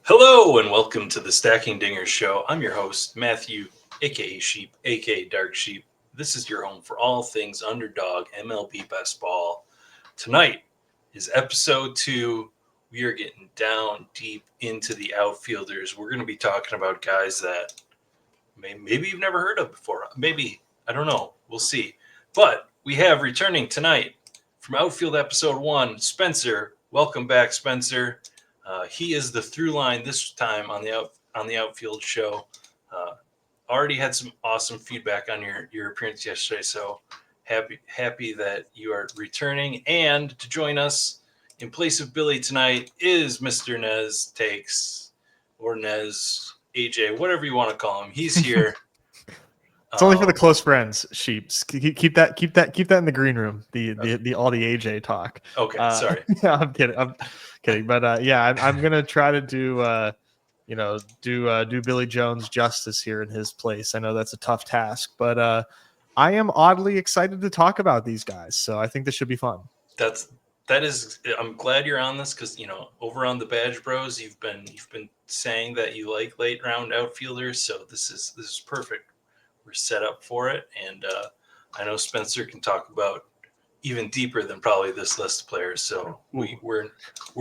Hello and welcome to the Stacking Dingers Show. I'm your host, Matthew, aka Sheep, aka Dark Sheep. This is your home for all things Underdog MLB Best Ball. Tonight is episode 2. We are getting down deep into the outfielders. We're going to be talking about guys that maybe you've never heard of before. Maybe, I don't know. We'll see. But we have returning tonight from Outfield episode 1, Spencer. Welcome back, Spencer. He is the through line this time on the outfield show. Already had some awesome feedback on your appearance yesterday, so happy that you are returning. And to join us in place of Billy tonight is Mr. Nez Takes, or Nez AJ, whatever you want to call him. He's here. It's only for the close friends, Sheeps. Keep that in the green room. The all the AJ talk. Okay, sorry. I'm kidding. But I'm gonna try to do Billy Jones justice here in his place. I know that's a tough task, but I am oddly excited to talk about these guys. So I think this should be fun. That is. I'm glad you're on this because over on the Badge Bros, you've been saying that you like late round outfielders. So this is perfect. We're set up for it, and I know Spencer can talk about even deeper than probably this list of players. So we're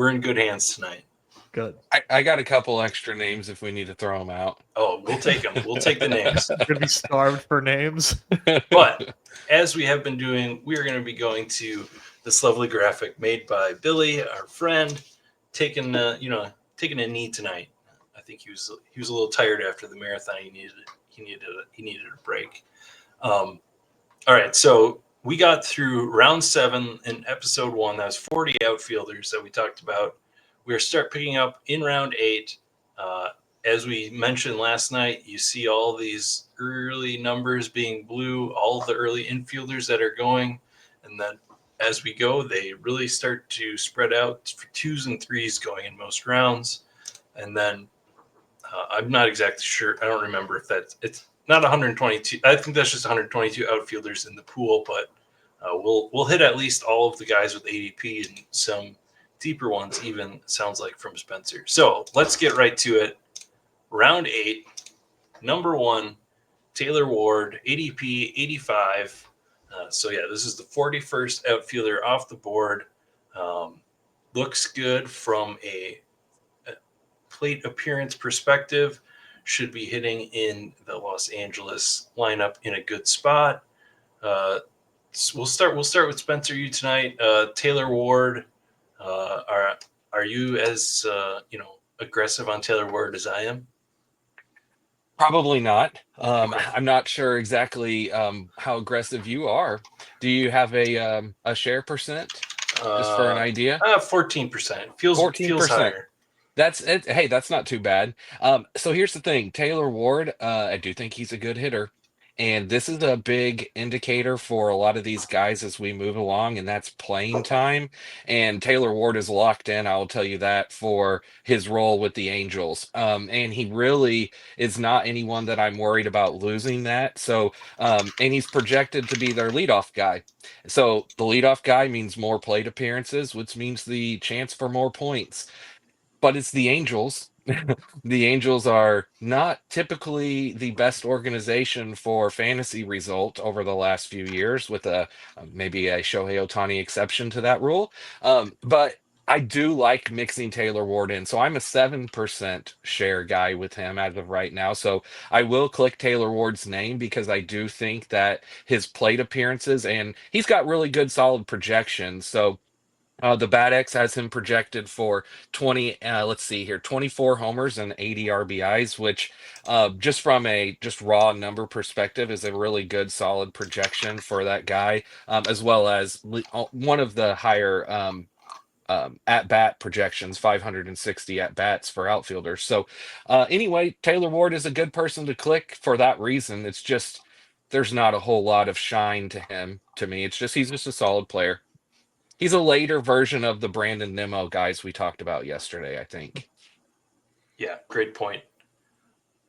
in good hands tonight. Good. I got a couple extra names if we need to throw them out. Oh, we'll take them. We'll take the names. We're gonna be starved for names. But as we have been doing, we are going to be going to this lovely graphic made by Billy, our friend, taking a knee tonight. I think he was a little tired after the marathon. He needed a break. All right, so we got through round 7 in episode 1. That was 40 outfielders that we talked about. We're start picking up in round 8. As we mentioned last night, you see all these early numbers being blue, all the early infielders that are going, and then as we go, they really start to spread out for 2s and 3s going in most rounds, and then I'm not exactly sure. I don't remember if it's not 122. I think that's just 122 outfielders in the pool, but we'll hit at least all of the guys with ADP and some deeper ones, even sounds like from Spencer. So let's get right to it. Round 8, number 1, Taylor Ward, ADP 85. This is the 41st outfielder off the board. Looks good from a plate appearance perspective, should be hitting in the Los Angeles lineup in a good spot. So we'll start with Spencer. You tonight, Taylor Ward. Are you as aggressive on Taylor Ward as I am? Probably not. I'm not sure exactly how aggressive you are. Do you have a share percent just for an idea? 14%. Feels higher. That's it. Hey, that's not too bad. So here's the thing. Taylor Ward, I do think he's a good hitter. And this is a big indicator for a lot of these guys as we move along, and that's playing time. And Taylor Ward is locked in, I will tell you that, for his role with the Angels. And he really is not anyone that I'm worried about losing that. So, and he's projected to be their leadoff guy. So the leadoff guy means more plate appearances, which means the chance for more points. But it's the Angels. The Angels are not typically the best organization for fantasy result over the last few years, with maybe a Shohei Ohtani exception to that rule. But I do like mixing Taylor Ward in. So I'm a 7% share guy with him as of right now. So I will click Taylor Ward's name because I do think that his plate appearances, and he's got really good solid projections. So the BATX has him projected for 24 homers and 80 RBIs, which just from a raw number perspective is a really good solid projection for that guy, as well as one of the higher at-bat projections, 560 at-bats for outfielders. So anyway, Taylor Ward is a good person to click for that reason. It's just there's not a whole lot of shine to him, to me. He's just a solid player. He's a later version of the Brandon Nimmo guys we talked about yesterday, I think. Yeah, great point.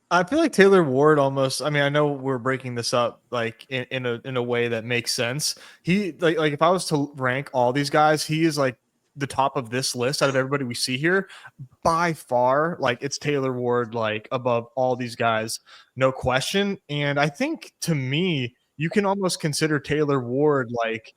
I feel like Taylor Ward almost. I mean, I know we're breaking this up like in a way that makes sense. He like if I was to rank all these guys, he is like the top of this list out of everybody we see here, by far, like it's Taylor Ward, like above all these guys, no question. And I think to me, you can almost consider Taylor Ward like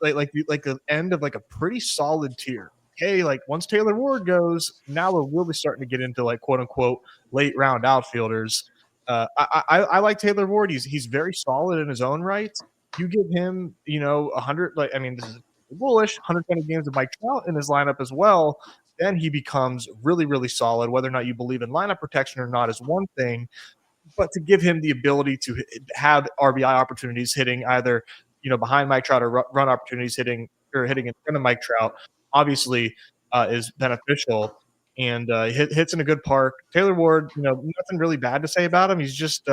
the end of like a pretty solid tier. Okay, like once Taylor Ward goes, now we're really starting to get into like quote unquote late round outfielders. I like Taylor Ward. He's very solid in his own right. You give him, 100. Like I mean, this is bullish. 120 games of Mike Trout in his lineup as well. Then he becomes really, really solid. Whether or not you believe in lineup protection or not is one thing, but to give him the ability to have RBI opportunities hitting either behind Mike Trout or run opportunities hitting in front of Mike Trout, obviously is beneficial and hits in a good park. Taylor Ward, nothing really bad to say about him. He's just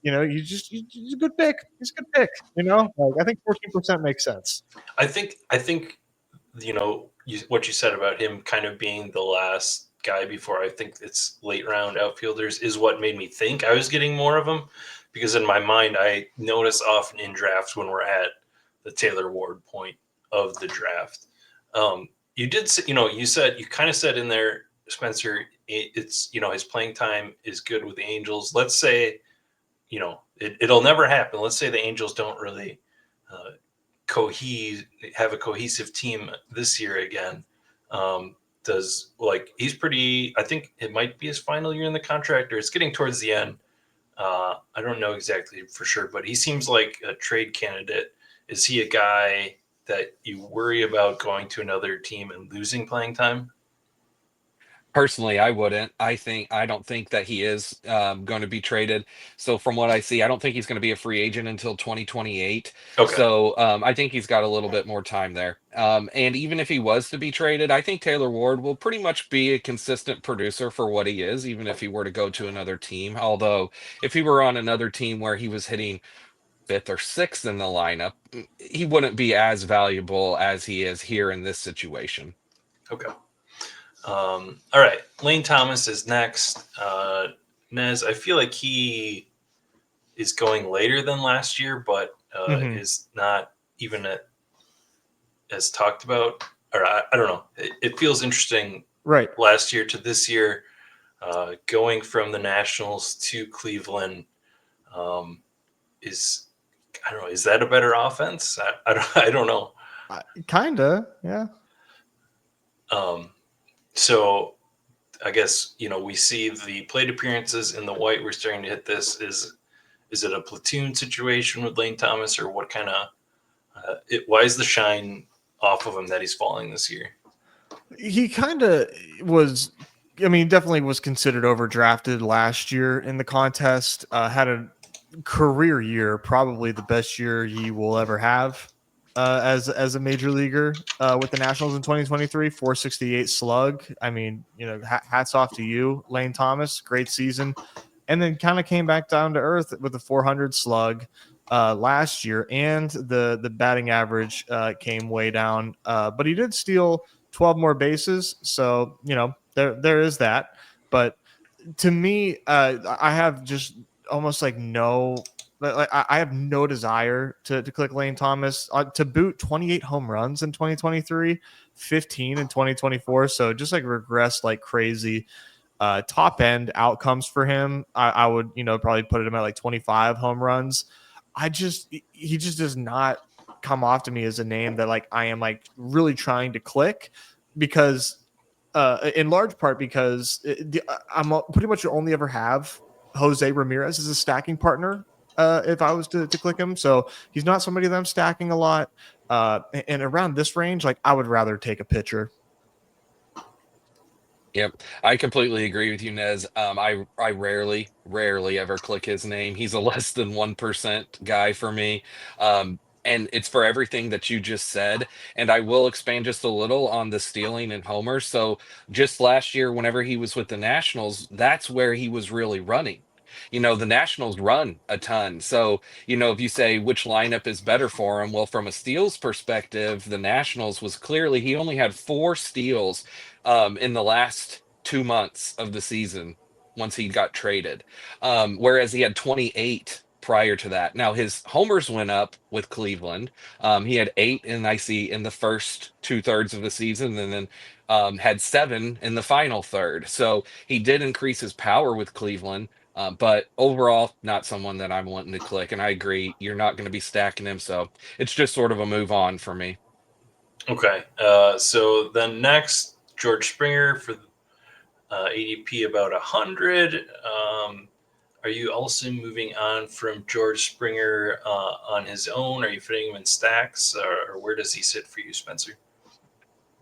he's a good pick. He's a good pick. I think 14% makes sense. I think what you said about him kind of being the last guy before I think it's late round outfielders is what made me think I was getting more of them, because in my mind I notice often in drafts when we're at the Taylor Ward point of the draft. You did you kind of said in there, Spencer, it's his playing time is good with the Angels. Let's say it'll never happen. Let's say the Angels don't really have a cohesive team this year again. He's pretty, I think it might be his final year in the contract, or it's getting towards the end. I don't know exactly for sure, but he seems like a trade candidate. Is he a guy that you worry about going to another team and losing playing time? Personally, I wouldn't. I don't think that he is going to be traded. So from what I see, I don't think he's going to be a free agent until 2028. Okay. So I think he's got a little bit more time there. And even if he was to be traded, I think Taylor Ward will pretty much be a consistent producer for what he is, even if he were to go to another team. Although if he were on another team where he was hitting fifth or sixth in the lineup, he wouldn't be as valuable as he is here in this situation. Okay. All right. Lane Thomas is next. Nez, I feel like he is going later than last year, but is not even as talked about. Or I don't know. It feels interesting. Right. Last year to this year, going from the Nationals to Cleveland is, I don't know. Is that a better offense? I don't know. Kinda, yeah. So I guess, we see the plate appearances in the white. We're starting to hit this. Is it a platoon situation with Lane Thomas, or what kind of why is the shine off of him that he's falling this year? He kind of was, definitely was considered overdrafted last year in the contest. Had a career year, probably the best year he will ever have. As a major leaguer with the Nationals in 2023, 468 slug. Hats off to you, Lane Thomas. Great season. And then kind of came back down to earth with a 400 slug last year. And the batting average came way down. But he did steal 12 more bases. So, there is that. But to me, I have just almost like no... I have no desire to click Lane Thomas. To boot, 28 home runs in 2023, 15 in 2024. So just like regressed like crazy. Top end outcomes for him, I would probably put him at like 25 home runs. He just does not come off to me as a name that like I am like really trying to click, because in large part because I'm pretty much only ever have Jose Ramirez as a stacking partner. If I was to click him. So he's not somebody that I'm stacking a lot. And around this range, like I would rather take a pitcher. Yep, I completely agree with you, Nez. I rarely ever click his name. He's a less than 1% guy for me. And it's for everything that you just said. And I will expand just a little on the stealing and homers. So just last year, whenever he was with the Nationals, that's where he was really running. The Nationals run a ton. So, if you say which lineup is better for him, well, from a steals perspective, the Nationals was clearly, he only had 4 steals in the last 2 months of the season once he got traded. Whereas he had 28 prior to that. Now his homers went up with Cleveland. He had 8 in the first 2/3 of the season, and then had 7 in the final third. So he did increase his power with Cleveland. But overall, not someone that I'm wanting to click. And I agree, you're not going to be stacking him. So it's just sort of a move on for me. Okay. So then next, George Springer for ADP about 100. Are you also moving on from George Springer on his own? Are you fitting him in stacks, or where does he sit for you, Spencer?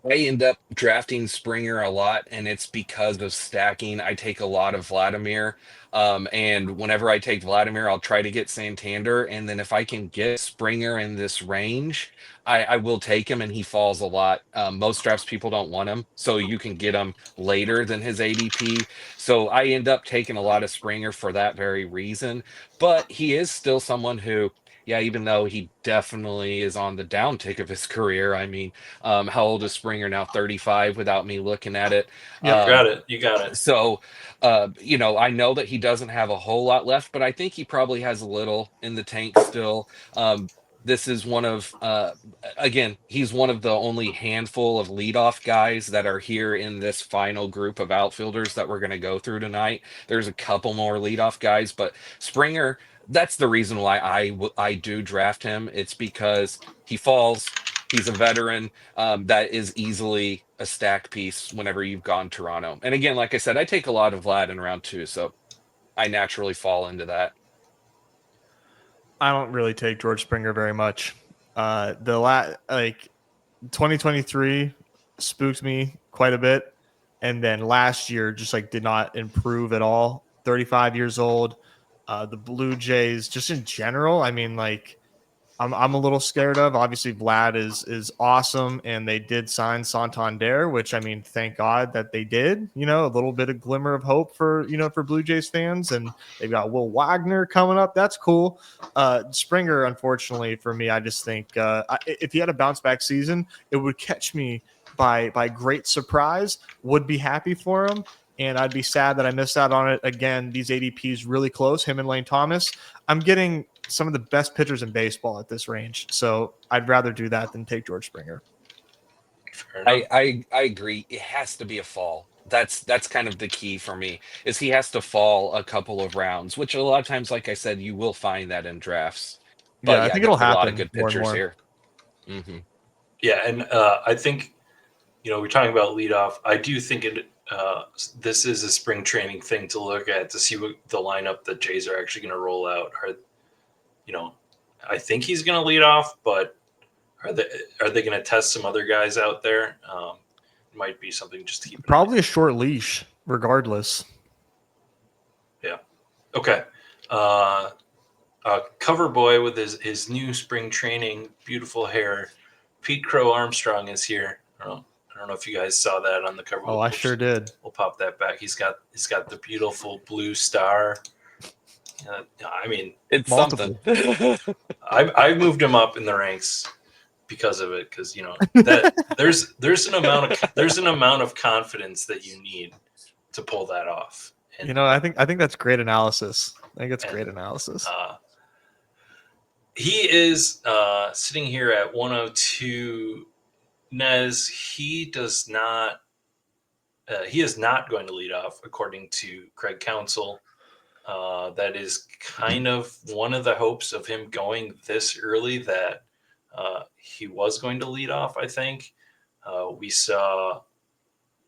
I end up drafting Springer a lot, and it's because of stacking. I take a lot of Vladimir, and whenever I take Vladimir, I'll try to get Santander, and then if I can get Springer in this range, I will take him, and he falls a lot. Most drafts people don't want him, so you can get him later than his ADP. So I end up taking a lot of Springer for that very reason. But he is still someone who, yeah, even though he definitely is on the downtick of his career, I mean, how old is Springer now? 35 without me looking at it. Yeah, got it. You got it. So, I know that he doesn't have a whole lot left, but I think he probably has a little in the tank still. This is one of, again, he's one of the only handful of leadoff guys that are here in this final group of outfielders that we're going to go through tonight. There's a couple more leadoff guys, but Springer, that's the reason why I do draft him. It's because he falls. He's a veteran that is easily a stack piece whenever you've gone Toronto. And again, like I said, I take a lot of Vlad in round 2, so I naturally fall into that. I don't really take George Springer very much. 2023 spooked me quite a bit, and then last year just did not improve at all. 35 years old. The Blue Jays, just in general, I mean, I'm a little scared of. Obviously, Vlad is awesome, and they did sign Santander, which, I mean, thank God that they did. A little bit of glimmer of hope for Blue Jays fans, and they've got Will Wagner coming up. That's cool. Springer, unfortunately for me, I just think if he had a bounce back season, it would catch me by great surprise. Would be happy for him. And I'd be sad that I missed out on it. Again, these ADPs really close, him and Lane Thomas. I'm getting some of the best pitchers in baseball at this range. So I'd rather do that than take George Springer. I agree. It has to be a fall. That's kind of the key for me, is he has to fall a couple of rounds, which a lot of times, like I said, you will find that in drafts. But I think it'll there's a lot of happen good more and pitchers more. here. Mm-hmm. Yeah, and I think, we're talking about leadoff. I do think this is a spring training thing to look at to see what the lineup that Jays are actually going to roll out. I think he's going to lead off, but are they going to test some other guys out there? Might be something just to keep. Probably a short leash, regardless. Yeah. Okay. Cover boy with his new spring training, beautiful hair. Pete Crow-Armstrong is here. I don't know if you guys saw that on the cover. Oh, I sure did. We'll pop that back. He's got the beautiful blue star. I mean, it's multiple. Something. I moved him up in the ranks because of it, because that there's an amount of confidence that you need to pull that off. And, I think that's great analysis. I think it's great analysis. He is sitting here at 102. Nez, he is not going to lead off, according to Craig Counsell. That is kind of one of the hopes of him going this early, that he was going to lead off, I think. We saw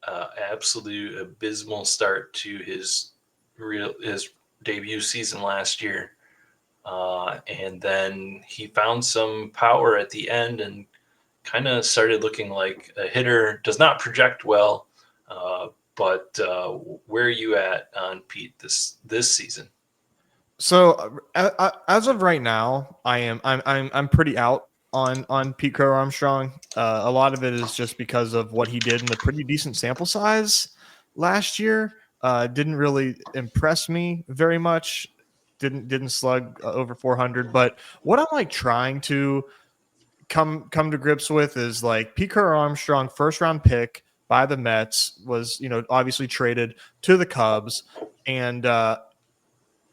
absolute abysmal start to his debut season last year. And then he found some power at the end and kind of started looking like a hitter. Does not project well, but where are you at on Pete this season? So as of right now, I'm pretty out on Pete Crow-Armstrong. A lot of it is just because of what he did in the pretty decent sample size last year. Didn't really impress me very much. Didn't slug over 400. But what I'm trying to come to grips with is Pete Crow-Armstrong, first round pick by the Mets, was obviously traded to the Cubs, and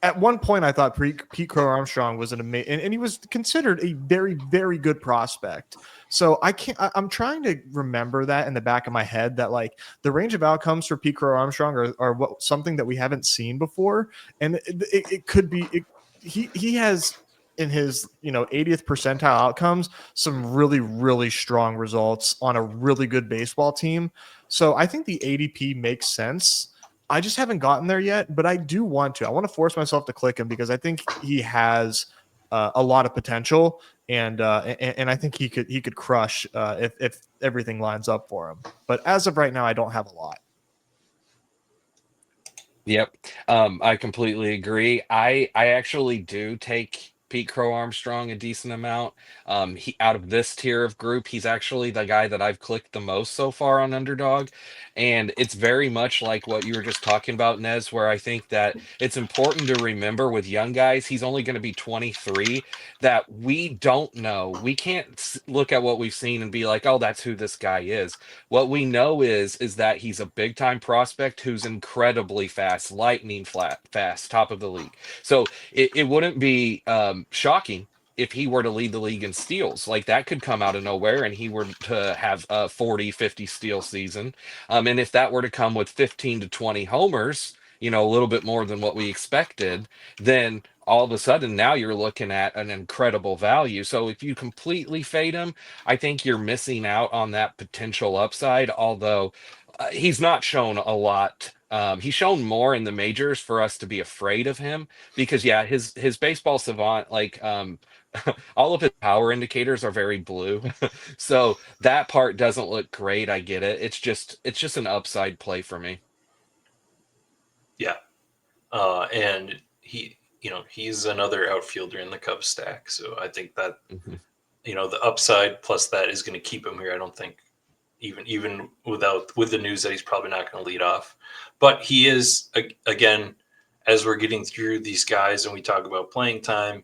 at one point I thought Pete Crow-Armstrong was an amazing, and he was considered a very, very good prospect. So I'm trying to remember that in the back of my head, that like the range of outcomes for Pete Crow-Armstrong are what, something that we haven't seen before. And it could be, he has in his 80th percentile outcomes some really, really strong results on a really good baseball team. So I think the ADP makes sense. I just haven't gotten there yet, but I do want to. I want to force myself to click him because I think he has a lot of potential, and I think he could crush if everything lines up for him. But as of right now, I don't have a lot. Yep. I completely agree. I actually do take Pete Crow-Armstrong a decent amount. He out of this tier of group, he's actually the guy that I've clicked the most so far on Underdog. And it's very much like what you were just talking about, Nez, where I think that it's important to remember with young guys, he's only going to be 23, that we don't know. We can't look at what we've seen and be like, oh, that's who this guy is. What we know is that he's a big time prospect who's incredibly fast, lightning fast, top of the league. So it wouldn't be shocking if he were to lead the league in steals. Like that could come out of nowhere and he were to have a 40-50 steal season. And if that were to come with 15 to 20 homers, a little bit more than what we expected, then all of a sudden now you're looking at an incredible value. So if you completely fade him, I think you're missing out on that potential upside, although he's not shown a lot. He's shown more in the majors for us to be afraid of him because, yeah, his baseball savant, like all of his power indicators are very blue. So that part doesn't look great. I get it. It's just an upside play for me. Yeah. And he's another outfielder in the Cubs stack. So I think that, Mhm. the upside plus that is going to keep him here. I don't think even with the news that he's probably not going to lead off, but he is, again, as we're getting through these guys and we talk about playing time,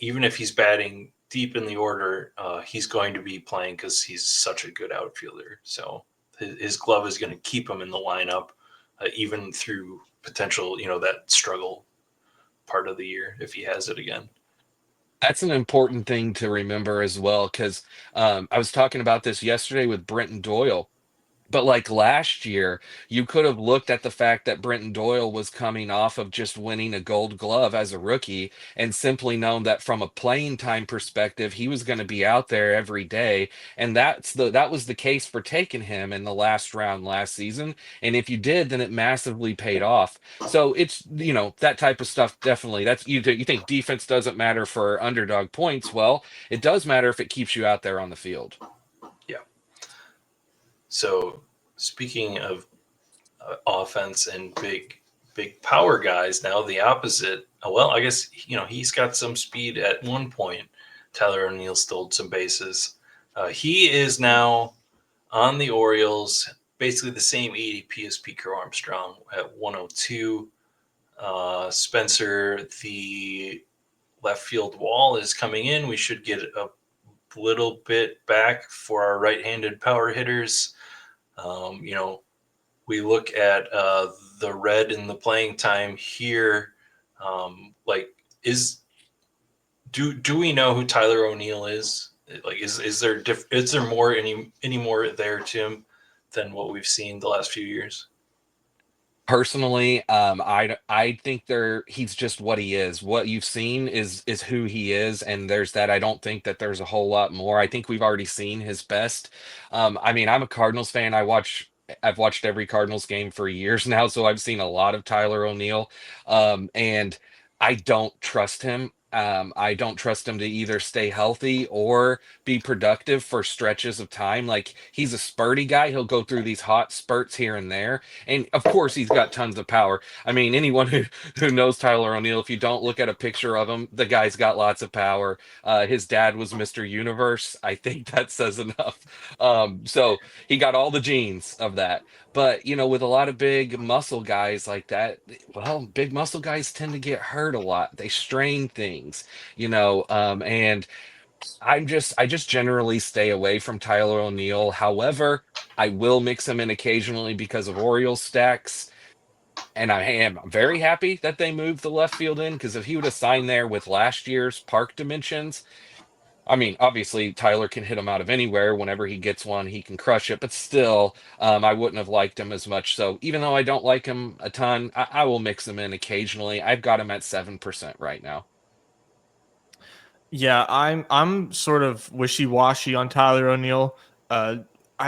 even if he's batting deep in the order, he's going to be playing because he's such a good outfielder. So his glove is going to keep him in the lineup, even through potential, that struggle part of the year if he has it again. That's an important thing to remember as well, because I was talking about this yesterday with Brenton Doyle. But like last year, you could have looked at the fact that Brenton Doyle was coming off of just winning a gold glove as a rookie and simply known that from a playing time perspective, he was going to be out there every day. And that was the case for taking him in the last round last season. And if you did, then it massively paid off. So it's, that type of stuff definitely. That's you think defense doesn't matter for underdog points. Well, it does matter if it keeps you out there on the field. Yeah. So speaking of offense and big power guys, now the opposite. Well, I guess he's got some speed at one point. Tyler O'Neill stole some bases. He is now on the Orioles, basically the same ADP as Pete Crow-Armstrong at 102. Spencer, the left field wall is coming in. We should get a little bit back for our right-handed power hitters. We look at the red in the playing time here. Do we know who Tyler O'Neill is? Like, is there more any more there to him than what we've seen the last few years? Personally, I think he's just what he is. What you've seen is who he is, and there's that. I don't think that there's a whole lot more. I think we've already seen his best. I mean, I'm a Cardinals fan. I've watched every Cardinals game for years now, so I've seen a lot of Tyler O'Neill. And I don't trust him. I don't trust him to either stay healthy or be productive for stretches of time. Like he's a spurty guy. He'll go through these hot spurts here and there. And of course, he's got tons of power. I mean, anyone who knows Tyler O'Neill, if you don't look at a picture of him, the guy's got lots of power. His dad was Mr. Universe. I think that says enough. So he got all the genes of that. But, with a lot of big muscle guys like that, well, big muscle guys tend to get hurt a lot. They strain things, and I just generally stay away from Tyler O'Neill. However, I will mix him in occasionally because of Orioles stacks. And I am very happy that they moved the left field in, because if he would have signed there with last year's park dimensions, I mean, obviously Tyler can hit him out of anywhere. Whenever he gets one, he can crush it. But still, I wouldn't have liked him as much. So even though I don't like him a ton, I will mix him in occasionally. I've got him at 7% right now. Yeah, I'm sort of wishy-washy on Tyler O'Neill. I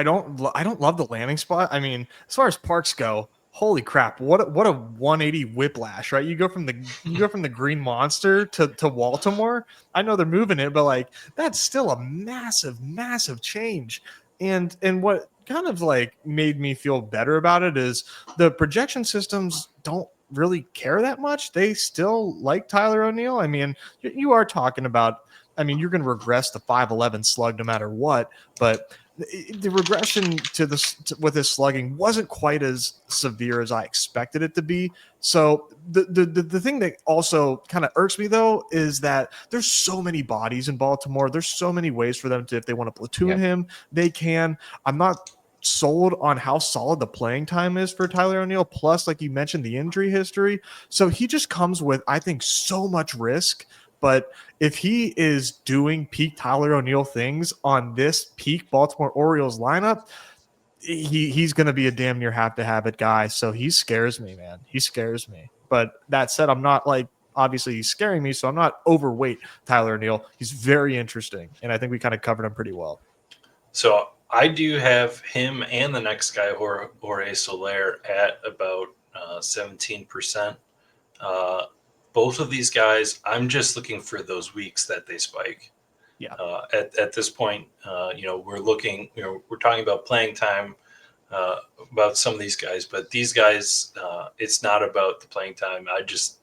don't love the landing spot. I mean, as far as parks go, holy crap, what a 180 whiplash, right? You go from the Green Monster to Baltimore. I know they're moving it, but like that's still a massive, massive change. And what kind of like made me feel better about it is the projection systems don't really care that much. They still like Tyler O'Neill. I mean, you are talking about, I mean, you're going to regress the 5'11 slug no matter what, but the regression with his slugging wasn't quite as severe as I expected it to be. So the thing that also kind of irks me though is that there's so many bodies in Baltimore. There's so many ways for them to, if they want to platoon him, they can. I'm not sold on how solid the playing time is for Tyler O'Neill. Plus, like you mentioned, the injury history. So he just comes with, I think, so much risk. But if he is doing peak Tyler O'Neill things on this peak Baltimore Orioles lineup, he's going to be a damn near have to have it guy. So he scares me, man. He scares me. But that said, I'm not like, obviously he's scaring me, so I'm not overweight Tyler O'Neill. He's very interesting, and I think we kind of covered him pretty well. So I do have him and the next guy, Jorge Soler, at about 17%. Both of these guys, I'm just looking for those weeks that they spike. Yeah. At this point, we're looking, we're talking about playing time about some of these guys, but these guys, it's not about the playing time. I just,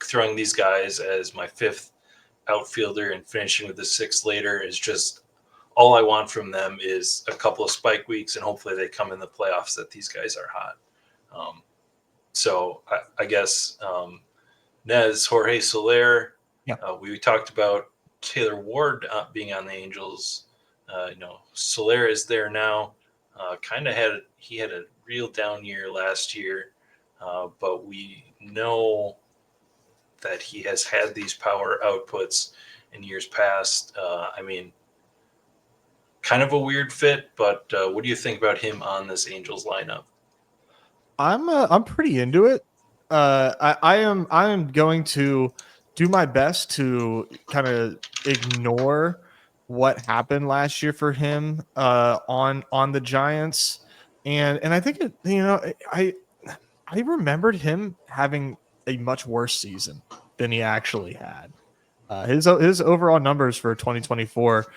throwing these guys as my fifth outfielder and finishing with the sixth later is just all I want from them is a couple of spike weeks, and hopefully they come in the playoffs that these guys are hot. So I guess Nez, Jorge Soler, we talked about Taylor Ward being on the Angels. Soler is there now. He had a real down year last year, but we know that he has had these power outputs in years past. Kind of a weird fit, but what do you think about him on this Angels lineup? I'm pretty into it. I am going to do my best to kind of ignore what happened last year for him on the Giants, and I think I remembered him having a much worse season than he actually had. His overall numbers for 2024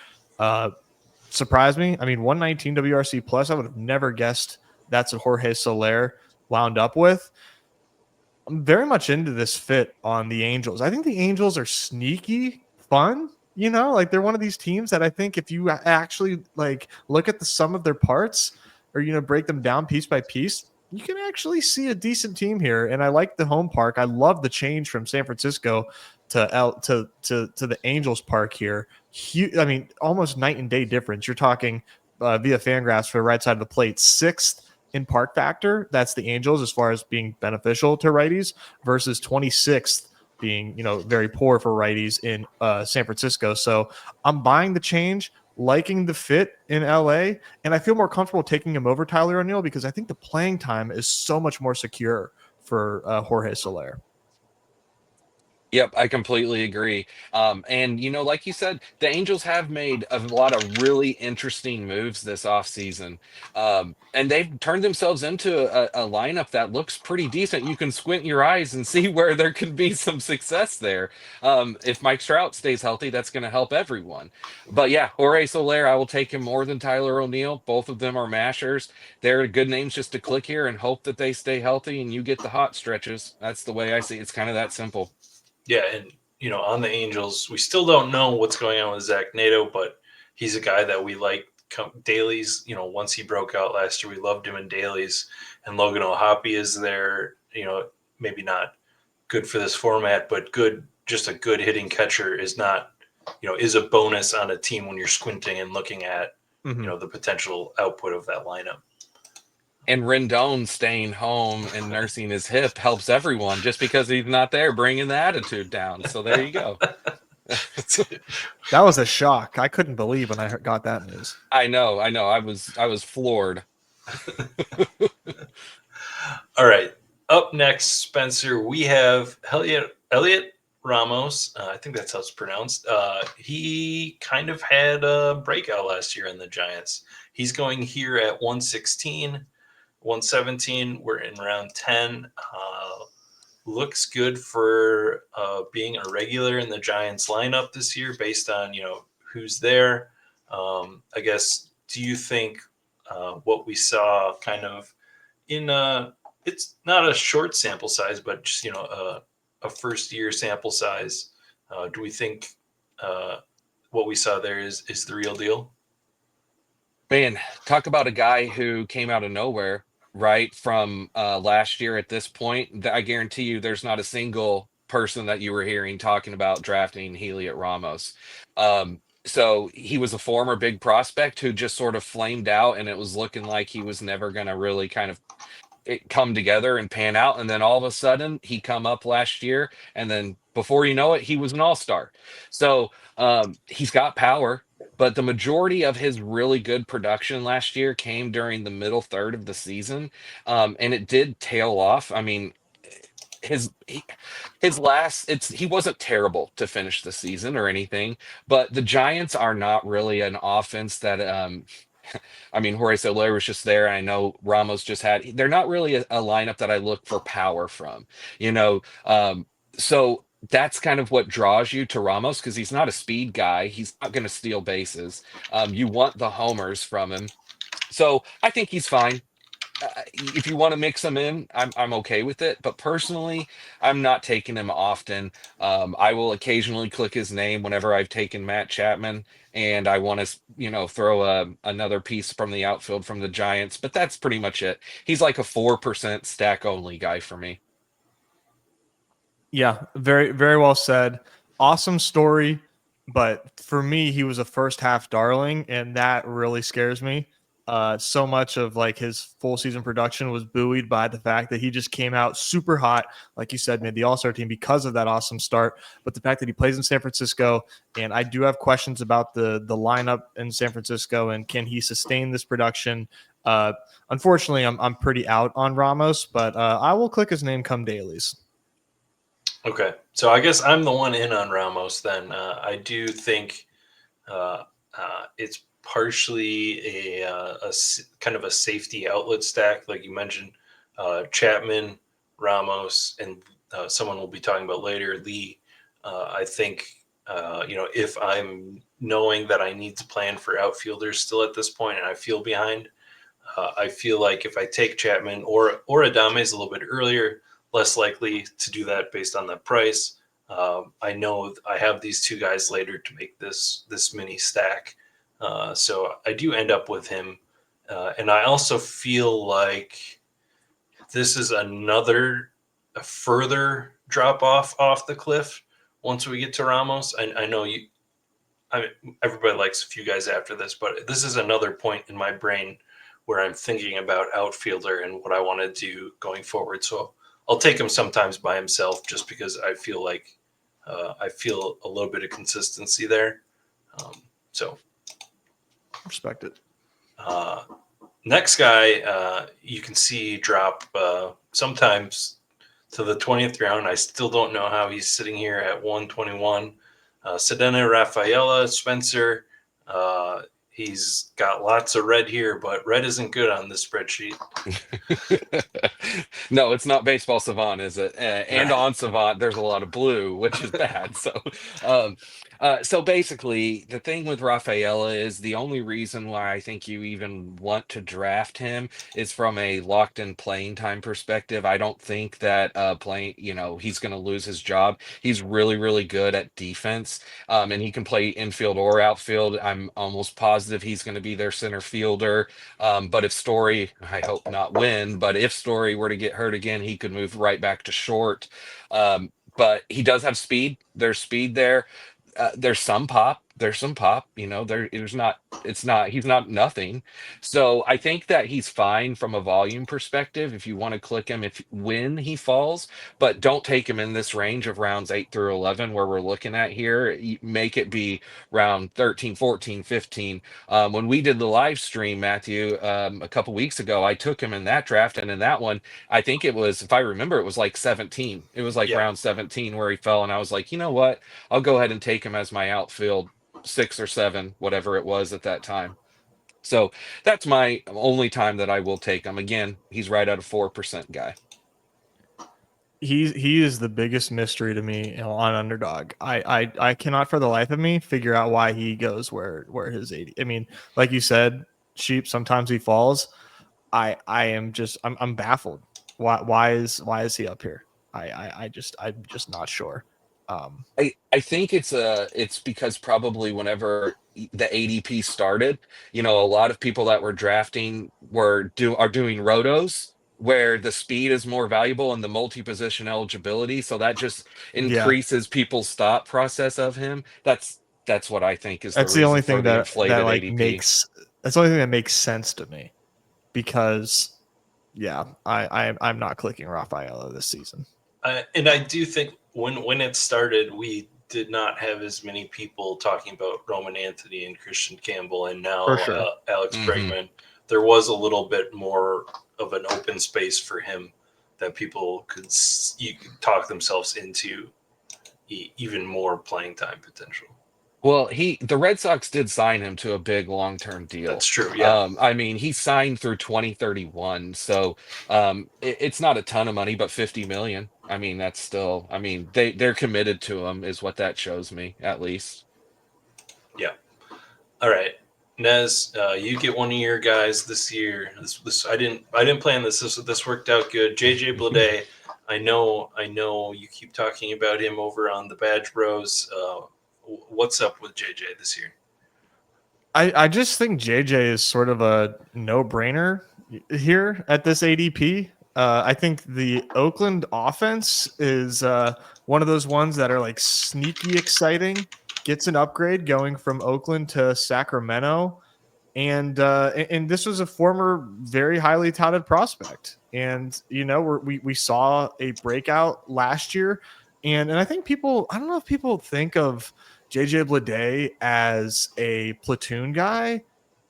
surprised me. I mean, 119 WRC plus. I would have never guessed that's what Jorge Soler wound up with. I'm very much into this fit on the Angels. I think the Angels are sneaky fun. Like they're one of these teams that I think if you actually like look at the sum of their parts or, break them down piece by piece, you can actually see a decent team here. And I like the home park. I love the change from San Francisco to the Angels park here. I mean, almost night and day difference. You're talking via Fangraphs for the right side of the plate, sixth in park factor. That's the Angels as far as being beneficial to righties versus 26th being, very poor for righties in San Francisco. So I'm buying the change, liking the fit in LA, and I feel more comfortable taking him over Tyler O'Neill because I think the playing time is so much more secure for Jorge Soler. Yep, I completely agree. And like you said, the Angels have made a lot of really interesting moves this offseason. And they've turned themselves into a lineup that looks pretty decent. You can squint your eyes and see where there could be some success there. If Mike Trout stays healthy, that's going to help everyone. But yeah, Jorge Soler, I will take him more than Tyler O'Neill. Both of them are mashers. They're good names just to click here and hope that they stay healthy and you get the hot stretches. That's the way I see it. It's kind of that simple. Yeah, and on the Angels, we still don't know what's going on with Zach Nato, but he's a guy that we like dailies. Once he broke out last year, we loved him in dailies. And Logan O'Hoppe is there. Maybe not good for this format, but good. Just a good hitting catcher is not, is a bonus on a team when you're squinting and looking at, the potential output of that lineup. And Rendon staying home and nursing his hip helps everyone just because he's not there bringing the attitude down. So there you go. That was a shock. I couldn't believe when I got that news. I know. I was floored. All right. Up next, Spencer, we have Elliot Ramos. I think that's how it's pronounced. He kind of had a breakout last year in the Giants. He's going here at 116, 117. We're in round 10. Looks good for being a regular in the Giants lineup this year based on, who's there. I guess, do you think what we saw kind of in it's not a short sample size, but just, a first year sample size. Do we think what we saw there is the real deal? Man, talk about a guy who came out of nowhere, right? From last year at this point. I guarantee you there's not a single person that you were hearing talking about drafting Elliot Ramos. So he was a former big prospect who just sort of flamed out, and it was looking like he was never going to really kind of come together and pan out. And then all of a sudden he come up last year, and then before you know it, he was an all-star. So he's got power, but the majority of his really good production last year came during the middle third of the season. And it did tail off. I mean, he wasn't terrible to finish the season or anything, but the Giants are not really an offense that I mean, Jorge Soler was just there. I know Ramos just they're not really a lineup that I look for power from, you know. So that's kind of what draws you to Ramos, because he's not a speed guy. He's not going to steal bases. You want the homers from him. So I think he's fine. If you want to mix him in, I'm okay with it. But personally, I'm not taking him often. I will occasionally click his name whenever I've taken Matt Chapman, and I want to, throw another piece from the outfield from the Giants. But that's pretty much it. He's like a 4% stack only guy for me. Yeah, very, very well said. Awesome story. But for me, he was a first half darling, and that really scares me. So much of like his full season production was buoyed by the fact that he just came out super hot, like you said, made the All-Star team because of that awesome start. But the fact that he plays in San Francisco, and I do have questions about the lineup in San Francisco, and can he sustain this production? Unfortunately, I'm pretty out on Ramos, but I will click his name come dailies. Okay, so I guess I'm the one in on Ramos then. I do think it's partially a kind of a safety outlet stack, like you mentioned. Chapman, Ramos, and someone we'll be talking about later, Lee. I think if I'm knowing that I need to plan for outfielders still at this point, and I feel behind, I feel like if I take Chapman or Adames a little bit earlier, less likely to do that based on the price. I know I have these two guys later to make this mini stack. So I do end up with him. And I also feel like this is a further drop off the cliff once we get to Ramos. I know everybody likes a few guys after this, but this is another point in my brain where I'm thinking about outfielder and what I want to do going forward. So I'll take him sometimes by himself just because I feel like I feel a little bit of consistency there. So respect it. Next guy, you can see drop sometimes to the 20th round. I still don't know how he's sitting here at 121. Ceddanne Rafaela, Spencer. He's got lots of red here, but red isn't good on this spreadsheet. No, it's not Baseball Savant, is it? And on Savant, there's a lot of blue, which is bad. So basically, the thing with Rafaela is the only reason why I think you even want to draft him is from a locked-in playing time perspective. I don't think that he's going to lose his job. He's really, really good at defense, and he can play infield or outfield. I'm almost positive he's going to be their center fielder. But if Story, I hope not win, but if Story were to get hurt again, he could move right back to short. But he does have speed. There's speed there. There's some pop. There's some pop. There's not He's not nothing. So I think that he's fine from a volume perspective if you want to click him when he falls, but don't take him in this range of rounds 8 through 11 where we're looking at here. Make it be round 13, 14, 15. When we did the live stream, Matthew, a couple weeks ago, I took him in that draft, and in that one, I think it was, if I remember, it was like 17. It was like Yeah. round 17 where he fell, and I was like, you know what? I'll go ahead and take him as my outfield 6 or 7, whatever it was at that time. So that's my only time that I will take him. Again, he's right at a 4% guy. He is the biggest mystery to me on Underdog. I cannot for the life of me figure out why he goes where his 80. I mean, like you said, Sheep, sometimes he falls. I'm baffled. Why is he up here? I'm just not sure. I think it's because probably whenever the ADP started, a lot of people that were drafting are doing rotos where the speed is more valuable and the multi-position eligibility. So that just Yeah, increases people's thought process of him. That's what I think is the that's the reason only for thing the that inflated like ADP. that's the only thing that makes sense to me because yeah, I'm not clicking Rafaela this season. And I do think when it started, we did not have as many people talking about Roman Anthony and Christian Campbell, and now For sure. Alex Mhm. Bregman. There was a little bit more of an open space for him that people could talk themselves into even more playing time potential. Well, the Red Sox did sign him to a big long-term deal. That's true. Yeah. I mean, he signed through 2031, so it's not a ton of money, but 50 million. I mean, that's still. I mean, they're committed to him, is what that shows me, at least. Yeah. All right. Nez, you get one of your guys this year. This I didn't plan this. This worked out good. JJ Bleday. I know. You keep talking about him over on the Badge Bros. What's up with JJ this year? I just think JJ is sort of a no-brainer here at this ADP. I think the Oakland offense is one of those ones that are like sneaky exciting. Gets an upgrade going from Oakland to Sacramento, and this was a former very highly touted prospect. And we saw a breakout last year, and I think I don't know if people think of JJ Bleday as a platoon guy,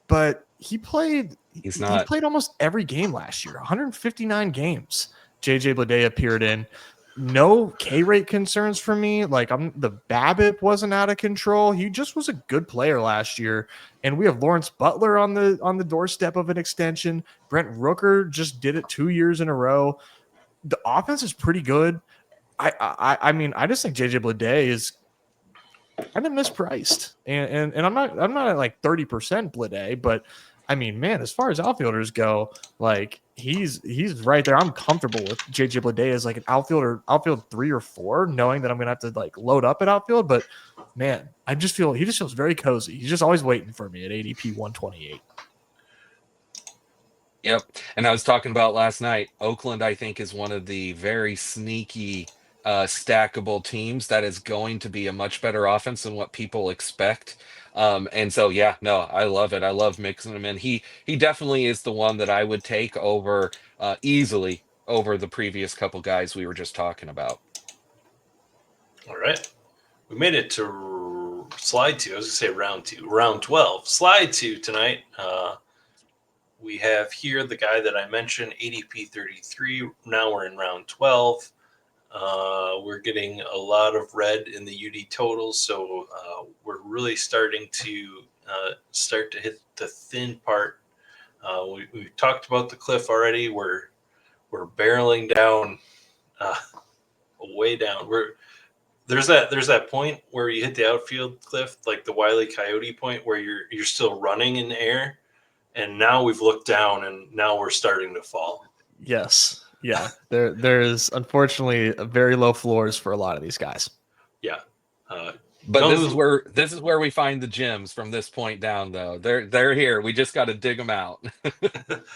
but He's he not. played almost every game last year, 159 games. JJ Bleday appeared in. No K rate concerns for me. Like the BABIP wasn't out of control. He just was a good player last year. And we have Lawrence Butler on the doorstep of an extension. Brent Rooker just did it 2 years in a row. The offense is pretty good. I mean, I just think JJ Bleday is kind of mispriced, and I'm not at like 30% Bleday, but I mean, man, as far as outfielders go, like he's right there. I'm comfortable with JJ Bleday as like an outfield 3 or 4, knowing that I'm gonna have to like load up at outfield. But man, he just feels very cozy. He's just always waiting for me at ADP 128. Yep. And I was talking about last night, Oakland, I think, is one of the very sneaky, stackable teams that is going to be a much better offense than what people expect. And so, yeah, no, I love it. I love mixing him in. He definitely is the one that I would take over easily over the previous couple guys we were just talking about. All right. We made it to slide 2. I was going to say round 2. Round 12. Slide 2 tonight. We have here the guy that I mentioned, ADP 33. Now we're in round 12. We're getting a lot of red in the UD totals, so we're really starting to hit the thin part. We talked about the cliff already. We're barreling down, way down. There's that point where you hit the outfield cliff, like the Wile E. Coyote point, where you're still running in the air, and now we've looked down, and now we're starting to fall. Yes, yeah. There is unfortunately very low floors for a lot of these guys. Yeah. But this is where we find the gems from this point down, though. They're here. We just got to dig them out.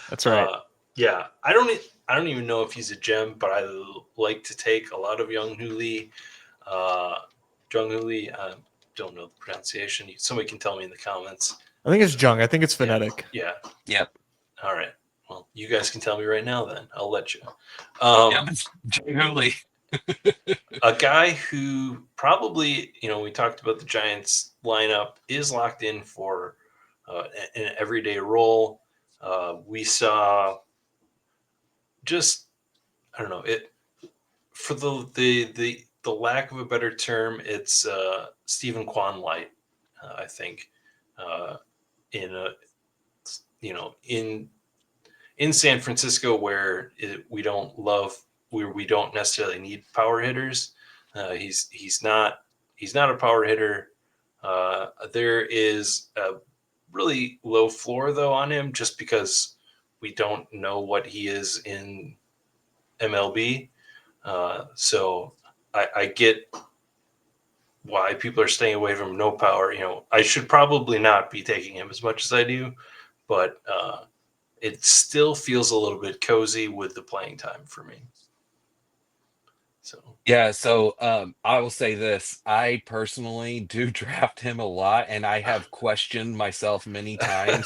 That's right. Yeah, I don't even know if he's a gem, but I like to take a lot of Jung Hoo Lee. Jung Hoo Lee, don't know the pronunciation. Somebody can tell me in the comments. I think it's Jung. I think it's phonetic. Yeah. Yep. All right. Well, you guys can tell me right now then. I'll let you. Yep, it's Jung Hoo Lee. A guy who probably, we talked about the Giants lineup, is locked in for an everyday role. We saw just, I don't know, it for the lack of a better term, it's Stephen Kwan light, I think, in a, in San Francisco, where we don't necessarily need power hitters. He's not a power hitter. There is a really low floor though on him, just because we don't know what he is in MLB. So I get why people are staying away from no power. I should probably not be taking him as much as I do, but it still feels a little bit cozy with the playing time for me. So Yeah, so I will say this. I personally do draft him a lot, and I have questioned myself many times.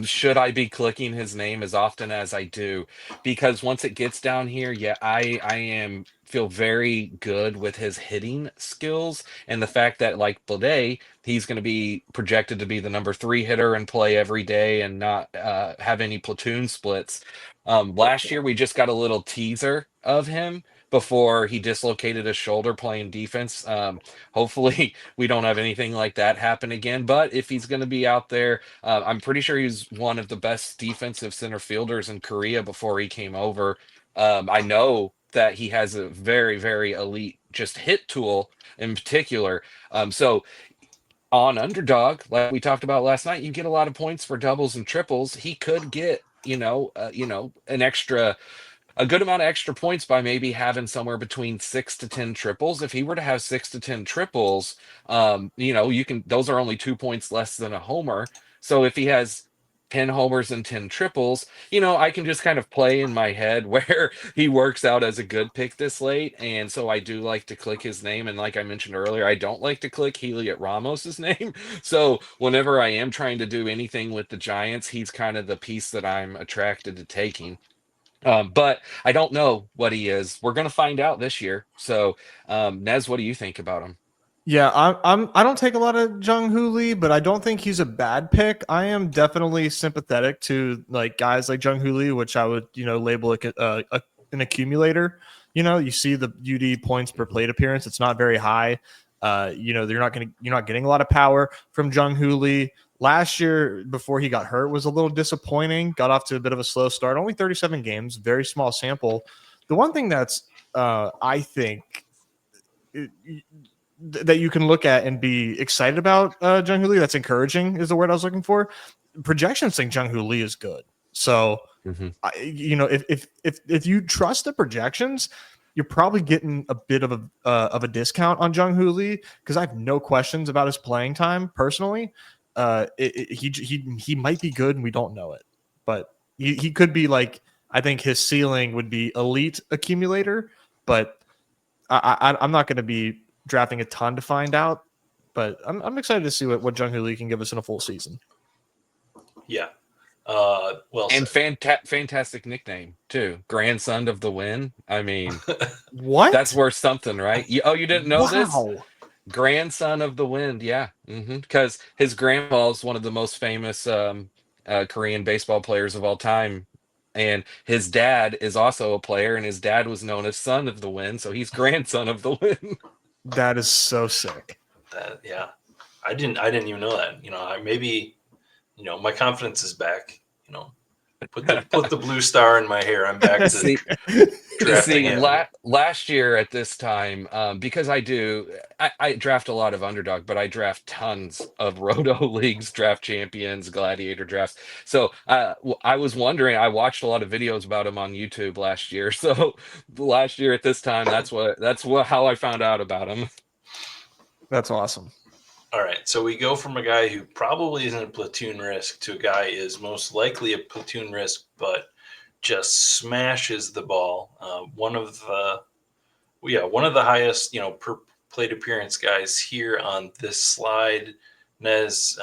Should I be clicking his name as often as I do? Because once it gets down here, yeah, I feel very good with his hitting skills and the fact that, like Bleday, he's going to be projected to be the number 3 hitter and play every day and not have any platoon splits. Last year we just got a little teaser of him before he dislocated his shoulder playing defense. Hopefully, we don't have anything like that happen again. But if he's going to be out there, I'm pretty sure he's one of the best defensive center fielders in Korea before he came over. I know that he has a very, very elite just hit tool in particular. So on Underdog, like we talked about last night, you get a lot of points for doubles and triples. He could get, a good amount of extra points by maybe having somewhere between 6 to 10 triples. If he were to have 6 to 10 triples, those are only 2 points less than a homer. So if he has 10 homers and 10 triples, I can just kind of play in my head where he works out as a good pick this late. And so I do like to click his name. And like I mentioned earlier, I don't like to click Elliot Ramos's name. So whenever I am trying to do anything with the Giants, he's kind of the piece that I'm attracted to taking. But I don't know what he is. We're going to find out this year. So, Nez, what do you think about him? Yeah, I don't take a lot of Jung Hoo Lee, but I don't think he's a bad pick. I am definitely sympathetic to like guys like Jung Hoo Lee, which I would label like an accumulator. You see the UD points per plate appearance; it's not very high. You're not getting a lot of power from Jung Hoo Lee. Last year, before he got hurt, was a little disappointing. Got off to a bit of a slow start. Only 37 games, very small sample. The one thing that's I think that you can look at and be excited about Jung Hoo Lee, that's encouraging is the word I was looking for. Projections think Jung Hoo Lee is good. So, if you trust the projections, you're probably getting a bit of a discount on Jung Hoo Lee, because I have no questions about his playing time personally. He might be good and we don't know it, but he could be like, I think his ceiling would be elite accumulator, but I'm not going to be drafting a ton to find out, but I'm excited to see what Jung Hoo Lee can give us in a full season. Yeah. Well, and fantastic nickname too, grandson of the wind. I mean, what? That's worth something, right? You didn't know this? Wow. Grandson of the wind, yeah. Because his grandpa is one of the most famous Korean baseball players of all time. And his dad is also a player, and his dad was known as son of the wind, so he's grandson of the wind. That is so sick. Yeah, I didn't even know that. Maybe my confidence is back. Put the blue star in my hair. I'm back to drafting him. Last year at this time, because I draft a lot of Underdog, but I draft tons of Roto leagues, draft champions, gladiator drafts. So I was wondering, I watched a lot of videos about him on YouTube last year. So last year at this time, that's how I found out about him. That's awesome. All right, so we go from a guy who probably isn't a platoon risk to a guy is most likely a platoon risk, but just smashes the ball. One of the highest per plate appearance guys here on this slide. Nez,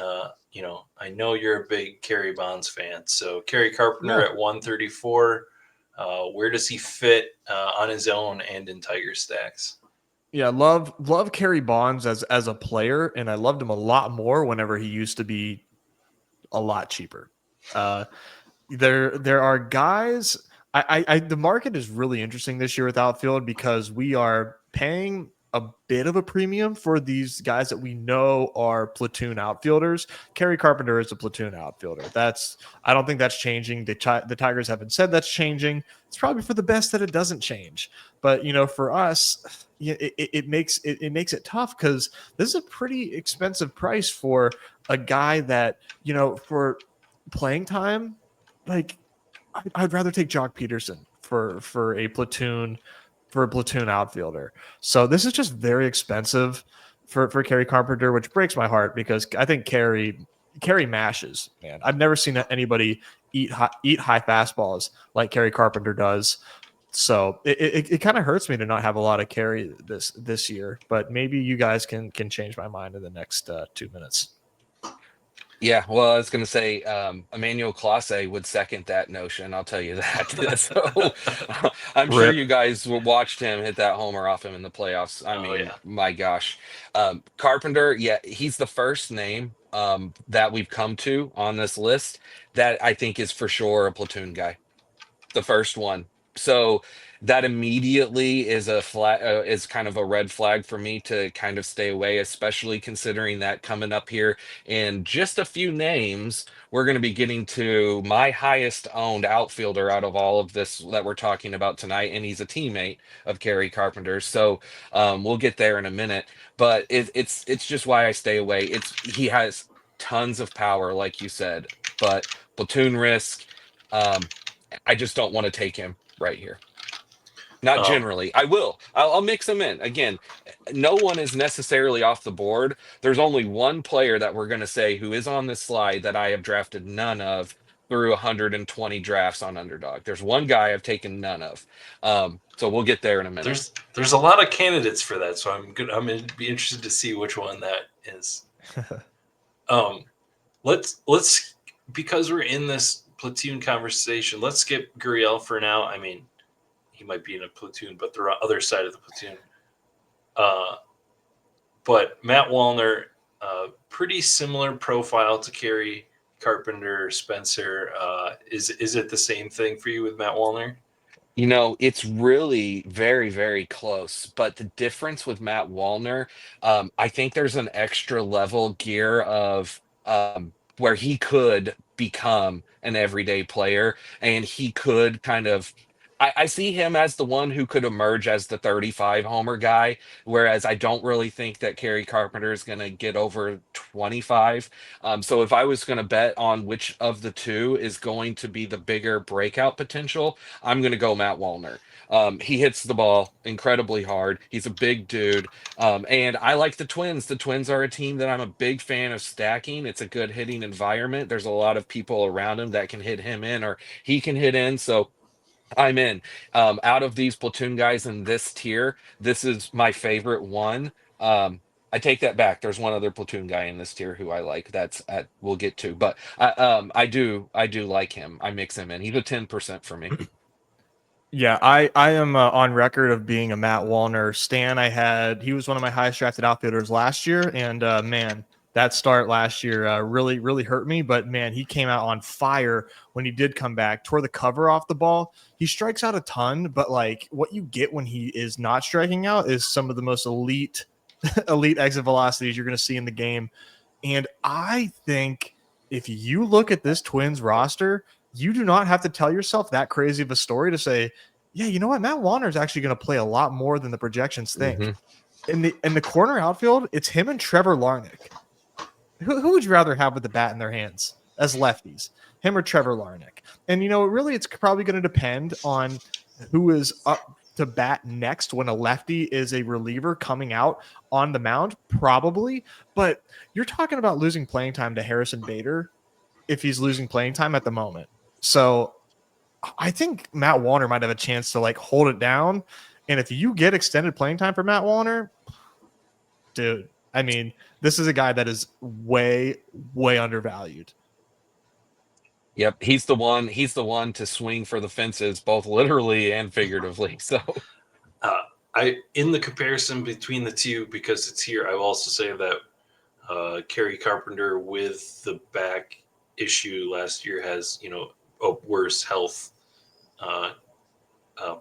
I know you're a big Kerry Bonds fan. So Kerry Carpenter Yeah. at 134. Where does he fit on his own and in Tiger stacks? Yeah, love Kerry Bonds as a player, and I loved him a lot more whenever he used to be a lot cheaper. There are guys. The market is really interesting this year with outfield because we are paying a bit of a premium for these guys that we know are platoon outfielders. Kerry Carpenter is a platoon outfielder. I don't think that's changing. The Tigers haven't said that's changing. It's probably for the best that it doesn't change. But for us, it makes it tough because this is a pretty expensive price for a guy that for playing time. Like I'd rather take Joc Pederson for a platoon outfielder. So this is just very expensive for Kerry Carpenter, which breaks my heart because I think Kerry mashes, man. I've never seen anybody eat high fastballs like Kerry Carpenter does. So it kind of hurts me to not have a lot of Kerry this year, but maybe you guys can change my mind in the next 2 minutes. Yeah, well, I was going to say Emmanuel Clase would second that notion. I'll tell you that. So I'm sure Rip. you guys watched him hit that homer off him in the playoffs. I mean, yeah. my gosh. Carpenter, yeah, he's the first name that we've come to on this list that I think is for sure a platoon guy. The first one. So that immediately is a flag, is kind of a red flag for me to kind of stay away, especially considering that coming up here in just a few names, we're going to be getting to my highest owned outfielder out of all of this that we're talking about tonight, and he's a teammate of Kerry Carpenter. So we'll get there in a minute, but it's just why I stay away. He has tons of power, like you said, but platoon risk. I just don't want to take him right here. Not generally. I will. I'll mix them in. Again, no one is necessarily off the board. There's only one player that we're going to say who is on this slide that I have drafted none of through 120 drafts on Underdog. There's one guy I've taken none of. So we'll get there in a minute. There's a lot of candidates for that, so I'm going to be interested to see which one that is. Let's because we're in this platoon conversation, let's skip Gurriel for now. I mean, he might be in a platoon, but they're on the other side of the platoon. But Matt Wallner, pretty similar profile to Kerry Carpenter, Spencer. Is it the same thing for you with Matt Wallner? It's really very, very close. But the difference with Matt Wallner, I think there's an extra level gear of where he could become an everyday player and he could kind of. I see him as the one who could emerge as the 35 homer guy, whereas I don't really think that Kerry Carpenter is going to get over 25. So if I was going to bet on which of the two is going to be the bigger breakout potential, I'm going to go Matt Wallner. He hits the ball incredibly hard. He's a big dude. And I like the Twins. The Twins are a team that I'm a big fan of stacking. It's a good hitting environment. There's a lot of people around him that can hit him in or he can hit in. So I'm in. Out of these platoon guys in this tier, this is my favorite one. I take that back. There's one other platoon guy in this tier who I like. We'll get to, but I do like him. I mix him in. He's a 10% for me. Yeah, I am on record of being a Matt Wallner stan. He was one of my highest drafted outfielders last year, and man, that start last year really hurt me. But man, he came out on fire when he did come back, tore the cover off the ball. He strikes out a ton, but like what you get when he is not striking out is some of the most elite exit velocities you're going to see in the game. And I think if you look at this Twins roster, you do not have to tell yourself that crazy of a story to say, yeah, you know what? Matt Wallner is actually going to play a lot more than the projections think. Mm-hmm. In the corner outfield, it's him and Trevor Larnach. Who would you rather have with the bat in their hands as lefties, him or Trevor Larnach? And really, it's probably going to depend on who is up to bat next when a lefty is a reliever coming out on the mound, probably. But you're talking about losing playing time to Harrison Bader if he's losing playing time at the moment. So I think Matt Wallner might have a chance to like hold it down. And if you get extended playing time for Matt Wallner, dude, I mean, this is a guy that is way, way undervalued. Yep, he's the one. He's the one to swing for the fences, both literally and figuratively. So, in the comparison between the two, because it's here, I will also say that Kerry Carpenter with the back issue last year has, a worse health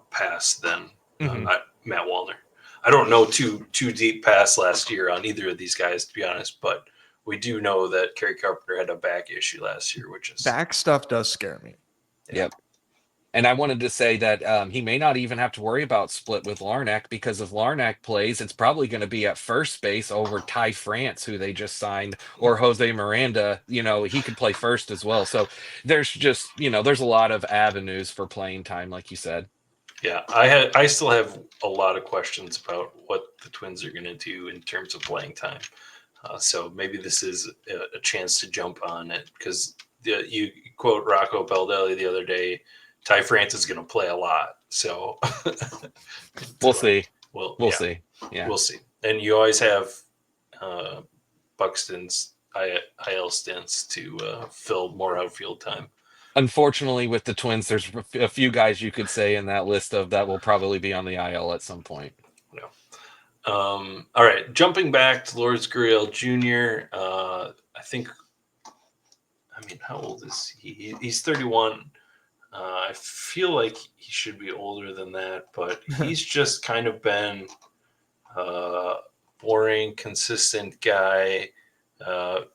pass than Matt Wallner. I don't know too deep past last year on either of these guys, to be honest, but we do know that Kerry Carpenter had a back issue last year, which is back stuff does scare me. Yep. And I wanted to say that he may not even have to worry about split with Larnack, because if Larnack plays, it's probably going to be at first base over Ty France, who they just signed, or Jose Miranda. He could play first as well. So there's just, there's a lot of avenues for playing time, like you said. Yeah, I still have a lot of questions about what the Twins are going to do in terms of playing time. So maybe this is a chance to jump on it, because you quote Rocco Baldelli the other day. Ty France is going to play a lot, so we'll see. We'll see. Yeah, we'll see. And you always have Buxton's IL stints to fill more outfield time. Unfortunately, with the Twins, there's a few guys you could say in that list of that will probably be on the IL at some point. No. All right, jumping back to Lourdes Gurriel Jr. How old is he? He's 31. I feel like he should be older than that, but he's just kind of been boring, consistent guy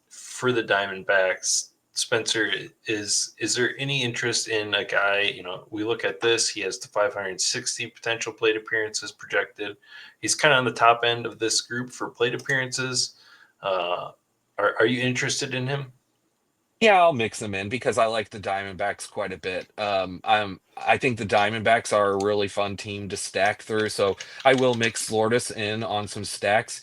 for the Diamondbacks. Spencer, is there any interest in a guy? We look at this. He has the 560 potential plate appearances projected. He's kind of on the top end of this group for plate appearances. Are you interested in him? Yeah, I'll mix them in because I like the Diamondbacks quite a bit. I think the Diamondbacks are a really fun team to stack through, so I will mix Lourdes in on some stacks.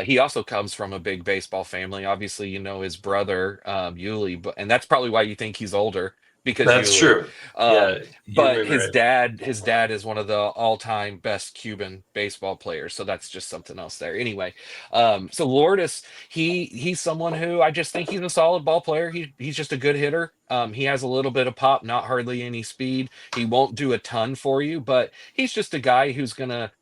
He also comes from a big baseball family. Obviously, his brother, Yuli, and that's probably why you think he's older. Because that's true. But his dad is one of the all-time best Cuban baseball players, so that's just something else there. Anyway, so Lourdes, he's someone who I just think he's a solid ball player. He's just a good hitter. He has a little bit of pop, not hardly any speed. He won't do a ton for you, but he's just a guy who's gonna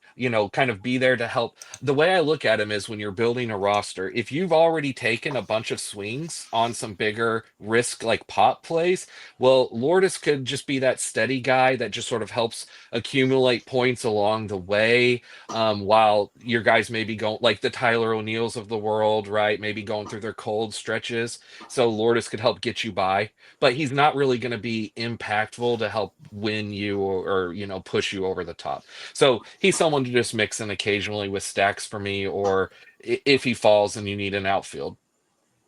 kind of be there to help. The way I look at him is when you're building a roster, if you've already taken a bunch of swings on some bigger risk like pop plays, well, Lourdes could just be that steady guy that just sort of helps accumulate points along the way, while your guys maybe go like the Tyler O'Neills of the world, right? Maybe going through their cold stretches. So Lourdes could help get you by, but he's not really going to be impactful to help win you or push you over the top. So he's someone to just mix in occasionally with stacks for me, or if he falls and you need an outfield.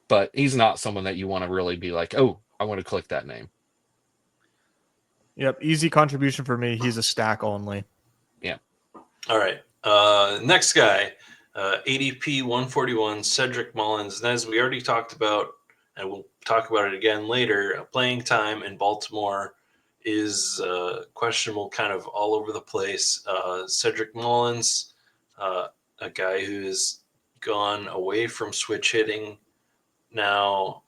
But he's not someone that you want to really be like, oh, I want to click that name. Yep, easy contribution for me. He's a stack only. Yeah. All right. Next guy, ADP 141, Cedric Mullins. And as we already talked about, and we'll talk about it again later, playing time in Baltimore is questionable, kind of all over the place. Cedric Mullins, a guy who has gone away from switch hitting now,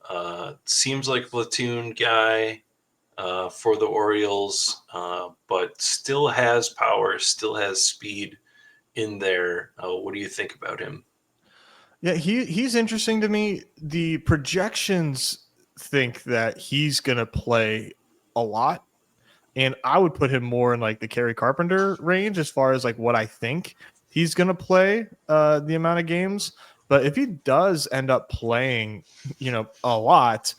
seems like a platoon guy for the Orioles, but still has power, still has speed in there. What do you think about him? Yeah, he's interesting to me. The projections think that he's going to play a lot, and I would put him more in like the Kerry Carpenter range as far as like what I think he's going to play the amount of games. But if he does end up playing, a lot,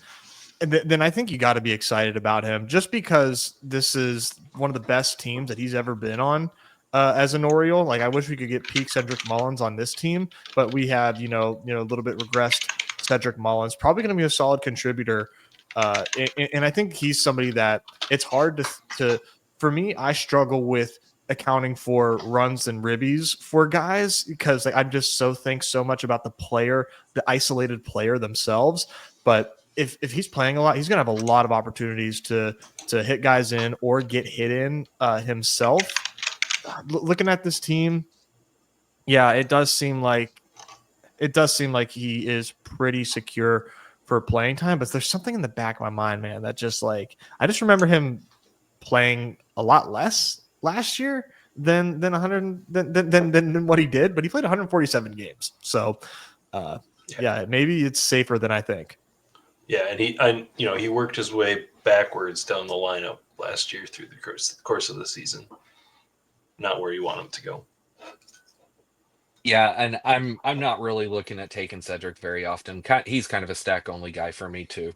then I think you got to be excited about him, just because this is one of the best teams that he's ever been on as an Oriole. Like, I wish we could get peak Cedric Mullins on this team, but we have, a little bit regressed Cedric Mullins, probably going to be a solid contributor. And I think he's somebody that it's hard to, for me, I struggle with accounting for runs and ribbies for guys, because I just think so much about the player, the isolated player themselves. But if he's playing a lot, he's going to have a lot of opportunities to hit guys in or get hit in himself. Looking at this team, yeah, it does seem like it does seem like he is pretty secure for playing time, but there's something in the back of my mind, man, that just like I just remember him playing a lot less last year than 100 than what he did, but he played 147 games. So yeah, maybe it's safer than I think. Yeah, and he worked his way backwards down the lineup last year through the course of the season. Not where you want him to go. Yeah, and I'm not really looking at taking Cedric very often. He's kind of a stack only guy for me too.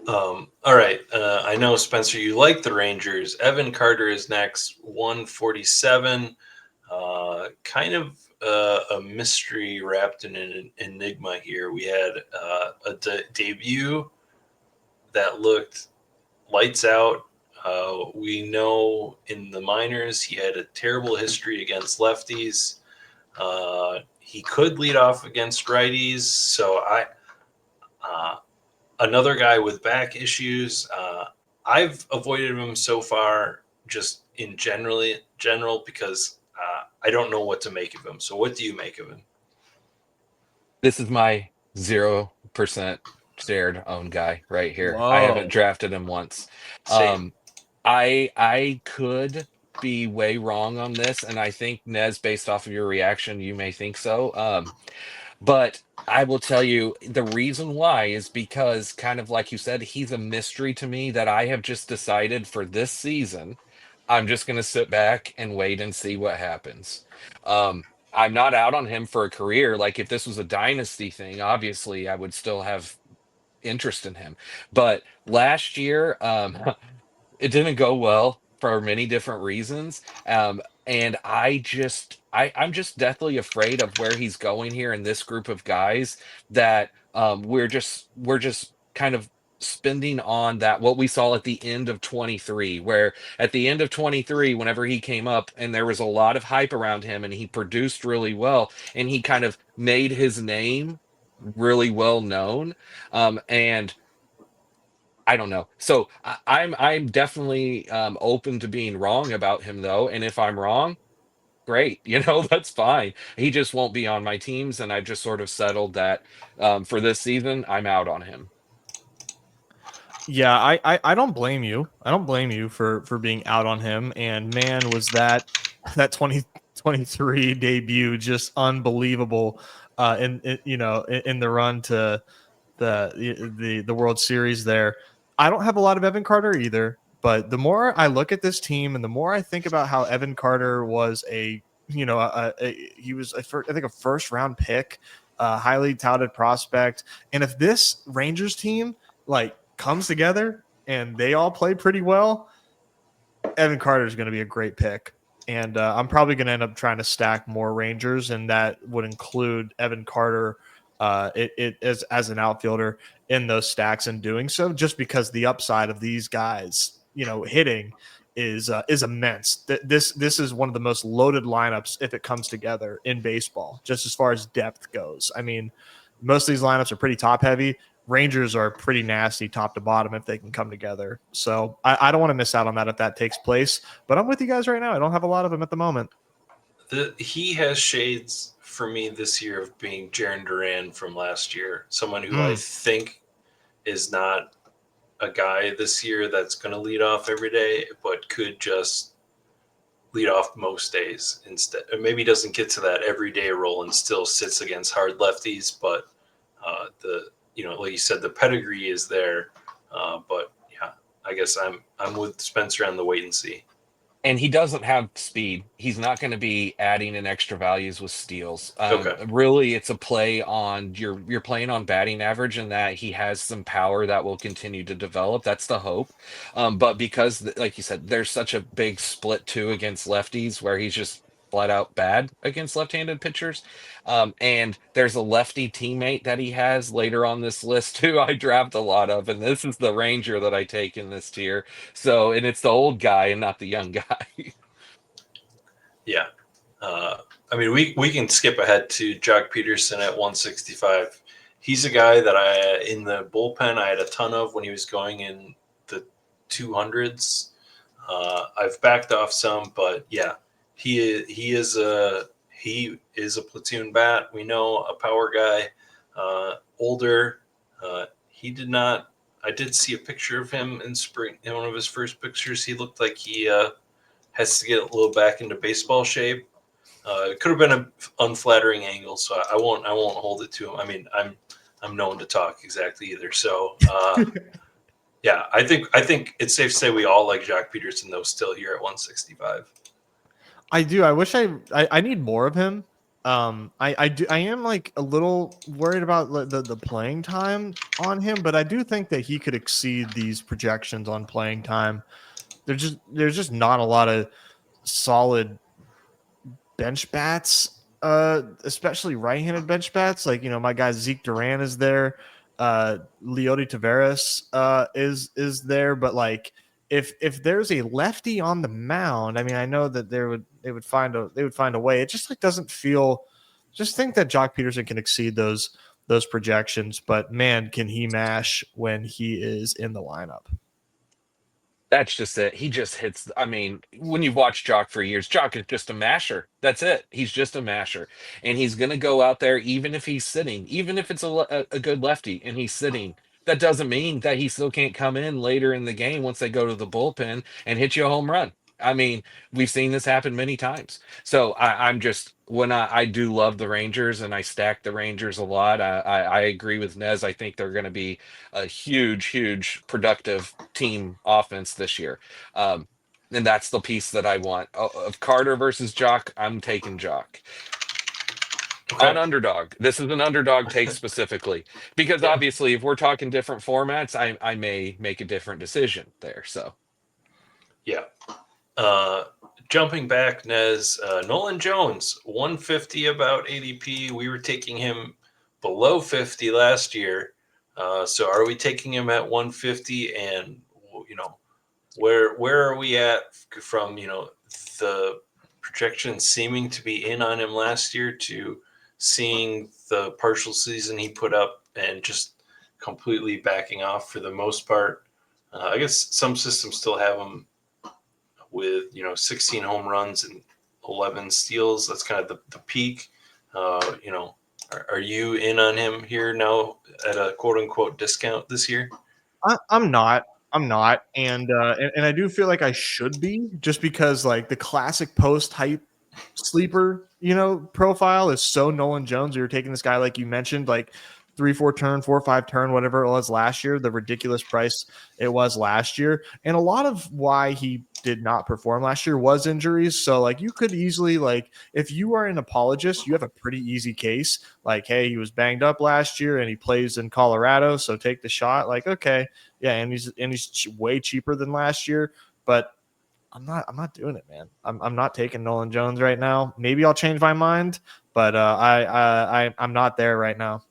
All right. I know, Spencer, you like the Rangers. Evan Carter is next, 147. Kind of a mystery wrapped in an enigma here. We had a debut that looked lights out. We know in the minors he had a terrible history against lefties. He could lead off against righties. So another guy with back issues. I've avoided him so far just in general because I don't know what to make of him. So what do you make of him? This is my 0% shared own guy right here. Whoa. I haven't drafted him once. Same. I could be way wrong on this, and I think Nez, based off of your reaction, you may think so. But I will tell you the reason why is because, kind of like you said, he's a mystery to me that I have just decided for this season, I'm just going to sit back and wait and see what happens. I'm not out on him for a career. Like if this was a dynasty thing, obviously I would still have interest in him. But last year, it didn't go well for many different reasons. And I'm just deathly afraid of where he's going here in this group of guys that we're just kind of spending on that what we saw at the end of 23, where at the end of 23, whenever he came up and there was a lot of hype around him and he produced really well and he kind of made his name really well known. And I don't know. So I'm definitely open to being wrong about him though. And if I'm wrong, great. That's fine. He just won't be on my teams, and I've just sort of settled that for this season, I'm out on him. Yeah, I don't blame you. I don't blame you for being out on him. And man, was that 2023 debut just unbelievable in the run to the World Series there. I don't have a lot of Evan Carter either, but the more I look at this team and the more I think about how Evan Carter was he was I think a first round pick, highly touted prospect, and if this Rangers team like comes together and they all play pretty well, Evan Carter is going to be a great pick. And I'm probably going to end up trying to stack more Rangers, and that would include Evan Carter as an outfielder in those stacks, and doing so just because the upside of these guys, hitting is immense. This is one of the most loaded lineups if it comes together in baseball, just as far as depth goes. I mean, most of these lineups are pretty top heavy. Rangers are pretty nasty top to bottom if they can come together. So I don't want to miss out on that if that takes place. But I'm with you guys right now. I don't have a lot of them at the moment. He has shades for me this year of being Jarren Duran from last year. Someone who I think is not a guy this year that's going to lead off every day, but could just lead off most days instead. Or maybe doesn't get to that everyday role and still sits against hard lefties, but like you said, the pedigree is there. But yeah, I guess I'm with Spencer on the wait and see. And he doesn't have speed. He's not going to be adding in extra values with steals. Okay. Really, it's a play on you're playing on batting average, and that he has some power that will continue to develop. That's the hope. But because, like you said, there's such a big split too against lefties, where he's just flat out bad against left-handed pitchers. And there's a lefty teammate that he has later on this list too. I draft a lot of, and this is the Ranger that I take in this tier. So, and it's the old guy and not the young guy. Yeah. I mean, we can skip ahead to Joc Pederson at 165. He's a guy that in the bullpen, I had a ton of when he was going in the 200s. I've backed off some, but yeah, he's he is a platoon bat. We know a power guy, older. He did not. I did see a picture of him in spring. In one of his first pictures, he looked like he has to get a little back into baseball shape. It could have been an unflattering angle, so I won't hold it to him. I mean, I'm known to talk exactly either. So yeah, I think it's safe to say we all like Joc Pederson though still here at 165. I do. I wish I need more of him. I am like a little worried about the playing time on him, but I do think that he could exceed these projections on playing time. There's just not a lot of solid bench bats, especially right-handed bench bats. Like, my guy Zeke Duran is there, Leody Taveras is there, but like if there's a lefty on the mound, I mean, I know that they would find a way. It just like doesn't feel. Just think that Joc Pederson can exceed those projections, but man, can he mash when he is in the lineup. That's just it. He just hits. I mean, when you've watched Joc for years, Joc is just a masher. That's it. He's just a masher. And he's going to go out there, even if he's sitting, even if it's a good lefty and he's sitting. That doesn't mean that he still can't come in later in the game once they go to the bullpen and hit you a home run. I mean, we've seen this happen many times. So I'm just, when I do love the Rangers and I stack the Rangers a lot, I agree with Nez. I think they're going to be a huge productive team offense this year. And that's the piece that I want. Of Carter versus Joc, I'm taking Joc. Okay. On Underdog, this is an Underdog take specifically because Yeah. obviously if we're talking different formats, I may make a different decision there. So Yeah. Jumping back, Nez, Nolan Jones, 150 about ADP. We were taking him below 50 last year. So are we taking him at 150? And, where are we at from, the projection seeming to be in on him last year to seeing the partial season he put up and just completely backing off for the most part? I guess some systems still have him with 16 home runs and 11 steals. That's kind of the peak. Are you in on him here now at a quote unquote discount this year? I'm not. And I do feel like I should be, just because like the classic post hype sleeper, profile is so Nolan Jones. You're taking this guy, like you mentioned, like 3-4 turn, 4-5 turn, whatever it was last year, the ridiculous price it was last year. And a lot of why he did not perform last year was injuries. So like you could easily, like, if you are an apologist, you have a pretty easy case. Like, hey, he was banged up last year and he plays in Colorado, so take the shot. Like, okay, yeah, and he's way cheaper than last year, but I'm not doing it, man. I'm not taking Nolan Jones right now. Maybe I'll change my mind, but I'm not there right now.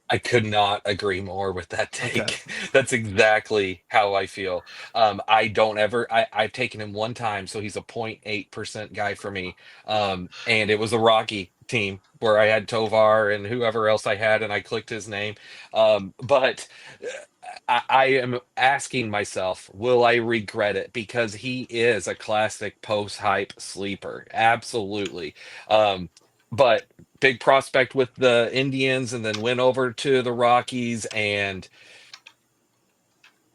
I could not agree more with that take. Okay. That's exactly how I feel. I don't ever, I've taken him one time, so he's a 0.8% guy for me. And it was a Rocky team where I had Tovar and whoever else I had, and I clicked his name. But I am asking myself, will I regret it? Because he is a classic post-hype sleeper. Absolutely. But big prospect with the Indians and then went over to the Rockies and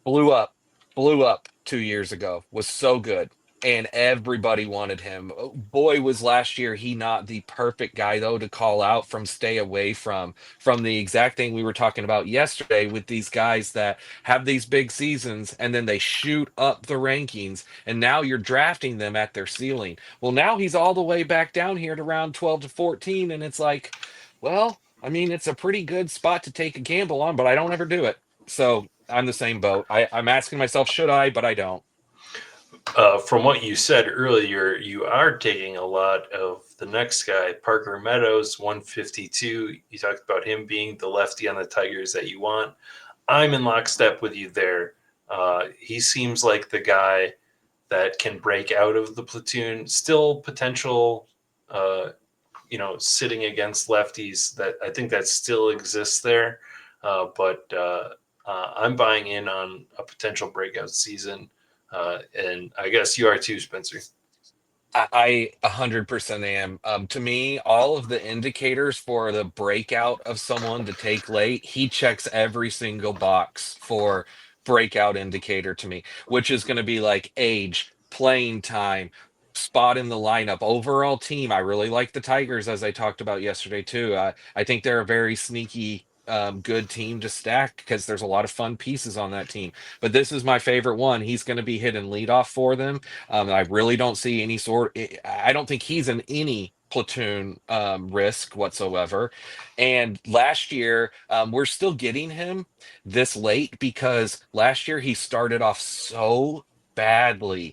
blew up, blew up 2 years ago, was so good. And everybody wanted him. Boy, was last year he not the perfect guy though to call out from, stay away from the exact thing we were talking about yesterday with these guys that have these big seasons and then they shoot up the rankings and now you're drafting them at their ceiling. Well, now he's all the way back down here at around 12 to 14 and it's like, well, I mean, it's a pretty good spot to take a gamble on, but I don't ever do it. So I'm the same boat. I'm asking myself, should I? But I don't. From what you said earlier, you are taking a lot of the next guy, Parker Meadows, 152. You talked about him being the lefty on the Tigers that you want. I'm in lockstep with you there. He seems like the guy that can break out of the platoon. Still potential, sitting against lefties. That I think that still exists there. But I'm buying in on a potential breakout season. And I guess you are too, Spencer. I 100% am. To me, all of the indicators for the breakout of someone to take late, he checks every single box for breakout indicator to me, which is going to be like age, playing time, spot in the lineup, overall team. I really like the Tigers, as I talked about yesterday too. I think they're a very sneaky, good team to stack because there's a lot of fun pieces on that team. But this is my favorite one. He's going to be hitting leadoff for them. I really don't see any sort. I don't think he's in any platoon risk whatsoever. And last year, we're still getting him this late because last year he started off so badly.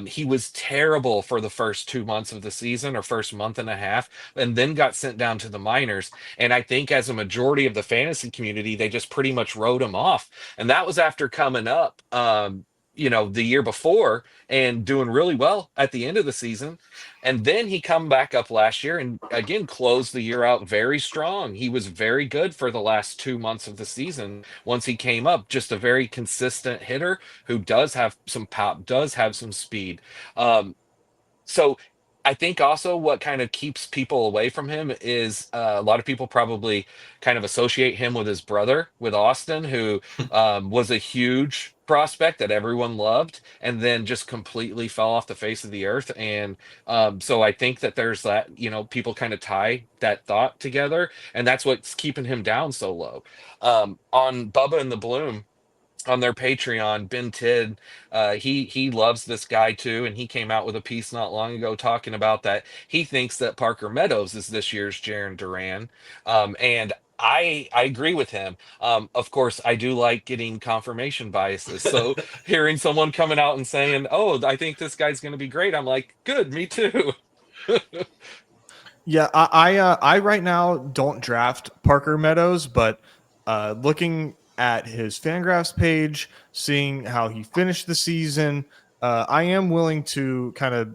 He was terrible for the first 2 months of the season or first month and a half, and then got sent down to the minors. And I think as a majority of the fantasy community, they just pretty much wrote him off. And that was after coming up. The year before and doing really well at the end of the season. And then he come back up last year and again closed the year out very strong. He was very good for the last 2 months of the season. Once he came up, just a very consistent hitter who does have some pop, does have some speed. So I think also what kind of keeps people away from him is a lot of people probably kind of associate him with his brother, with Austin, who was a huge prospect that everyone loved and then just completely fell off the face of the earth. And so I think that there's that, people kind of tie that thought together, and that's what's keeping him down so low. On Bubba and the Bloom, on their Patreon, Ben Tidd, he loves this guy too, and he came out with a piece not long ago talking about that. He thinks that Parker Meadows is this year's Jaron Duran, and I agree with him. Of course, I do like getting confirmation biases. So hearing someone coming out and saying, "Oh, I think this guy's going to be great," I'm like, "Good, me too." Yeah, I right now don't draft Parker Meadows, but looking at his Fangraphs page, seeing how he finished the season, I am willing to kind of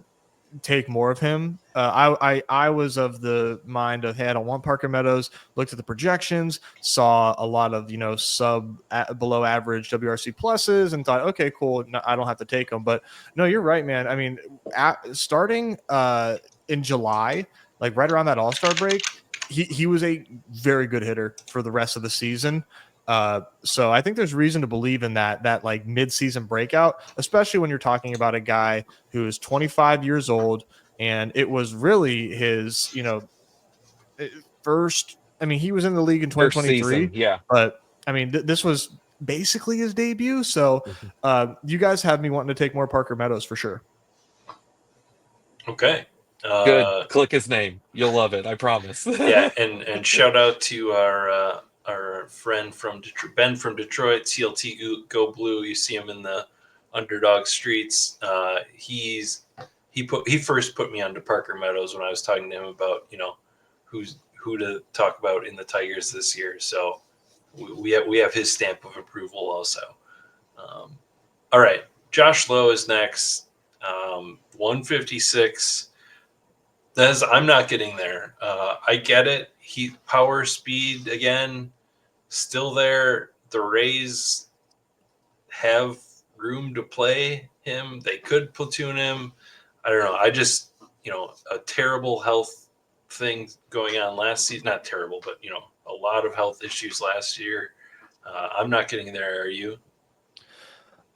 take more of him. I was of the mind of, hey, I don't want Parker Meadows. Looked at the projections, saw a lot of below average WRC pluses, and thought, okay, cool, no, I don't have to take him. But no, you're right, man. I mean, starting in July, like right around that All-Star break, he was a very good hitter for the rest of the season. So I think there's reason to believe in that like mid-season breakout, especially when you're talking about a guy who is 25 years old, and it was really his, first. I mean, he was in the league in First 2023, season, yeah. but I mean, this was basically his debut. So you guys have me wanting to take more Parker Meadows for sure. Okay. Good. Click his name. You'll love it. I promise. Yeah, and shout out to our friend from Detroit, Ben from Detroit, CLT Go Blue. You see him in the Underdog streets. He first put me onto Parker Meadows when I was talking to him about who to talk about in the Tigers this year. So we have his stamp of approval also. All right, Josh Lowe is next. 156. I'm not getting there. I get it. Power, speed again, still there. The Rays have room to play him. They could platoon him. I don't know. I just, a terrible health thing going on last season. Not terrible, but a lot of health issues last year. I'm not getting there. Are you?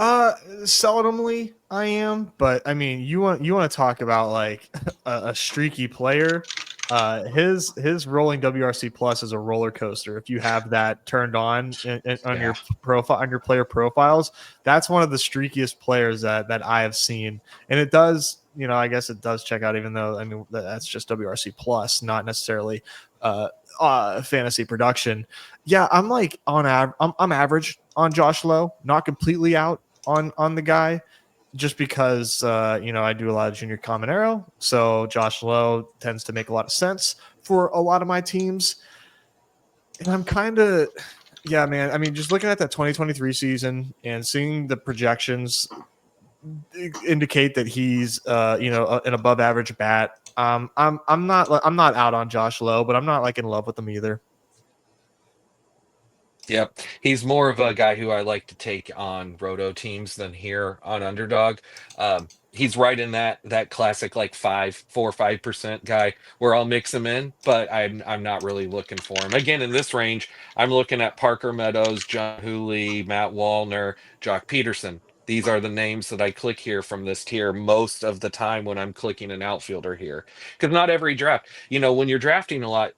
Seldomly I am, but I mean, you want to talk about like a streaky player. His rolling WRC plus is a roller coaster. If you have that turned on your profile, on your player profiles, that's one of the streakiest players that I have seen. And it does, I guess it does check out, even though, I mean, that's just WRC plus, not necessarily fantasy production. Yeah, I'm like I'm average on Josh Lowe, not completely out on the guy, just because I do a lot of junior Caminero, so Josh Lowe tends to make a lot of sense for a lot of my teams. And I'm kind of, yeah, man. I mean, just looking at that 2023 season and seeing the projections indicate that he's an above average bat. I'm not out on Josh Lowe, but I'm not like in love with him either. Yep. He's more of a guy who I like to take on roto teams than here on Underdog. he's right in that classic like 4 or 5% guy where I'll mix him in, but I'm not really looking for him. Again, in this range, I'm looking at Parker Meadows, Jung Hoo Lee, Matt Wallner, Joc Pederson. These are the names that I click here from this tier most of the time when I'm clicking an outfielder here. Because not every draft, when you're drafting a lot,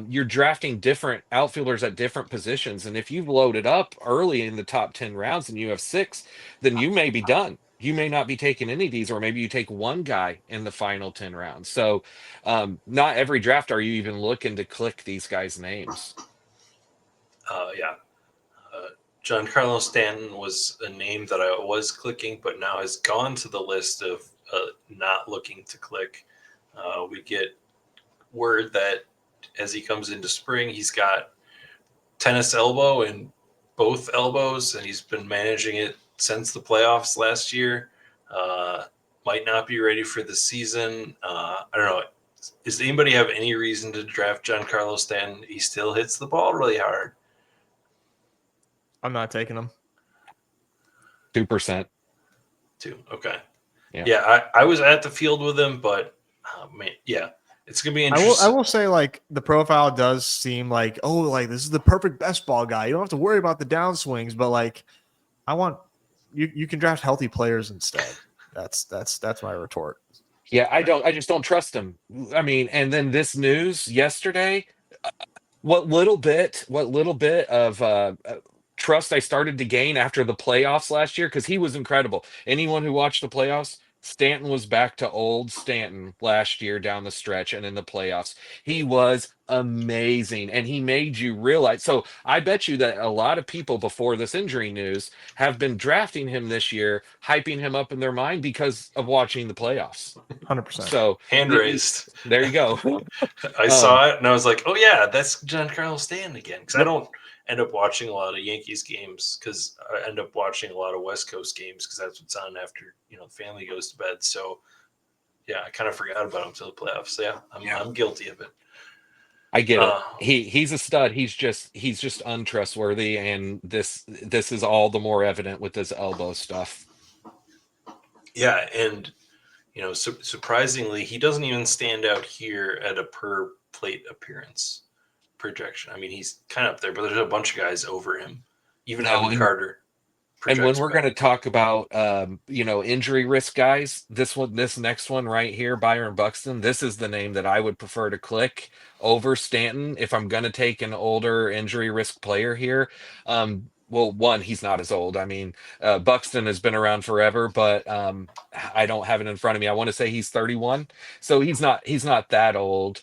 you're drafting different outfielders at different positions. And if you've loaded up early in the top 10 rounds and you have 6, then you may be done. You may not be taking any of these, or maybe you take one guy in the final 10 rounds. So not every draft are you even looking to click these guys' names. Yeah. Giancarlo Stanton was a name that I was clicking, but now has gone to the list of not looking to click. We get word that as he comes into spring, he's got tennis elbow in both elbows, and he's been managing it since the playoffs last year. Might not be ready for the season. I don't know. Does anybody have any reason to draft Giancarlo Stanton? He still hits the ball really hard. I'm not taking him. 2%. 2. Okay. Yeah. Yeah, I was at the field with him, but man, yeah, it's gonna be interesting. I will say, like, the profile does seem like, oh, like this is the perfect best ball guy. You don't have to worry about the downswings, but like, I want you can draft healthy players instead. That's my retort. Yeah, I just don't trust him. I mean, and then this news yesterday, what little bit of trust I started to gain after the playoffs last year, because he was incredible. Anyone who watched the playoffs, Stanton was back to old Stanton last year down the stretch and in the playoffs. He was amazing, and he made you realize. So I bet you that a lot of people before this injury news have been drafting him this year, hyping him up in their mind because of watching the playoffs. 100%. So Hand raised. there you go. I saw it and I was like, oh yeah, that's Giancarlo Stanton again. Because I don't end up watching a lot of Yankees games, because I end up watching a lot of West Coast games because that's what's on after the family goes to bed. So yeah, I kind of forgot about him until the playoffs. So yeah, I'm guilty of it. I get it. He's a stud. He's just untrustworthy, and this is all the more evident with this elbow stuff. Yeah, and surprisingly, he doesn't even stand out here at a per plate appearance projection. I mean, he's kind of up there, but there's a bunch of guys over him. Even Evan Carter. And when we're going to talk about injury risk guys, this next one right here, Byron Buxton, this is the name that I would prefer to click over Stanton if I'm going to take an older injury risk player here. Well, one, he's not as old. I mean, Buxton has been around forever, but I don't have it in front of me. I want to say he's 31, so he's not that old.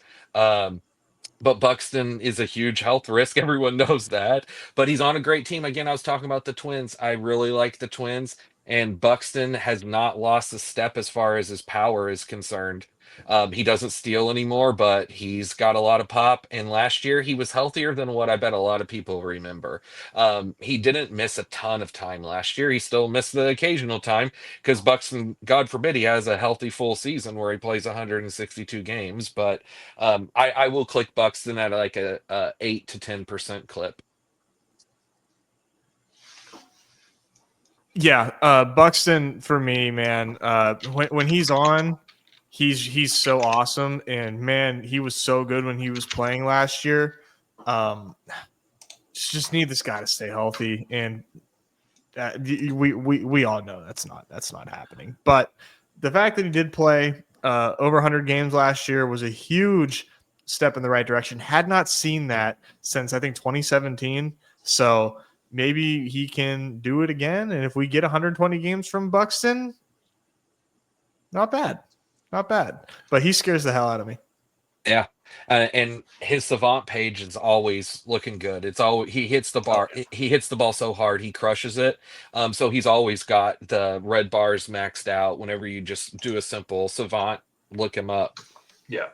But Buxton is a huge health risk. Everyone knows that. But he's on a great team. Again, I was talking about the Twins. I really like the Twins. And Buxton has not lost a step as far as his power is concerned. He doesn't steal anymore, but he's got a lot of pop. And last year, he was healthier than what I bet a lot of people remember. He didn't miss a ton of time last year. He still missed the occasional time because Buxton, God forbid, he has a healthy full season where he plays 162 games. But I will click Buxton at like a 8 to 10% clip. Yeah, Buxton for me, man. When he's on, he's so awesome, and man, he was so good when he was playing last year. Just need this guy to stay healthy, and we all know that's not happening. But the fact that he did play over 100 games last year was a huge step in the right direction. Had not seen that since I think 2017. So maybe he can do it again. And if we get 120 games from Buxton, not bad. But he scares the hell out of me. Yeah. And his savant page is always looking good. It's always he hits the bar. He hits the ball so hard he crushes it. So he's always got the red bars maxed out. Whenever you just do a simple savant, look him up. Yeah.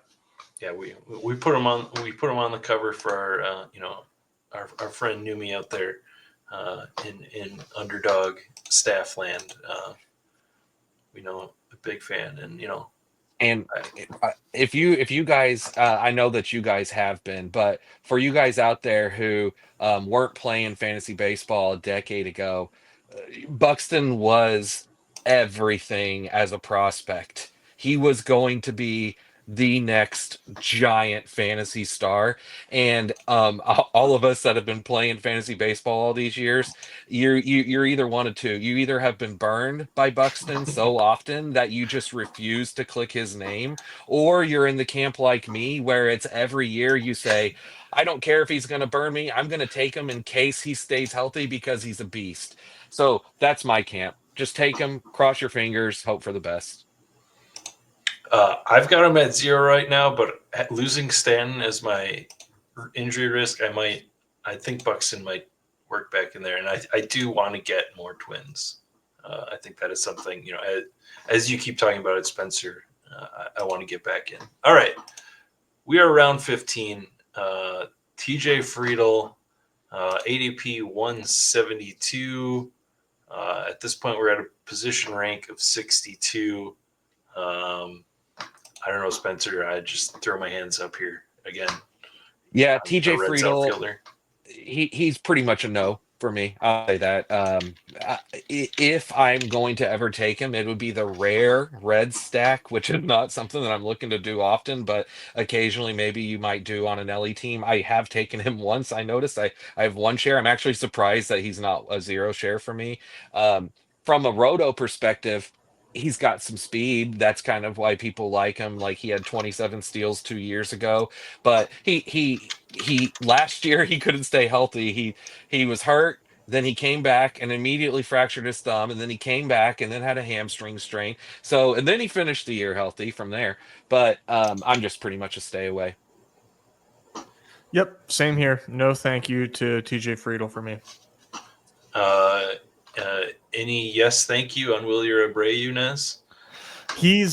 We put him on the cover for our friend Numi out there in Underdog staff land. We know a big fan, and And if you guys, I know that you guys have been, but for you guys out there who weren't playing fantasy baseball a decade ago, Buxton was everything as a prospect. He was going to be the next giant fantasy star. And all of us that have been playing fantasy baseball all these years, you're either one of two. You either have been burned by Buxton so often that you just refuse to click his name, or you're in the camp like me where it's every year you say, I don't care if he's going to burn me. I'm going to take him in case he stays healthy because he's a beast. So that's my camp. Just take him, cross your fingers, hope for the best. I've got him at 0 right now, but losing Stanton as my injury risk, I think Buxton might work back in there, and I do want to get more Twins. I think that is something, as you keep talking about it, Spencer, I want to get back in. All right, we are round 15. TJ Friedl, ADP 172. At this point, we're at a position rank of 62. I don't know, Spencer. I just throw my hands up here again. Yeah, TJ Friedl, outfielder. He's pretty much a no for me. I'll say that. If I'm going to ever take him, it would be the rare red stack, which is not something that I'm looking to do often, but occasionally maybe you might do on an LE team. I have taken him once. I noticed I have one share. I'm actually surprised that he's not a 0 share for me. From a roto perspective, he's got some speed. That's kind of why people like him. Like, he had 27 steals 2 years ago, but he last year he couldn't stay healthy. He was hurt, then he came back and immediately fractured his thumb, and then he came back and then had a hamstring strain. So, and then he finished the year healthy from there. But I'm just pretty much a stay away. Yep, same here. No thank you to TJ Friedl for me. Any yes thank you on Wilyer Abreu, Nez?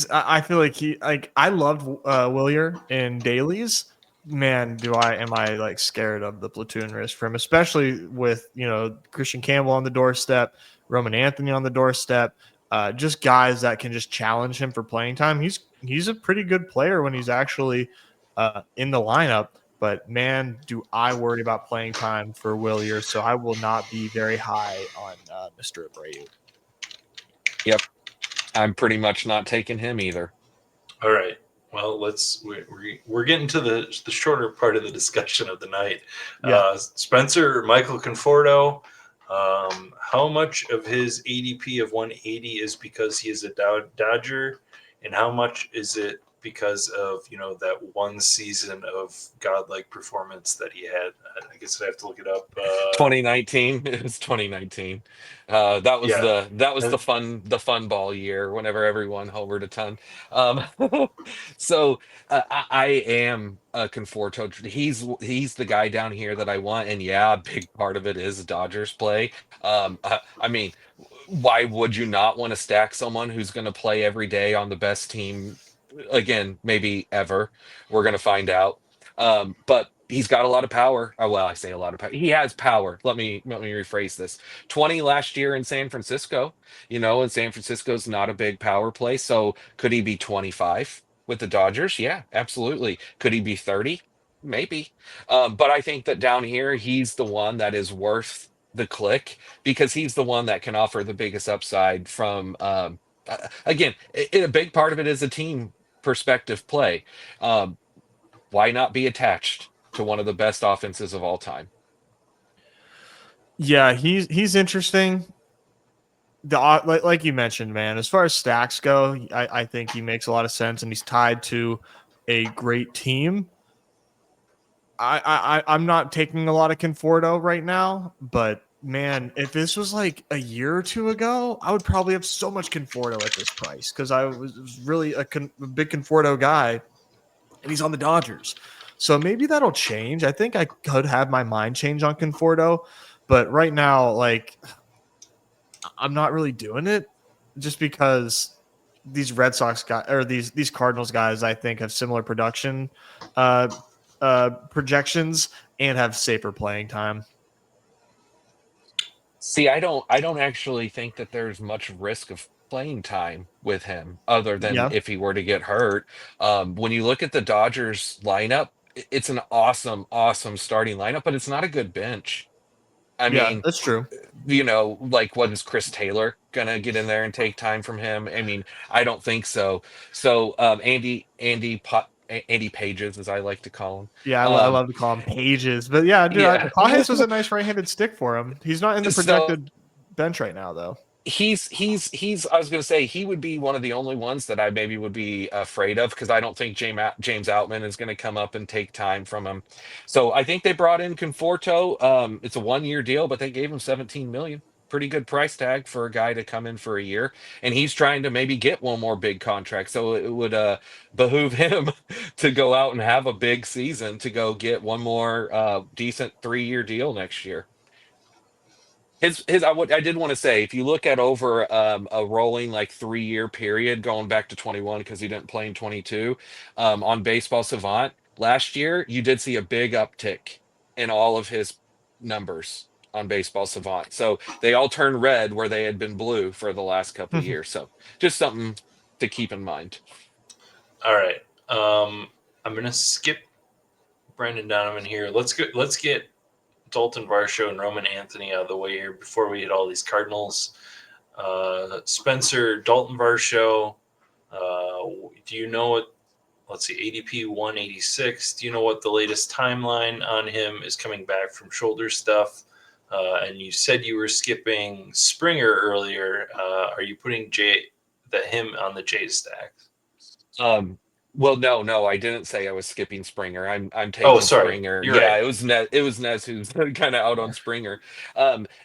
I feel like I loved Wilyer in dailies. Man, am I like scared of the platoon risk for him, especially with, Christian Campbell on the doorstep, Roman Anthony on the doorstep, just guys that can just challenge him for playing time. He's a pretty good player when he's actually in the lineup, but man, do I worry about playing time for Wilyer, so I will not be very high on Mr. Abreu. Yep, I'm pretty much not taking him either. All right. Well, we're getting to the shorter part of the discussion of the night. Yeah. Spencer, Michael Conforto, how much of his ADP of 180 is because he is a Dodger, and how much is it because of that one season of godlike performance that he had? I guess I have to look it up. 2019. It was 2019. That was Yeah. the fun ball year whenever everyone homered a ton. So I am a Conforto. He's the guy down here that I want, and yeah, a big part of it is Dodgers play. I mean, why would you not want to stack someone who's going to play every day on the best team again, maybe ever? We're going to find out. But he's got a lot of power. Oh, well, I say a lot of power. He has power. Let me rephrase this. 20 last year in San Francisco, and San Francisco's not a big power play. So could he be 25 with the Dodgers? Yeah, absolutely. Could he be 30? Maybe. But I think that down here, he's the one that is worth the click because he's the one that can offer the biggest upside from, again, a big part of it is a team perspective play. Why not be attached to one of the best offenses of all time? Yeah, he's interesting. Like you mentioned, man, as far as stacks go, I think he makes a lot of sense, and he's tied to a great team. I'm not taking a lot of Conforto right now, but man, if this was like a year or two ago, I would probably have so much Conforto at this price because I was really a big Conforto guy, and he's on the Dodgers. So maybe that'll change. I think I could have my mind change on Conforto, but right now, like, I'm not really doing it just because these Red Sox guys or these Cardinals guys, I think, have similar production projections and have safer playing time. See, I don't actually think that there's much risk of playing time with him other than Yeah. if he were to get hurt. When you look at the Dodgers lineup, it's an awesome starting lineup, but it's not a good bench. I mean, that's true. like what is Chris Taylor gonna get in there and take time from him? I mean, I don't think so. So Andy Pages, as I like to call him. Yeah, I Um, love to call him Pages, but yeah, dude, yeah. Pages was a nice right-handed stick for him. He's not in the So projected bench right now, though. he's I was gonna say he would be one of the only ones that I maybe would be afraid of, because I don't think James Outman is gonna come up and take time from him. So I think they brought in Conforto. It's a 1 year deal, but they gave him 17 million. Pretty good price tag for a guy to come in for a year, and he's trying to maybe get one more big contract. So it would behoove him to go out and have a big season to go get one more decent 3 year deal next year. I did want to say, if you look at over a rolling like 3 year period going back to 21, because he didn't play in 22, on Baseball Savant last year, you did see a big uptick in all of his numbers on Baseball Savant. So they all turned red where they had been blue for the last couple of years. So just something to keep in mind. All right. I'm gonna skip Brendan Donovan here. Let's get Dalton Varsho and Roman Anthony out of the way here before we hit all these Cardinals. Spencer, Dalton Varsho. Do you know what? Let's see, ADP 186. Do you know what the latest timeline on him is coming back from shoulder stuff? And you said you were skipping Springer earlier. Are you putting him on the J stack? Um, well, no, I didn't say I was skipping Springer. I'm Oh, taking sorry. Springer. You're Yeah, right. it was Nez who's kind of out on Springer.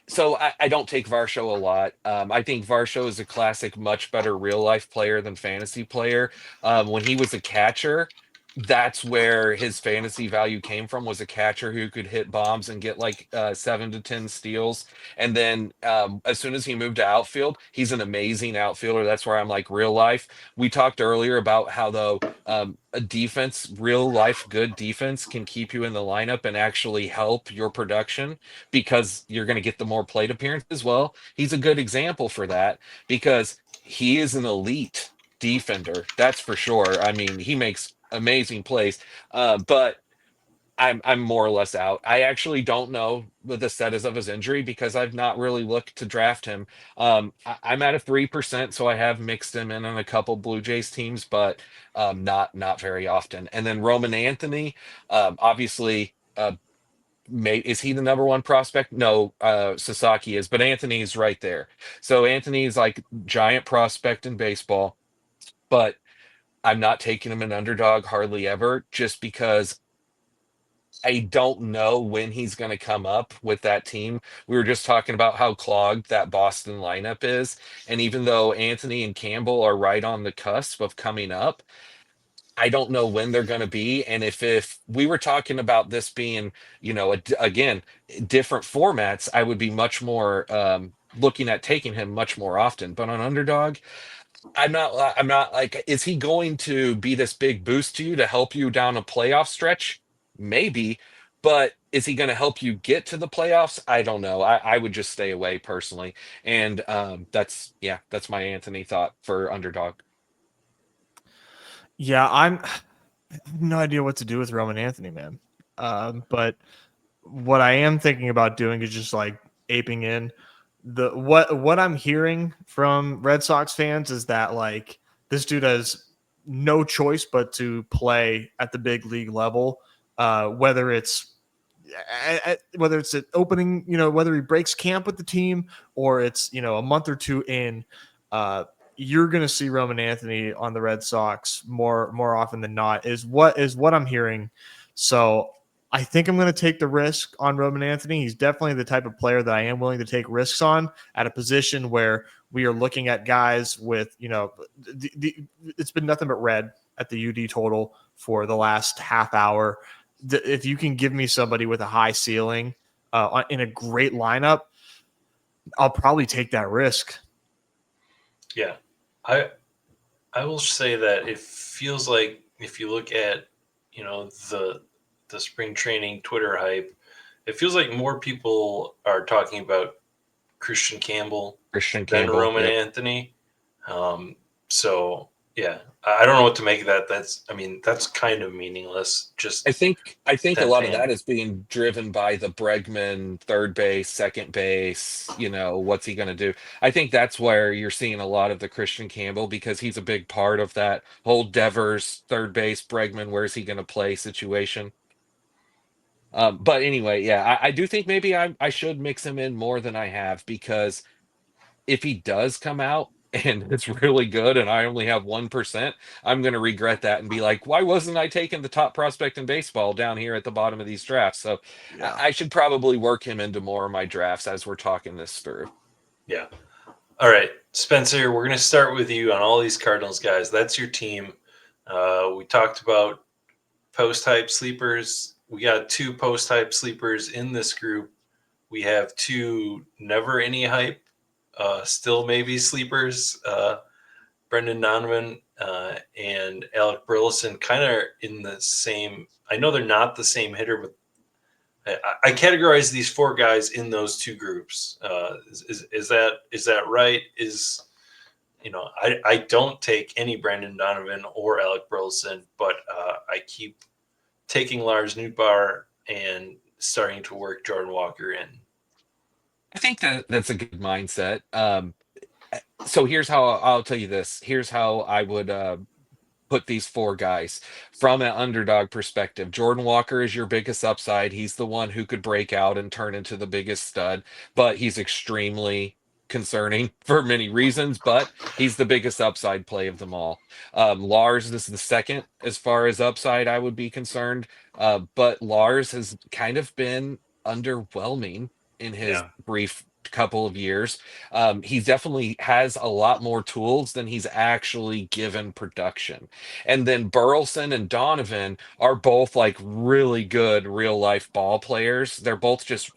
So I don't take Varsho a lot. I think Varsho is a classic, much better real life player than fantasy player. When he was a catcher, that's where his fantasy value came from, was a catcher who could hit bombs and get like 7 to 10 steals. And then as soon as he moved to outfield, he's an amazing outfielder. That's where I'm like, real life. We talked earlier about how, though, a defense, real life good defense, can keep you in the lineup and actually help your production, because you're going to get the more plate appearances. Well, he's a good example for that, because he is an elite defender. That's for sure. I mean, he makes amazing plays, but I'm more or less out. I actually don't know what the status of his injury, because I've not really looked to draft him. I'm at a 3%, so I have mixed him in on a couple Blue Jays teams, but not very often. And then Roman Anthony, obviously, is he the number one prospect? No, Sasaki is, but Anthony's right there. So Anthony's like giant prospect in baseball, but I'm not taking him an underdog hardly ever, just because I don't know when he's going to come up with that team. We were just talking about how clogged that Boston lineup is. And even though Anthony and Campbell are right on the cusp of coming up, I don't know when they're going to be. And if we were talking about this being, again, different formats, I would be much more looking at taking him much more often. But on underdog, I'm not like, is he going to be this big boost to you to help you down a playoff stretch? Maybe, but is he going to help you get to the playoffs? I don't know. I would just stay away personally. And that's my Anthony thought for underdog. Yeah, I have no idea what to do with Roman Anthony, man. But what I am thinking about doing is just like aping in what I'm hearing from Red Sox fans is that like this dude has no choice but to play at the big league level, whether it's whether it's an opening, whether he breaks camp with the team or it's a month or two in. You're going to see Roman Anthony on the Red Sox more often than not is what I'm hearing. So I think I'm going to take the risk on Roman Anthony. He's definitely the type of player that I am willing to take risks on at a position where we are looking at guys with, it's been nothing but red at the UD total for the last half hour. If you can give me somebody with a high ceiling in a great lineup, I'll probably take that risk. Yeah, I will say that it feels like if you look at the spring training Twitter hype, it feels like more people are talking about Christian Campbell Christian than Campbell. Roman Yep. Anthony. So Yeah, I don't know what to make of that. That's kind of meaningless. Just I think a lot of deadpan. that is being driven by the Bregman third base, second base, what's he going to do? I think that's where you're seeing a lot of the Christian Campbell because he's a big part of that whole Devers third base, Bregman, where's he going to play situation. But anyway, yeah, I do think maybe I should mix him in more than I have because if he does come out and it's really good and I only have 1%, I'm going to regret that and be like, why wasn't I taking the top prospect in baseball down here at the bottom of these drafts? So Yeah. I should probably work him into more of my drafts as we're talking this through. Yeah. All right, Spencer, we're going to start with you on all these Cardinals guys. That's your team. We talked about post-hype sleepers. We got 2 post-hype sleepers in this group. We have 2 never any hype, still maybe sleepers. Brendan Donovan and Alec Burleson kind of in the same. I know they're not the same hitter, but I categorize these 4 guys in those 2 groups. Is that right? I don't take any Brandon Donovan or Alec Burleson, but I keep taking Lars Nootbaar and starting to work Jordan Walker in. I think that's a good mindset. So here's how I'll tell you this. Here's how I would put these 4 guys from an underdog perspective. Jordan Walker is your biggest upside. He's the one who could break out and turn into the biggest stud, but he's extremely concerning for many reasons, but he's the biggest upside play of them all. Lars is the second as far as upside I would be concerned, but Lars has kind of been underwhelming in his Yeah. brief couple of years. He definitely has a lot more tools than he's actually given production. And then Burleson and Donovan are both like really good real life ball players. They're both just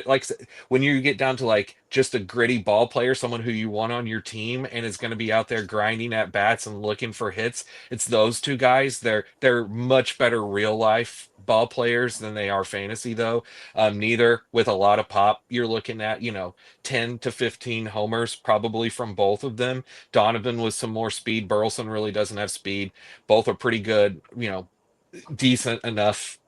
like when you get down to like just a gritty ball player, someone who you want on your team and is going to be out there grinding at bats and looking for hits. It's those 2 guys. They're much better real life ball players than they are fantasy though. Neither with a lot of pop. You're looking at 10 to 15 homers probably from both of them. Donovan with some more speed. Burleson really doesn't have speed. Both are pretty good, decent enough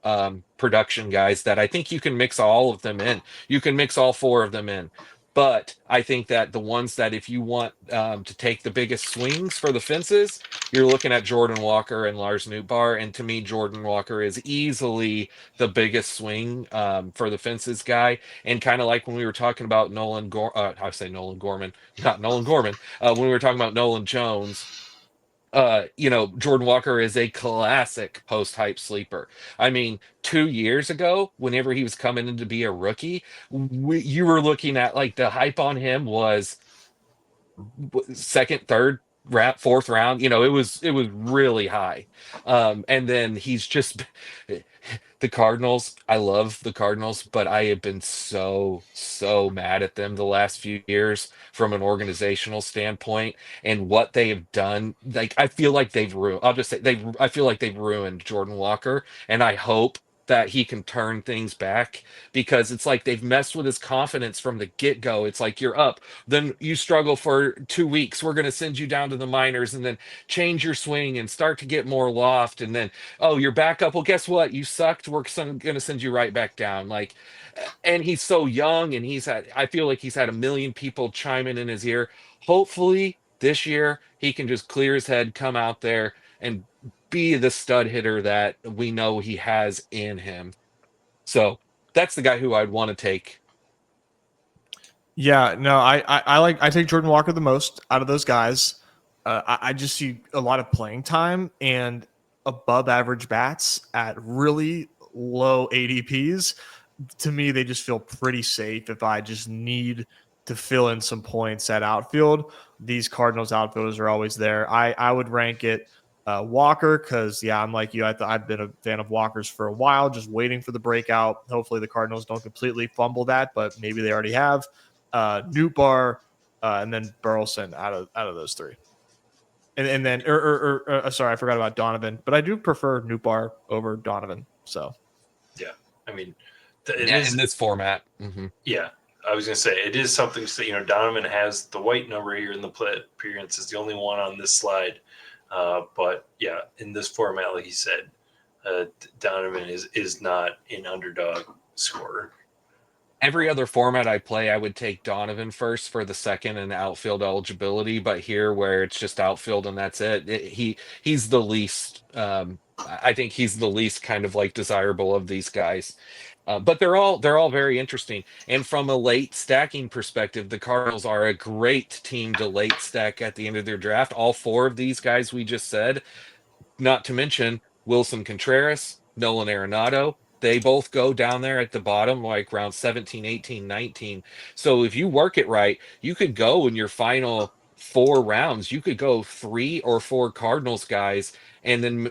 production guys that I think you can mix all of them in. You can mix all 4 of them in. But I think that the ones that if you want to take the biggest swings for the fences, you're looking at Jordan Walker and Lars Nootbaar. And to me, Jordan Walker is easily the biggest swing for the fences guy. And kind of like when we were talking about I say Nolan Gorman, not Nolan Gorman. When we were talking about Nolan Jones, Jordan Walker is a classic post-hype sleeper. I mean, 2 years ago, whenever he was coming in to be a rookie, you were looking at like the hype on him was second, third, fourth round. It was really high. And then he's just the Cardinals. I love the Cardinals, but I have been so mad at them the last few years from an organizational standpoint and what they have done. Like I feel like they've ruined. I'll just say I feel like they've ruined Jordan Walker, and I hope that he can turn things back because it's like they've messed with his confidence from the get-go. It's like you're up, then you struggle for 2 weeks. We're going to send you down to the minors and then change your swing and start to get more loft. And then, oh, you're back up. Well, guess what? You sucked. We're going to send you right back down. Like, and he's so young and I feel like he's had a million people chiming in his ear. Hopefully this year he can just clear his head, come out there and be the stud hitter that we know he has in him. So that's the guy who I'd want to take. Yeah, no, I take Jordan Walker the most out of those guys. I just see a lot of playing time and above average bats at really low ADPs. To me, they just feel pretty safe if I just need to fill in some points at outfield. These Cardinals outfielders are always there. I would rank it Walker because, yeah, I'm like you. I've been a fan of Walker's for a while, just waiting for the breakout. Hopefully the Cardinals don't completely fumble that, but maybe they already have. Nootbaar, and then Burleson out of those 3. And then sorry, I forgot about Donovan, but I do prefer Nootbaar over Donovan. So Yeah, I mean, In this format. Mm-hmm. Yeah, I was going to say it is something. So Donovan has the white number here in the plate appearance is the only one on this slide. But yeah, in this format, like you said, Donovan is not an underdog scorer. Every other format I play, I would take Donovan first for the second and outfield eligibility. But here, where it's just outfield and that's it, he's the least. I think he's the least kind of like desirable of these guys. But they're all very interesting. And from a late stacking perspective, the Cardinals are a great team to late stack at the end of their draft. All four of these guys we just said, not to mention Wilson Contreras, Nolan Arenado. They both go down there at the bottom, like around 17, 18, 19. So if you work it right, you could go in your final 4 rounds. You could go 3 or 4 Cardinals guys and then,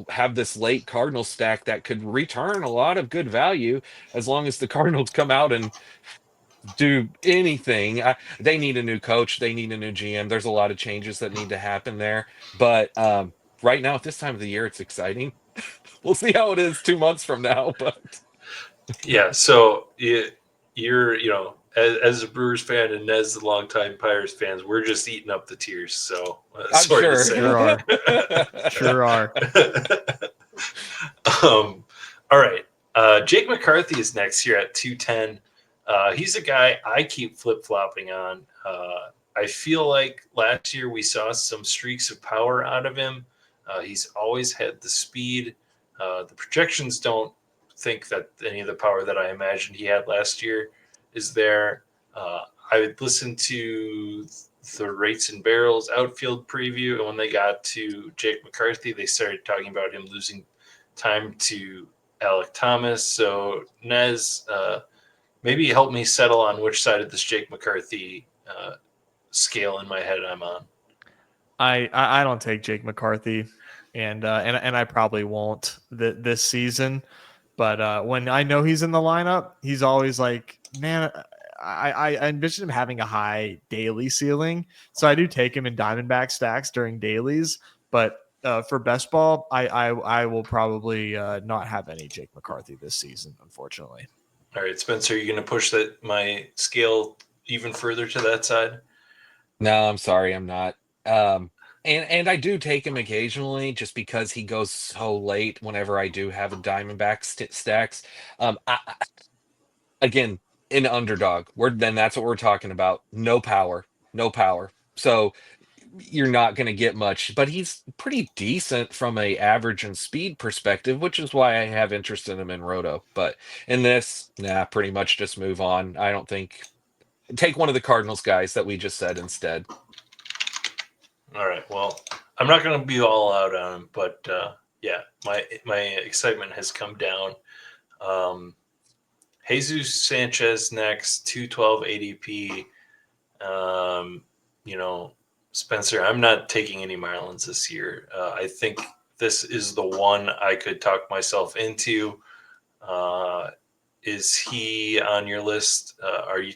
have this late Cardinals stack that could return a lot of good value as long as the Cardinals come out and do anything. They need a new coach. They need a new GM. There's a lot of changes that need to happen there. But right now, at this time of the year, it's exciting. We'll see how it is 2 months from now. But Yeah, so you're as a Brewers fan and as the longtime Pirates fans, we're just eating up the tears. So I'm sorry to sure. say. Sure are. Sure are. All right. Jake McCarthy is next here at 210. He's a guy I keep flip-flopping on. I feel like last year we saw some streaks of power out of him. He's always had the speed. The projections don't think that any of the power that I imagined he had last year is there. I would listen to the Rates and Barrels outfield preview, and when they got to Jake McCarthy, they started talking about him losing time to Alec Thomas. So Nez, maybe help me settle on which side of this Jake McCarthy scale in my head I'm on. I don't take Jake McCarthy, and I probably won't this season. But when I know he's in the lineup, he's always like, man, I envision him having a high daily ceiling. So I do take him in Diamondback stacks during dailies. But for best ball, I will probably not have any Jake McCarthy this season, unfortunately. All right, Spencer, are you going to push my scale even further to that side? No, I'm sorry, I'm not. And I do take him occasionally just because he goes so late whenever I do have a Diamondback stacks. Again, an underdog. Then that's what we're talking about. No power, no power. So you're not going to get much, but he's pretty decent from a average and speed perspective, which is why I have interest in him in Roto. But in this, pretty much just move on. I don't think. Take one of the Cardinals guys that we just said instead. All right. Well, I'm not going to be all out on him, but yeah, my excitement has come down. Jesus Sanchez next, 212 ADP. Spencer, I'm not taking any Marlins this year. I think this is the one I could talk myself into. Is he on your list? Are you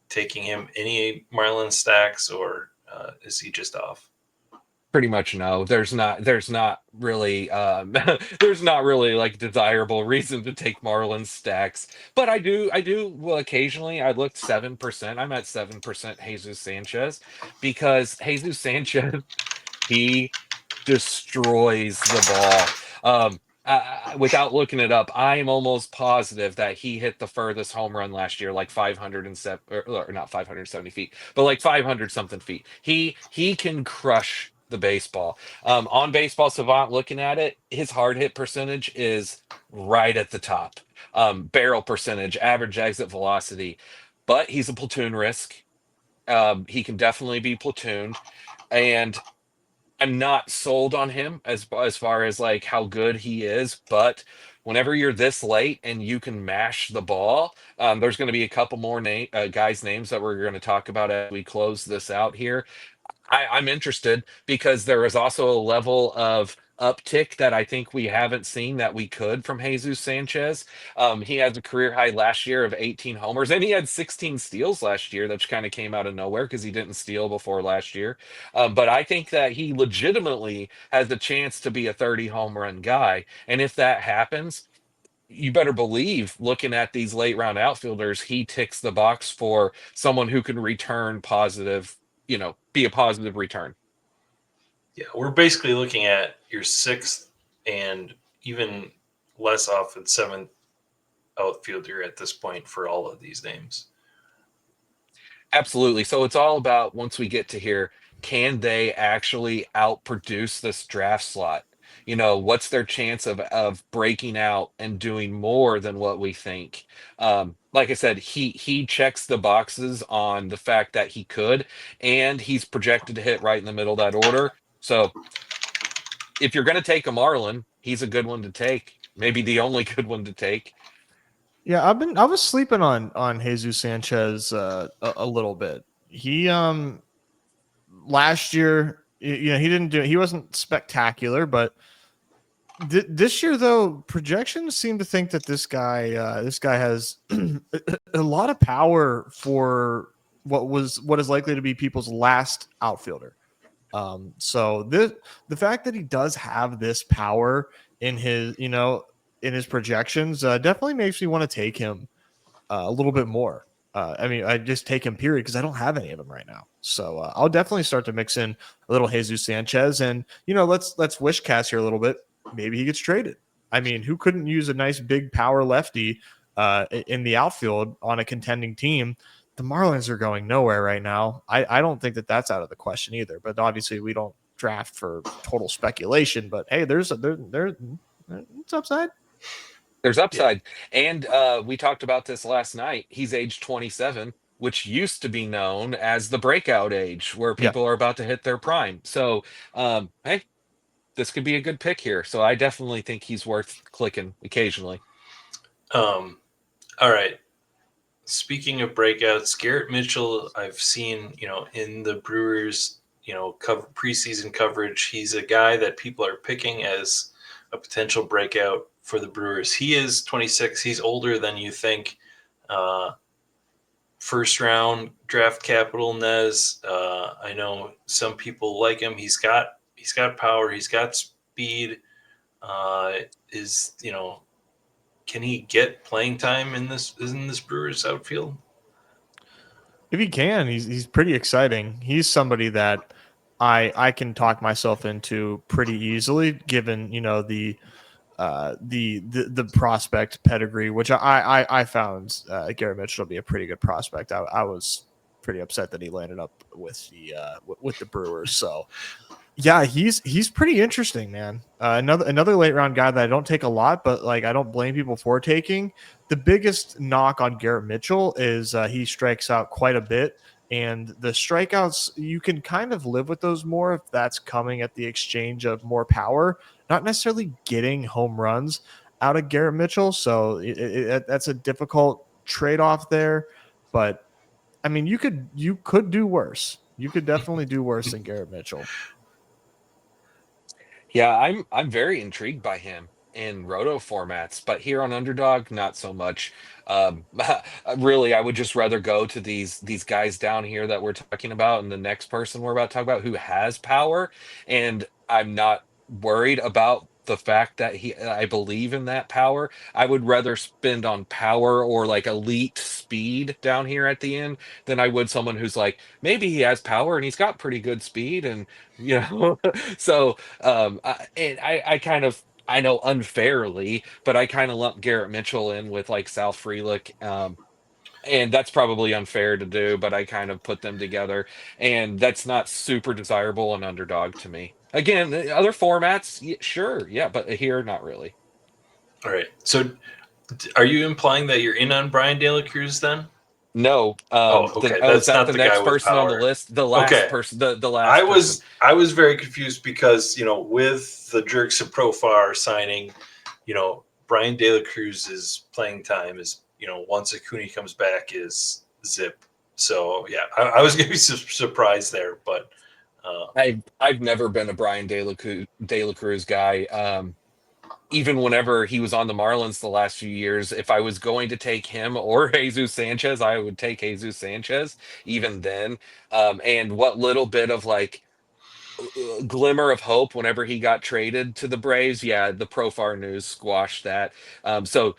taking him any Marlins stacks, or is he just off? Pretty much no. There's not really there's not really like desirable reason to take Marlins stacks. But I do well occasionally I looked 7%. I'm at 7% Jesus Sanchez because Jesus Sanchez he destroys the ball. Without looking it up, I am almost positive that he hit the furthest home run last year, like 507 or not 570 feet, but like 500 something feet. He can crush the baseball. On Baseball Savant, looking at it, his hard hit percentage is right at the top. Barrel percentage, average exit velocity, but he's a platoon risk. He can definitely be platooned, and I'm not sold on him as far as like how good he is, but whenever you're this late and you can mash the ball, there's going to be a couple more guys' names that we're going to talk about as we close this out here. I'm interested because there is also a level of uptick that I think we haven't seen that we could from Jesus Sanchez. He has a career high last year of 18 homers, and he had 16 steals last year, which kind of came out of nowhere because he didn't steal before last year. But I think that he legitimately has the chance to be a 30 home run guy. And if that happens, you better believe looking at these late round outfielders, he ticks the box for someone who can return positive, be a positive return. Yeah, we're basically looking at your 6th and even less often 7th outfielder at this point for all of these names. Absolutely. So it's all about, once we get to here, can they actually outproduce this draft slot? What's their chance of breaking out and doing more than what we think? Like I said, he checks the boxes on the fact that he could, and he's projected to hit right in the middle of that order. So if you're going to take a Marlin, he's a good one to take. Maybe the only good one to take. Yeah, I was sleeping on Jesus Sanchez a little bit. He last year, he wasn't spectacular, but this year though, projections seem to think that this guy has a lot of power for what is likely to be people's last outfielder. So the fact that he does have this power in his in his projections definitely makes me want to take him a little bit more. I just take him period because I don't have any of them right now. So I'll definitely start to mix in a little Jesus Sanchez, and let's wish cast here a little bit. Maybe he gets traded. I mean, who couldn't use a nice big power lefty in the outfield on a contending team? The Marlins are going nowhere right now. I don't think that that's out of the question either. But obviously, we don't draft for total speculation. But hey, there's it's upside. There's upside. And we talked about this last night. He's age 27, which used to be known as the breakout age, where Yeah. people are about to hit their prime. So, hey, this could be a good pick here. So I definitely think he's worth clicking occasionally. All right. Speaking of breakouts, Garrett Mitchell, I've seen, in the Brewers, preseason coverage. He's a guy that people are picking as a potential breakout for the Brewers. He is 26. He's older than you think. First round draft capital, Nez. I know some people like him. He's got power. He's got speed. Can he get playing time in this Brewers outfield? If he can, he's pretty exciting. He's somebody that I can talk myself into pretty easily, given the prospect pedigree, which I found Garrett Mitchell to be a pretty good prospect. I was pretty upset that he landed up with the Brewers. So yeah, he's pretty interesting, man. Another late round guy that I don't take a lot, but like I don't blame people for taking. The biggest knock on Garrett Mitchell is he strikes out quite a bit, and the strikeouts you can kind of live with those more if that's coming at the exchange of more power, not necessarily getting home runs out of Garrett Mitchell. So that's a difficult trade off there, but I mean you could do worse. You could definitely do worse than Garrett Mitchell. Yeah, I'm very intrigued by him in roto formats, but here on Underdog, not so much. Really, I would just rather go to these guys down here that we're talking about, and the next person we're about to talk about who has power, and I'm not worried about the fact that I believe in that power. I would rather spend on power or like elite speed down here at the end than I would someone who's like, maybe he has power and he's got pretty good speed, and so I kind of, I know unfairly, but I kind of lump Garrett Mitchell in with like Sal Frelick. And that's probably unfair to do, but I kind of put them together, and that's not super desirable and Underdog to me. Again, the other formats, sure, yeah, but here, not really. All right. So, are you implying that you're in on Brian De La Cruz then? No. Okay. Is That's that not the the guy next with person on the power. list? The last Okay. person, the last person. I was very confused because with the Jerks and Profar signing, Brian De La Cruz's playing time is once Acuna comes back is zip. So yeah, I was going to be surprised there, but I've never been a Brian De La Cruz guy. Even whenever he was on the Marlins the last few years, if I was going to take him or Jesus Sanchez, I would take Jesus Sanchez even then. And what little bit of like glimmer of hope whenever he got traded to the Braves, the Profar news squashed that. So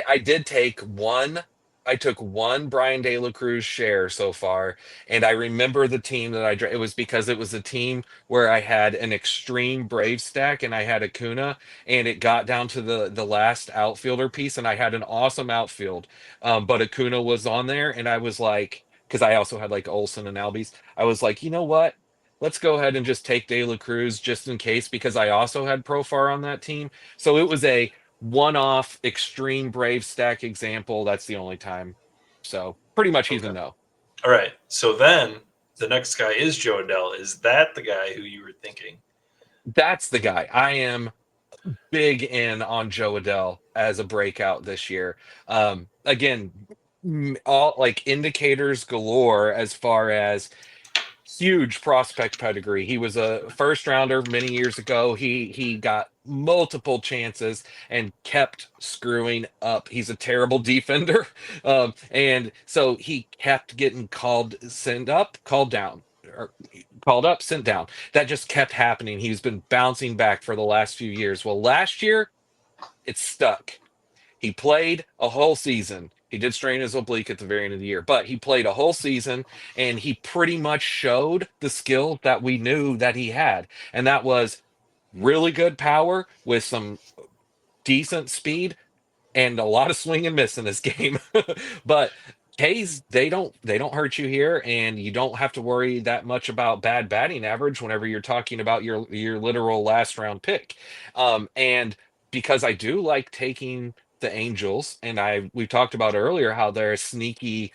I did take one I took one Brian De La Cruz share so far, and I remember the team that it was because it was a team where I had an extreme Brave stack and I had Acuna, and it got down to the last outfielder piece, and I had an awesome outfield, but Acuna was on there, and I was like, because I also had like Olsen and Albies, I was like, you know what? Let's go ahead and just take De La Cruz just in case, because I also had Profar on that team. So it was a one-off extreme Brave stack example. That's the only time. So pretty much he's a Okay. no. All right. So then the next guy is Joe Adell. Is that the guy who you were thinking? That's the guy. I am big in on Joe Adell as a breakout this year. Again, all like indicators galore as far as huge prospect pedigree. He was a first rounder many years ago. He got multiple chances and kept screwing up. He's a terrible defender. And so he kept getting sent up, called down, or called up, sent down. That just kept happening. He's been bouncing back for the last few years. Well, last year it stuck. He played a whole season. He did strain his oblique at the very end of the year, but he played a whole season and he pretty much showed the skill that we knew that he had. And that was really good power with some decent speed and a lot of swing and miss in this game. But K's, they don't hurt you here, and you don't have to worry that much about bad batting average whenever you're talking about your literal last round pick. And because I do like taking the Angels, and we talked about earlier how they're a sneaky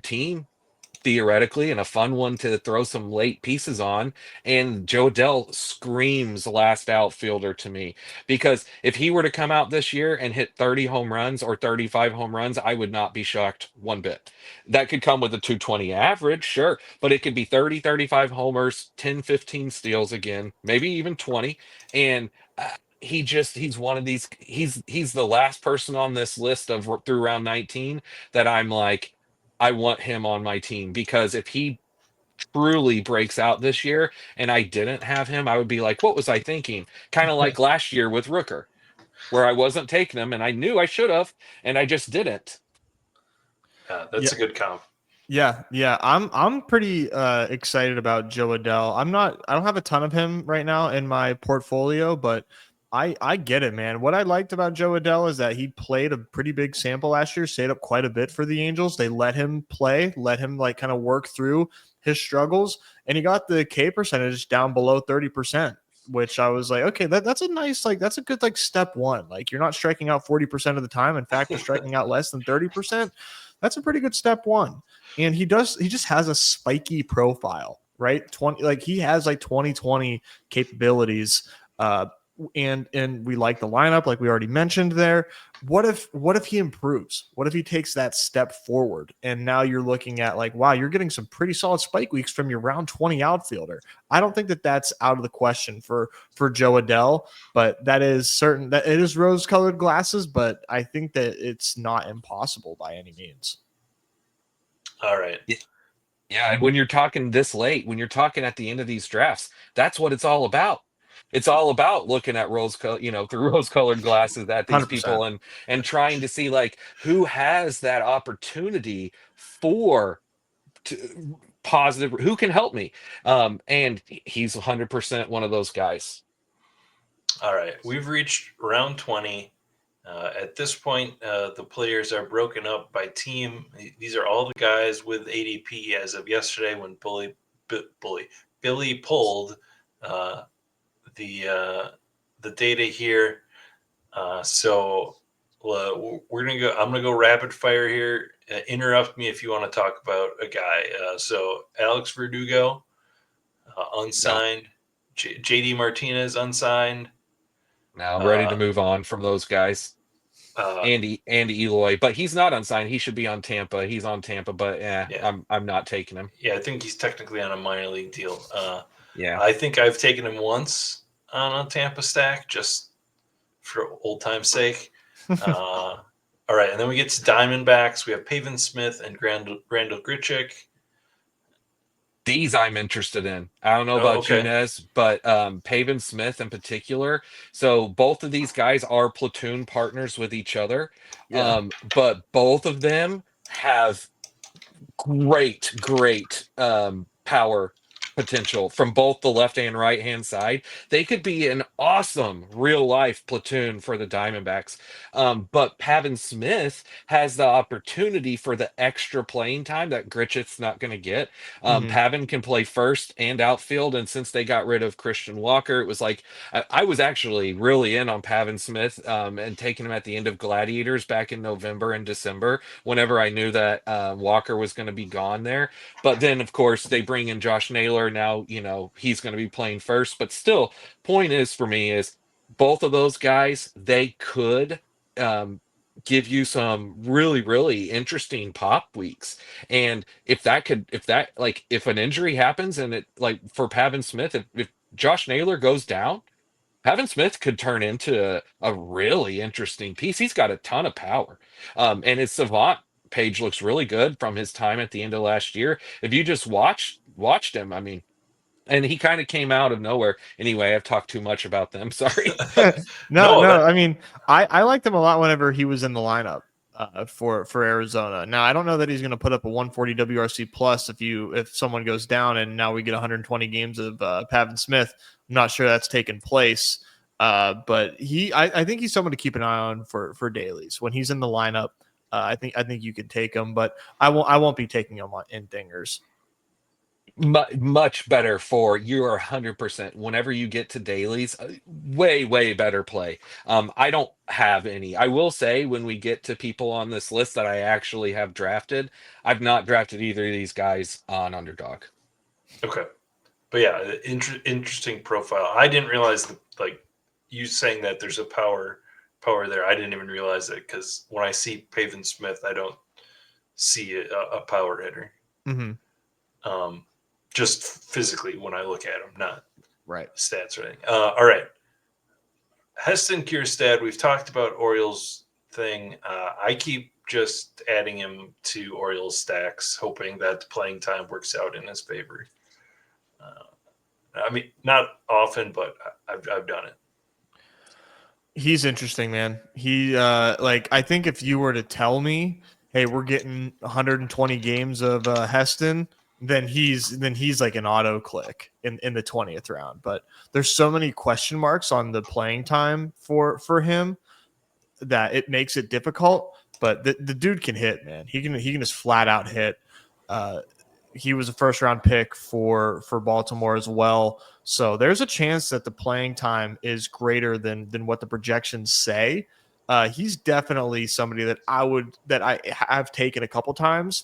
team theoretically and a fun one to throw some late pieces on. And Joe Adell screams last outfielder to me, because if he were to come out this year and hit 30 home runs or 35 home runs, I would not be shocked one bit. That could come with a 220 average, sure, but it could be 30, 35 homers, 10, 15 steals again, maybe even 20. And he's one of these, he's the last person on this list of through round 19 that I'm like, I want him on my team, because if he truly breaks out this year and I didn't have him, I would be like, what was I thinking? Kind of like last year with Rooker, where I wasn't taking him and I knew I should have, and I just didn't. That's a good comp. Yeah. I'm pretty excited about Joe Adell. I don't have a ton of him right now in my portfolio, but I get it, man. What I liked about Joe Adell is that he played a pretty big sample last year, stayed up quite a bit for the Angels. They let him play, let him like kind of work through his struggles, and he got the K percentage down below 30%. Which I was like, okay, that's a nice, like, that's a good, like, step one. Like, you're not striking out 40% of the time. In fact, you're striking out less than 30%. That's a pretty good step one. And he just has a spiky profile, right? 20, like, he has like 2020 capabilities. And we like the lineup, like we already mentioned there. What if he improves? What if he takes that step forward? And now you're looking at like, wow, you're getting some pretty solid spike weeks from your round 20 outfielder. I don't think that that's out of the question for Joe Adell, but that is certain that it is rose-colored glasses, but I think that it's not impossible by any means. All right. Yeah, and when you're talking this late, when you're talking at the end of these drafts, that's what it's all about. It's all about looking at through rose-colored glasses at these 100%. people and trying to see like who has that opportunity for positive, who can help me. And he's 100% one of those guys. All right. We've reached round 20. At this point, the players are broken up by team. These are all the guys with ADP as of yesterday when Billy pulled the data here. So we're gonna go. I'm gonna go rapid fire here. Interrupt me if you want to talk about a guy. So Alex Verdugo, unsigned. No. JD Martinez, unsigned. Now I'm ready to move on from those guys. Andy Eloy, but he's not unsigned. He should be on Tampa. He's on Tampa, but yeah. I'm not taking him. Yeah, I think he's technically on a minor league deal. Yeah, I think I've taken him once on a Tampa stack just for old time's sake. All right, and then we get to Diamondbacks. We have Pavin Smith and Randall Grichuk. These I'm interested in. I don't know about Junez, but Pavin Smith in particular. So both of these guys are platoon partners with each other. Yeah. But both of them have great power potential from both the left and right hand side. They could be an awesome real life platoon for the Diamondbacks. But Pavin Smith has the opportunity for the extra playing time that Gritchett's not going to get. Pavin can play first and outfield, and since they got rid of Christian Walker, it was like I was actually really in on Pavin Smith and taking him at the end of Gladiators back in November and December whenever I knew that Walker was going to be gone there. But then, of course, they bring in Josh Naylor. Now, he's going to be playing first. But still, point is for me is both of those guys, they could give you some really, really interesting pop weeks. And if an injury happens and it, like for Pavin Smith, if Josh Naylor goes down, Pavin Smith could turn into a really interesting piece. He's got a ton of power. And his Savant page looks really good from his time at the end of last year. If you just watched him, I mean, and he kind of came out of nowhere. Anyway, I've talked too much about them. Sorry. No. I mean, I liked him a lot whenever he was in the lineup for Arizona. Now, I don't know that he's going to put up a 140 WRC plus if someone goes down and now we get 120 games of Pavin Smith. I'm not sure that's taken place. But I think he's someone to keep an eye on for dailies when he's in the lineup. I think you can take him, but I won't be taking him in dingers. Much better for you're 100% whenever you get to dailies. Way better play. I don't have any. I will say when we get to people on this list that I actually have drafted, I've not drafted either of these guys on Underdog. Okay, but yeah, interesting profile. I didn't realize that, like you saying that there's a power there. I didn't even realize it because when I see Pavin Smith, I don't see a power hitter. Just physically when I look at him, not right stats or anything. All right. Heston Kierstad, we've talked about Orioles thing. I keep just adding him to Orioles stacks, hoping that the playing time works out in his favor. I mean, not often, but I've done it. He's interesting, man. He I think if you were to tell me, hey, we're getting 120 games of Heston, then he's like an auto click in the 20th round. But there's so many question marks on the playing time for him that it makes it difficult. But the dude can hit, man. He can just flat out hit. He was a first round pick for Baltimore as well. So there's a chance that the playing time is greater than what the projections say. He's definitely somebody that I have taken a couple times.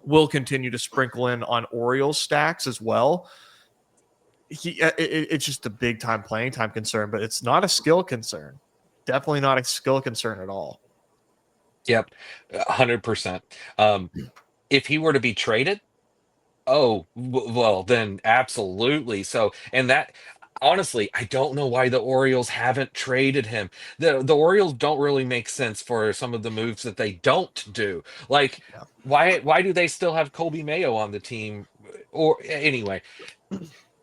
Will continue to sprinkle in on Orioles stacks as well. It's just a big time playing time concern, but it's not a skill concern. Definitely not a skill concern at all. Yep, 100%. If he were to be traded, well, then absolutely. So, and that honestly, I don't know why the Orioles haven't traded him. The Orioles don't really make sense for some of the moves that they don't do. Like, why do they still have Colby Mayo on the team? Or anyway,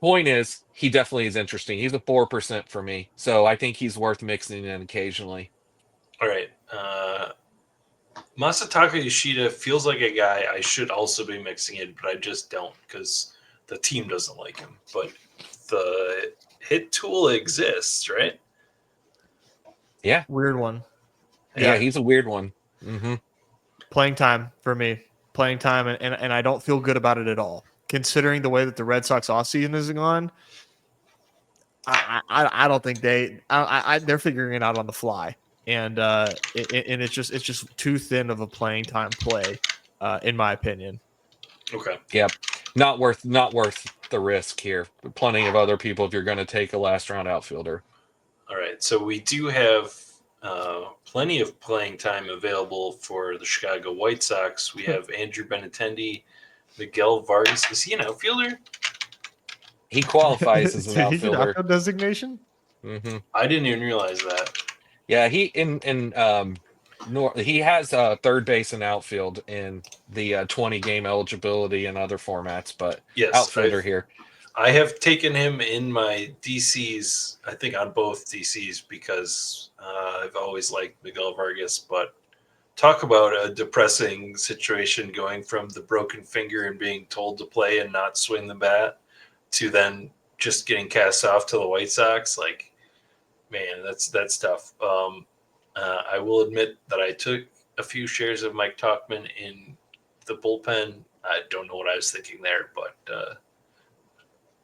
point is, he definitely is interesting. He's a 4% for me, so I think he's worth mixing in occasionally. All right. Masataka Yoshida feels like a guy I should also be mixing in, but I just don't because the team doesn't like him. But the hit tool exists, right? Yeah. Weird one. Yeah, he's a weird one. Mm-hmm. Playing time for me. Playing time, and I don't feel good about it at all. Considering the way that the Red Sox offseason is gone, I don't think they're figuring it out on the fly. And it's just too thin of a playing time play, in my opinion. Okay. Yep. Not worth the risk here. Plenty of other people if you're going to take a last round outfielder. All right. So we do have plenty of playing time available for the Chicago White Sox. We have Andrew Benintendi, Miguel Vargas. Is he an outfielder? He qualifies as an outfielder. Outfield designation? Mm-hmm. I didn't even realize that. Yeah, he he has third base and outfield in the 20 game eligibility and other formats, but yes, outfielder here. I have taken him in my DCs, I think on both DCs, because I've always liked Miguel Vargas, but talk about a depressing situation, going from the broken finger and being told to play and not swing the bat to then just getting cast off to the White Sox. Like, man, that's tough. I will admit that I took a few shares of Mike Tauchman in the bullpen. I don't know what I was thinking there, but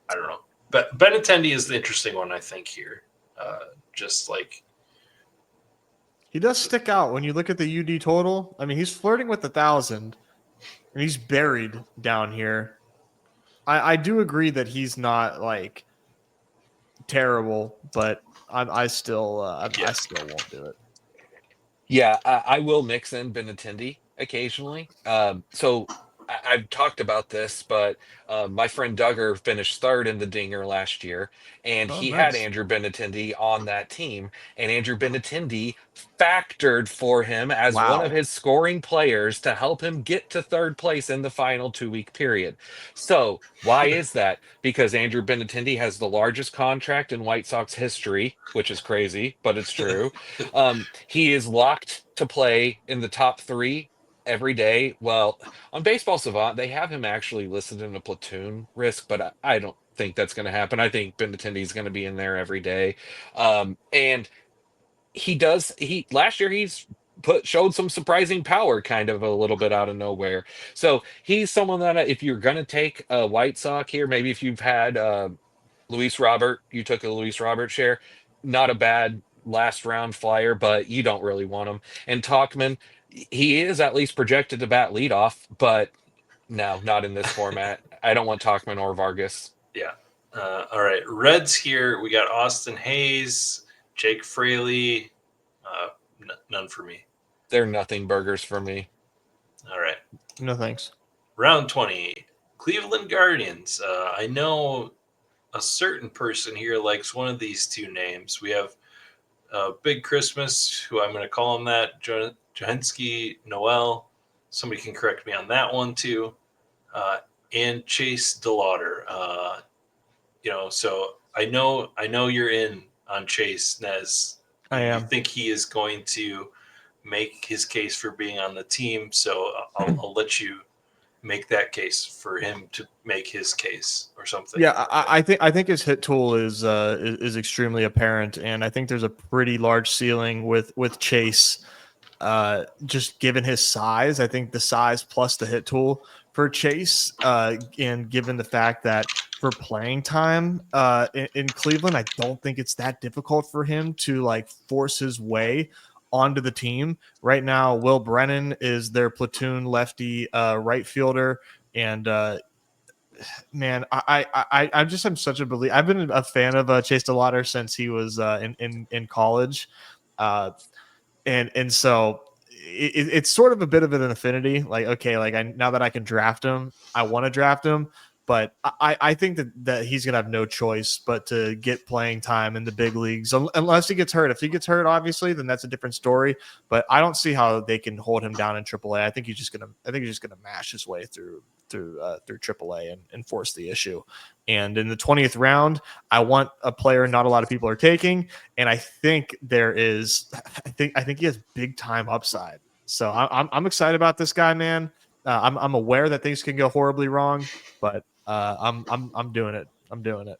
I don't know. But Benintendi is the interesting one, I think, here. Just like He does stick out when you look at the UD total. I mean, he's flirting with 1,000, and he's buried down here. I do agree that he's not like terrible, but I still won't do it. Yeah, I will mix in Benintendi occasionally. So I've talked about this, but my friend Duggar finished third in the Dinger last year, and Oh, he had nice. Andrew Benintendi on that team, and Andrew Benintendi factored for him as one of Wow. his scoring players to help him get to third place in the final 2-week period. So why is that? Because Andrew Benintendi has the largest contract in White Sox history, which is crazy, but it's true. He is locked to play in the top 3 every day. Well, on Baseball Savant, they have him actually listed in a platoon risk, but I don't think that's going to happen. I think Benintendi is going to be in there every day. And he last year he's showed some surprising power kind of a little bit out of nowhere. So he's someone that if you're going to take a White Sox here, maybe if you've had Luis Robert, you took a Luis Robert share, not a bad last round flyer, but you don't really want him. And Talkman, he is at least projected to bat leadoff, but no, not in this format. I don't want Talkman or Vargas. Yeah. All right. Reds here. We got Austin Hayes, Jake Fraley. None for me. They're nothing burgers for me. All right. No thanks. Round 20. Cleveland Guardians. I know a certain person here likes one of these two names. We have Big Christmas, who I'm going to call him that, Johanski Noel. Somebody can correct me on that one too. And Chase DeLauder. So I know you're in on Chase Nez. I You am. think he is going to make his case for being on the team, so I'll let you make that case for him to make his case or something. Yeah, I think his hit tool is extremely apparent, and I think there's a pretty large ceiling with Chase. Just given his size, I think the size plus the hit tool for Chase, and given the fact that for playing time in Cleveland, I don't think it's that difficult for him to like force his way onto the team. Right now, Will Brennan is their platoon lefty right fielder, and man, I'm such a believer. I've been a fan of Chase DeLauder since he was in college, and so it's sort of a bit of an affinity. Like, okay, like now that I can draft him, I want to draft him. But I think that he's going to have no choice but to get playing time in the big leagues, unless he gets hurt. If he gets hurt, obviously, then that's a different story. But I don't see how they can hold him down in AAA. I think he's just gonna mash his way through AAA and force the issue. And in the 20th round, I want a player not a lot of people are taking, and I think I think he has big time upside. So I'm excited about this guy, man. I'm aware that things can go horribly wrong, but I'm doing it. I'm doing it.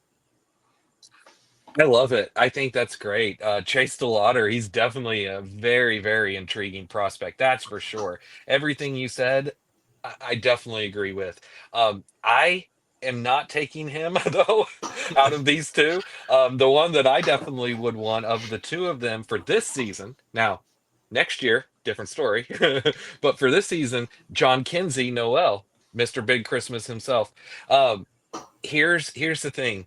I love it. I think that's great. Chase DeLauder, he's definitely a very, very intriguing prospect. That's for sure. Everything you said, I definitely agree with. I am not taking him, though, out of these two. The one that I definitely would want of the two of them for this season. Now, next year, different story. But for this season, John Kinsey Noel, Mr. Big Christmas himself. Here's the thing.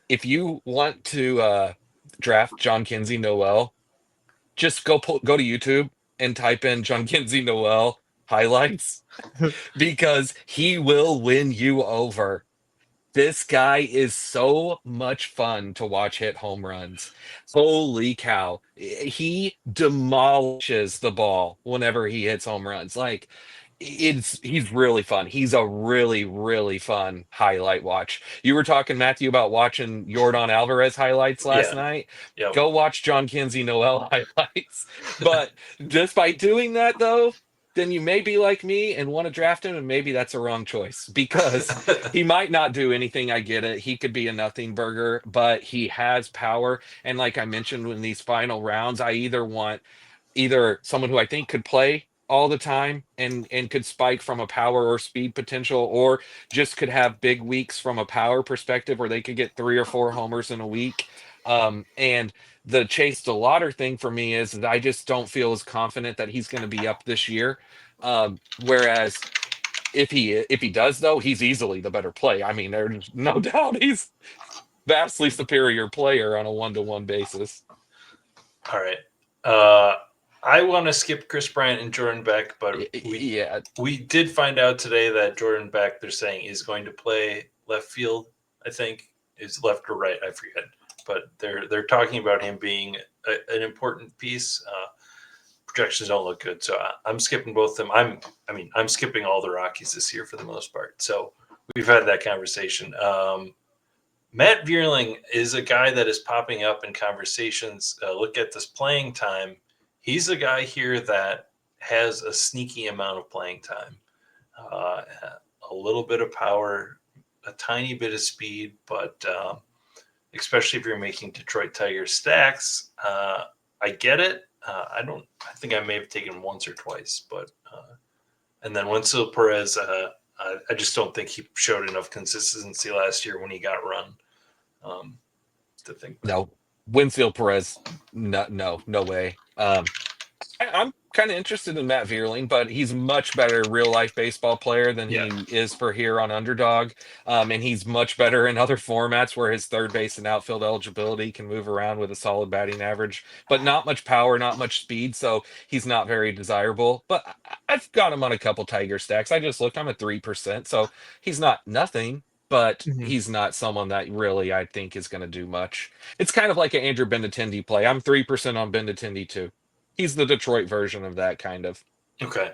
If you want to draft John Kinsey Noel, just go to YouTube and type in John Kinsey Noel highlights because he will win you over. This guy is so much fun to watch hit home runs. Holy cow. He demolishes the ball whenever he hits home runs. Like, He's really fun. He's a really, really fun highlight watch. You were talking, Matthew, about watching Yordan Alvarez highlights last Yeah. night. Yeah. Go watch John Kinsey Noel highlights. But just by doing that, though, then you may be like me and want to draft him, and maybe that's a wrong choice because he might not do anything. I get it. He could be a nothing burger, but he has power. And like I mentioned in these final rounds, I either want someone who I think could play all the time and could spike from a power or speed potential, or just could have big weeks from a power perspective where they could get 3 or 4 homers in a week. And the Chase DeLauder thing for me is that I just don't feel as confident that he's going to be up this year. Whereas if he does, though, he's easily the better play. I mean, there's no doubt he's vastly superior player on a 1-to-1 basis. All right. I want to skip Chris Bryant and Jordan Beck, but we did find out today that Jordan Beck, they're saying, is going to play left field. I think is left or right, I forget, but they're talking about him being an important piece. Projections don't look good, so I'm skipping both of them. I'm skipping all the Rockies this year for the most part. So we've had that conversation. Matt Vierling is a guy that is popping up in conversations. Look at this playing time. He's a guy here that has a sneaky amount of playing time, a little bit of power, a tiny bit of speed, but especially if you're making Detroit Tigers stacks, I get it. I think I may have taken once or twice, but and then Winslow Perez, I just don't think he showed enough consistency last year when he got run to think. No, Winfield Perez, no way. I'm kind of interested in Matt Vierling, but he's much better real life baseball player than he is for here on Underdog. And he's much better in other formats where his third base and outfield eligibility can move around with a solid batting average, but not much power, not much speed. So he's not very desirable. But I've got him on a couple Tiger stacks. I just looked, I'm at 3%. So he's not nothing, but he's not someone that really I think is going to do much. It's kind of like an Andrew Benintendi play. I'm 3% on Benintendi too. He's the Detroit version of that, kind of. Okay.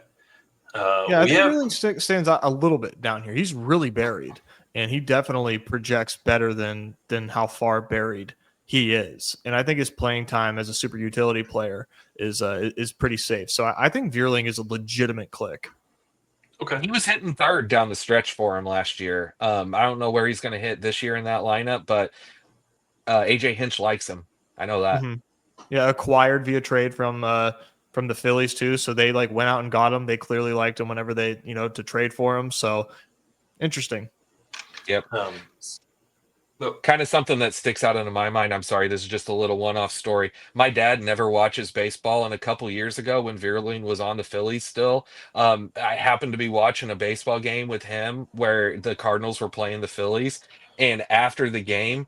I think Vierling stands out a little bit down here. He's really buried, and he definitely projects better than how far buried he is. And I think his playing time as a super utility player is pretty safe. So I think Vierling is a legitimate click. Okay. He was hitting third down the stretch for him last year. I don't know where he's going to hit this year in that lineup, but AJ Hinch likes him. I know that. Yeah, acquired via trade from the Phillies too. So they went out and got him. They clearly liked him whenever they to trade for him. So interesting. Yep. Kind of something that sticks out into my mind. I'm sorry, this is just a little one-off story. My dad never watches baseball, and a couple years ago when Vierling was on the Phillies still, I happened to be watching a baseball game with him where the Cardinals were playing the Phillies, and after the game,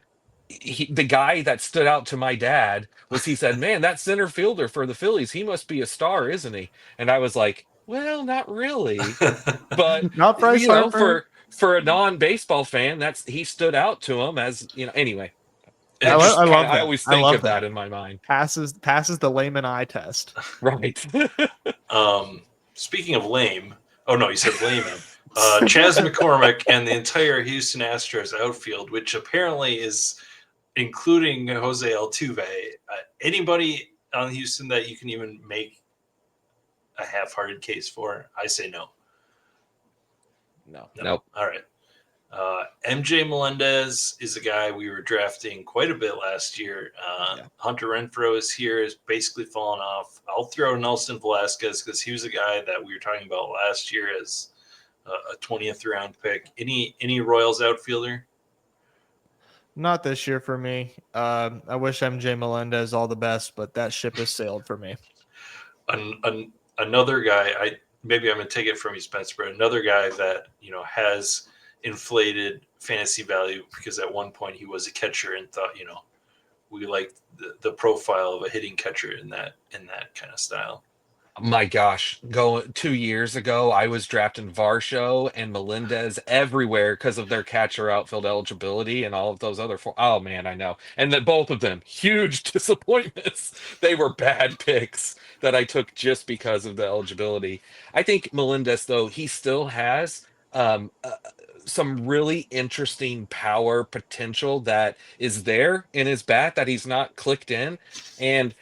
the guy that stood out to my dad he said, "Man, that center fielder for the Phillies, he must be a star, isn't he?" And I was like, well, not really, but not Bryce Harper. For a non-baseball fan, he stood out to him as anyway. I love that. I always think of that in my mind. Passes the layman eye test. Right. Speaking of lame, oh no, you said layman. Chas McCormick and the entire Houston Astros outfield, which apparently is including Jose Altuve. Anybody on Houston that you can even make a half-hearted case for? I say no. No. Nope. All right. MJ Melendez is a guy we were drafting quite a bit last year. Hunter Renfroe is here, is basically fallen off. I'll throw Nelson Velasquez because he was a guy that we were talking about last year as a 20th round pick. Any Royals outfielder? Not this year for me. I wish MJ Melendez all the best, but that ship has sailed for me. Another guy, maybe I'm going to take it from you, Spencer, but another guy that, has inflated fantasy value because at one point he was a catcher and thought, we liked the profile of a hitting catcher in that kind of style. My gosh, going 2 years ago, I was drafting Varsho and Melendez everywhere because of their catcher outfield eligibility and all of those other four. Oh man, I know. And that both of them, huge disappointments. They were bad picks that I took just because of the eligibility. I think Melendez, though, he still has some really interesting power potential that is there in his bat that he's not clicked in. And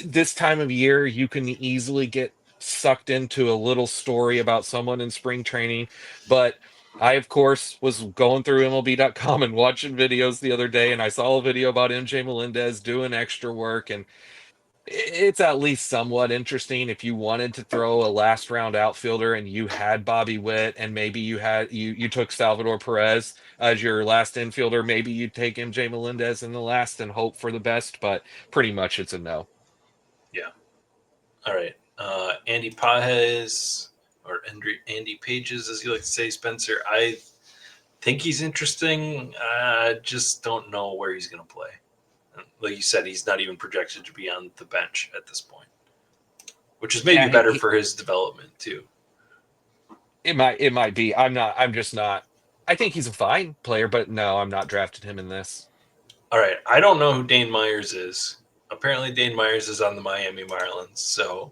this time of year, you can easily get sucked into a little story about someone in spring training. But I, of course, was going through MLB.com and watching videos the other day, and I saw a video about MJ Melendez doing extra work. And it's at least somewhat interesting if you wanted to throw a last round outfielder and you had Bobby Witt and maybe you took Salvador Perez as your last infielder. Maybe you'd take MJ Melendez in the last and hope for the best, but pretty much it's a no. Yeah. All right. Andy Pages, or Andy Pages, as you like to say, Spencer. I think he's interesting. I just don't know where he's going to play. Like you said, he's not even projected to be on the bench at this point, which is maybe better for his development too. It might be. I'm just not. I think he's a fine player, but no, I'm not drafting him in this. All right. I don't know who Dane Myers is. Apparently Dane Myers is on the Miami Marlins. So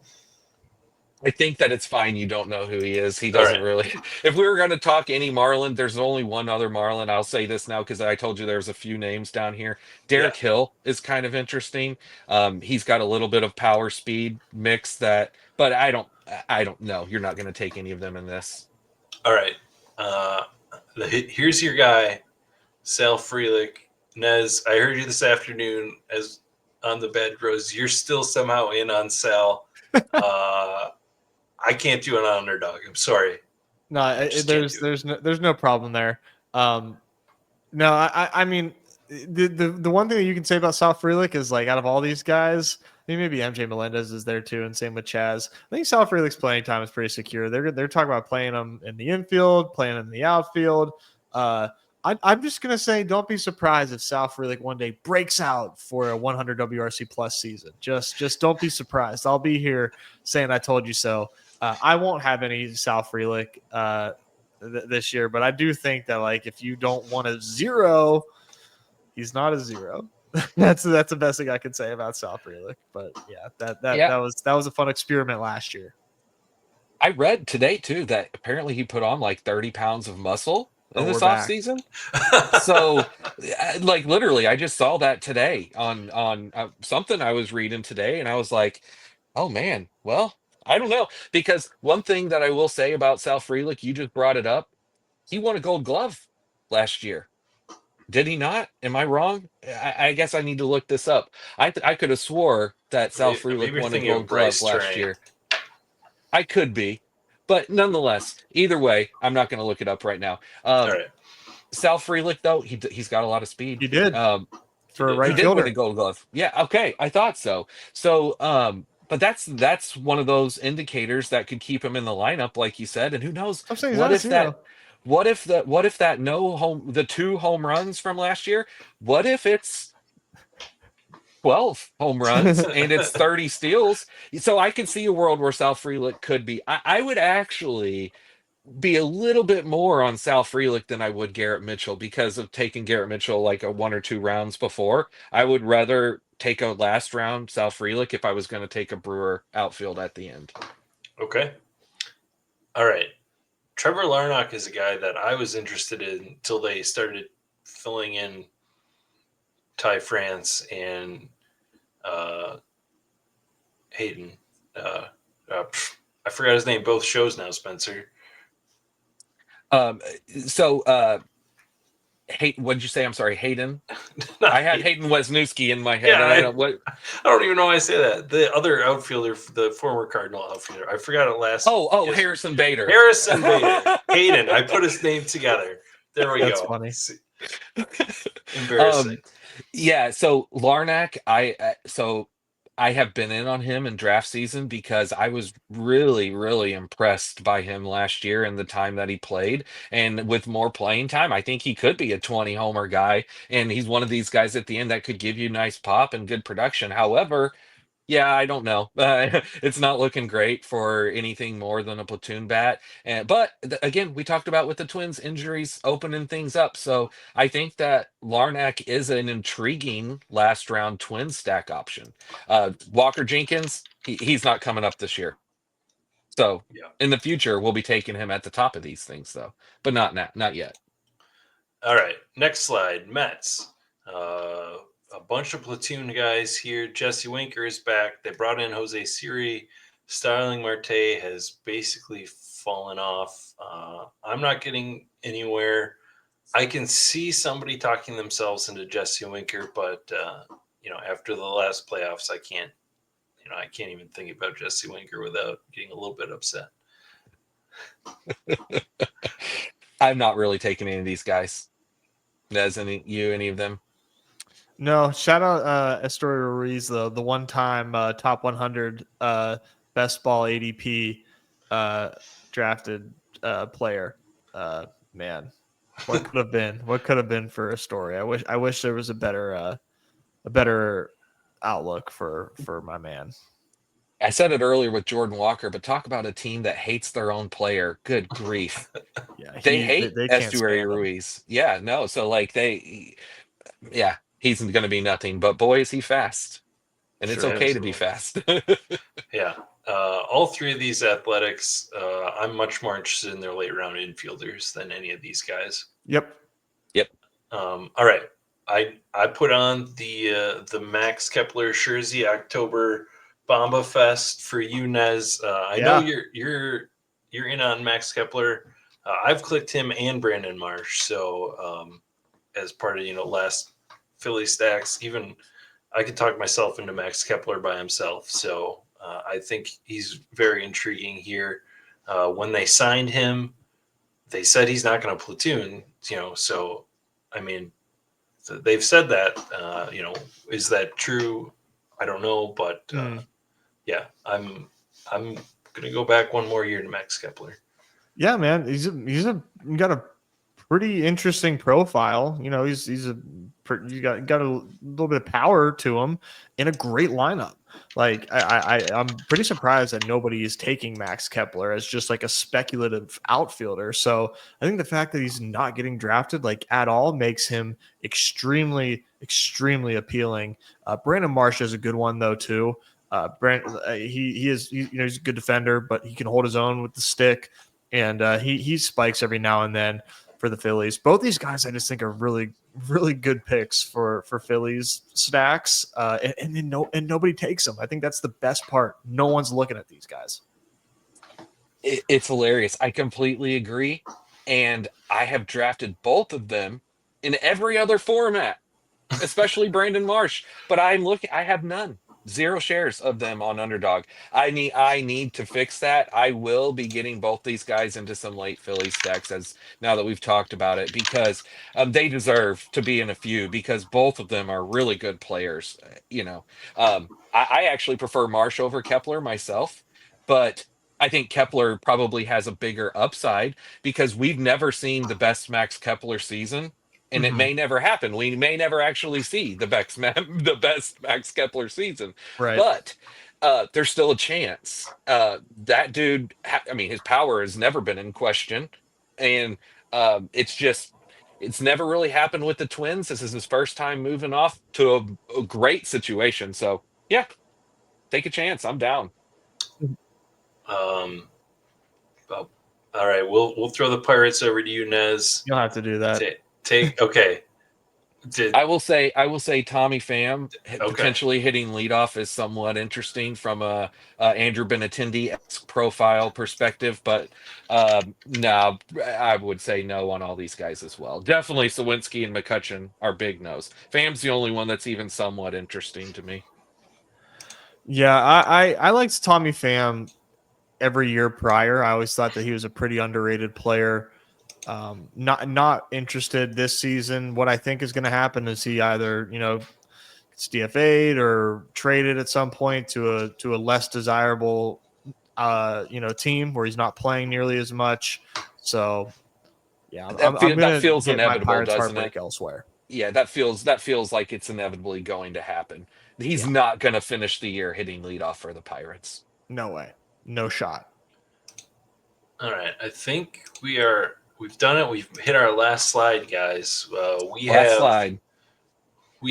I think that it's fine you don't know who he is. He doesn't really. If we were going to talk any Marlin, there's only one other Marlin. I'll say this now because I told you there's a few names down here. Derek Hill is kind of interesting. He's got a little bit of power speed mix but I don't know. You're not going to take any of them in this. All right. Here's your guy, Sal Frelick. Nez, I heard you this afternoon as on the Bad Bros. You're still somehow in on Sal. I can't do an underdog. I'm sorry. No, there's no problem there. No, I mean the one thing that you can say about Sal Frelick is, like, out of all these guys, I mean, maybe MJ Melendez is there too, and same with Chaz. I think Sal Frelick's playing time is pretty secure. They're talking about playing him in the infield, playing him in the outfield. I'm just gonna say, don't be surprised if Sal Frelick one day breaks out for a 100 WRC plus season. Just don't be surprised. I'll be here saying I told you so. I won't have any Sal Frelick this year, but I do think that, like, if you don't want a zero, he's not a zero. that's the best thing I can say about Sal Frelick. But yeah, that was a fun experiment last year. I read today too that apparently he put on like 30 pounds of muscle in this off season. So, like, literally, I just saw that today on something I was reading today, and I was like, oh man, well, I don't know, because one thing that I will say about Sal Frelick, you just brought it up, he won a Gold Glove last year. Did he not? Am I wrong? I guess I need to look this up. I could have swore that Sal Frelick won a Gold Glove last year. I could be, but nonetheless, either way, I'm not going to look it up right now. All right. Sal Frelick, though, he's got a lot of speed. He did. For a right he did fielder. win a Gold Glove. Yeah, okay, I thought so. So, but that's one of those indicators that could keep him in the lineup, like you said. And who knows? What if that the 2 home runs from last year? What if it's 12 home runs and it's 30 steals? So I can see a world where Sal Frelick could be. I would actually be a little bit more on Sal Frelick than I would Garrett Mitchell, because of taking Garrett Mitchell like a 1 or 2 rounds before. I would rather take a last round Sal Frelick if I was going to take a Brewer outfield at the end. Okay. All right. Trevor Larnach is a guy that I was interested in until they started filling in Ty France and Hayden. I forgot his name. Both shows now, Spencer. What did you say? I'm sorry, Hayden. I had Hayden Wesniewski in my head. Yeah, I don't even know why I say that. The other outfielder, the former Cardinal outfielder, I forgot it last. Oh, Harrison Bader. Harrison Bader. Hayden. I put his name together. There we That's go. Funny. Embarrassing. Yeah. So Larnach, I have been in on him in draft season because I was really, really impressed by him last year and the time that he played. And with more playing time, I think he could be a 20 homer guy. And he's one of these guys at the end that could give you nice pop and good production. However, Yeah, I don't know. It's not looking great for anything more than a platoon bat. But again, we talked about with the Twins injuries opening things up. So I think that Larnack is an intriguing last round twin stack option. Walker Jenkins, he's not coming up this year. So Yeah. in the future, we'll be taking him at the top of these things, though, but not now, not yet. All right, next slide. Mets. A bunch of platoon guys here. Jesse Winker is back. They brought in Jose Siri. Starling Marte has basically fallen off. I'm not getting anywhere. I can see somebody talking themselves into Jesse Winker, but after the last playoffs, I can't even think about Jesse Winker without getting a little bit upset. I'm not really taking any of these guys. Does any of them? No, shout out Estorio Ruiz, the one-time top 100 best ball ADP drafted player. Man, what could have been? What could have been for Astoria? I wish there was a better outlook for my man. I said it earlier with Jordan Walker, but talk about a team that hates their own player. Good grief. Yeah, They hate they can't Estuary stand him. Ruiz. Yeah, no. So like he's going to be nothing, but boy, is he fast. And it's Sure okay is. to be fast. Yeah. All three of these athletics, I'm much more interested in their late round infielders than any of these guys. Yep. All right. I put on the Max Kepler Jersey October Bomba Fest for you, Nez. I know you're in on Max Kepler. I've clicked him and Brandon Marsh. So as part of last Philly stacks, even I could talk myself into Max Kepler by himself. So I think he's very intriguing here. When they signed him, they said he's not going to platoon. So I mean, they've said that. Is that true? I don't know, but yeah, I'm gonna go back one more year to Max Kepler. Yeah, man, he's got a pretty interesting profile. He's got a little bit of power to him in a great lineup. Like I'm pretty surprised that nobody is taking Max Kepler as just like a speculative outfielder. So I think the fact that he's not getting drafted like at all makes him extremely, extremely appealing. Brandon Marsh is a good one though too. He's a good defender, but he can hold his own with the stick, and he spikes every now and then for the Phillies. Both these guys I just think are really, really good picks for Phillies stacks, and nobody takes them. I think that's the best part. No one's looking at these guys. It's hilarious. I completely agree, and I have drafted both of them in every other format, especially Brandon Marsh. But I have none. 0 shares of them on Underdog. I need to fix that. I will be getting both these guys into some late Philly stacks as now that we've talked about it, because they deserve to be in a few, because both of them are really good players. I actually prefer Marsh over Kepler myself, but I think Kepler probably has a bigger upside because we've never seen the best Max Kepler season. And it may never happen. We may never actually see the best Max Kepler season. Right. But there's still a chance. That dude, his power has never been in question. And it's never really happened with the Twins. This is his first time moving off to a great situation. So, yeah, take a chance. I'm down. Well, all right, we'll throw the Pirates over to you, Nez. You'll have to do that. Okay. I will say Tommy Pham potentially hitting leadoff is somewhat interesting from a Andrew Benintendi profile perspective, but no, I would say no on all these guys as well. Definitely Sawinski and McCutcheon are big no's. Pham's the only one that's even somewhat interesting to me. Yeah, I liked Tommy Pham every year prior. I always thought that he was a pretty underrated player. Not interested this season. What I think is going to happen is he either gets DFA'd or traded at some point to a less desirable team where he's not playing nearly as much. So yeah, I'm going that feels to get my inevitable, Pirates doesn't heartbreak it? elsewhere. Yeah, that feels like it's inevitably going to happen. He's not going to finish the year hitting leadoff for the Pirates. No way. No shot. All right. I think we've done it. We've hit our last slide, guys. We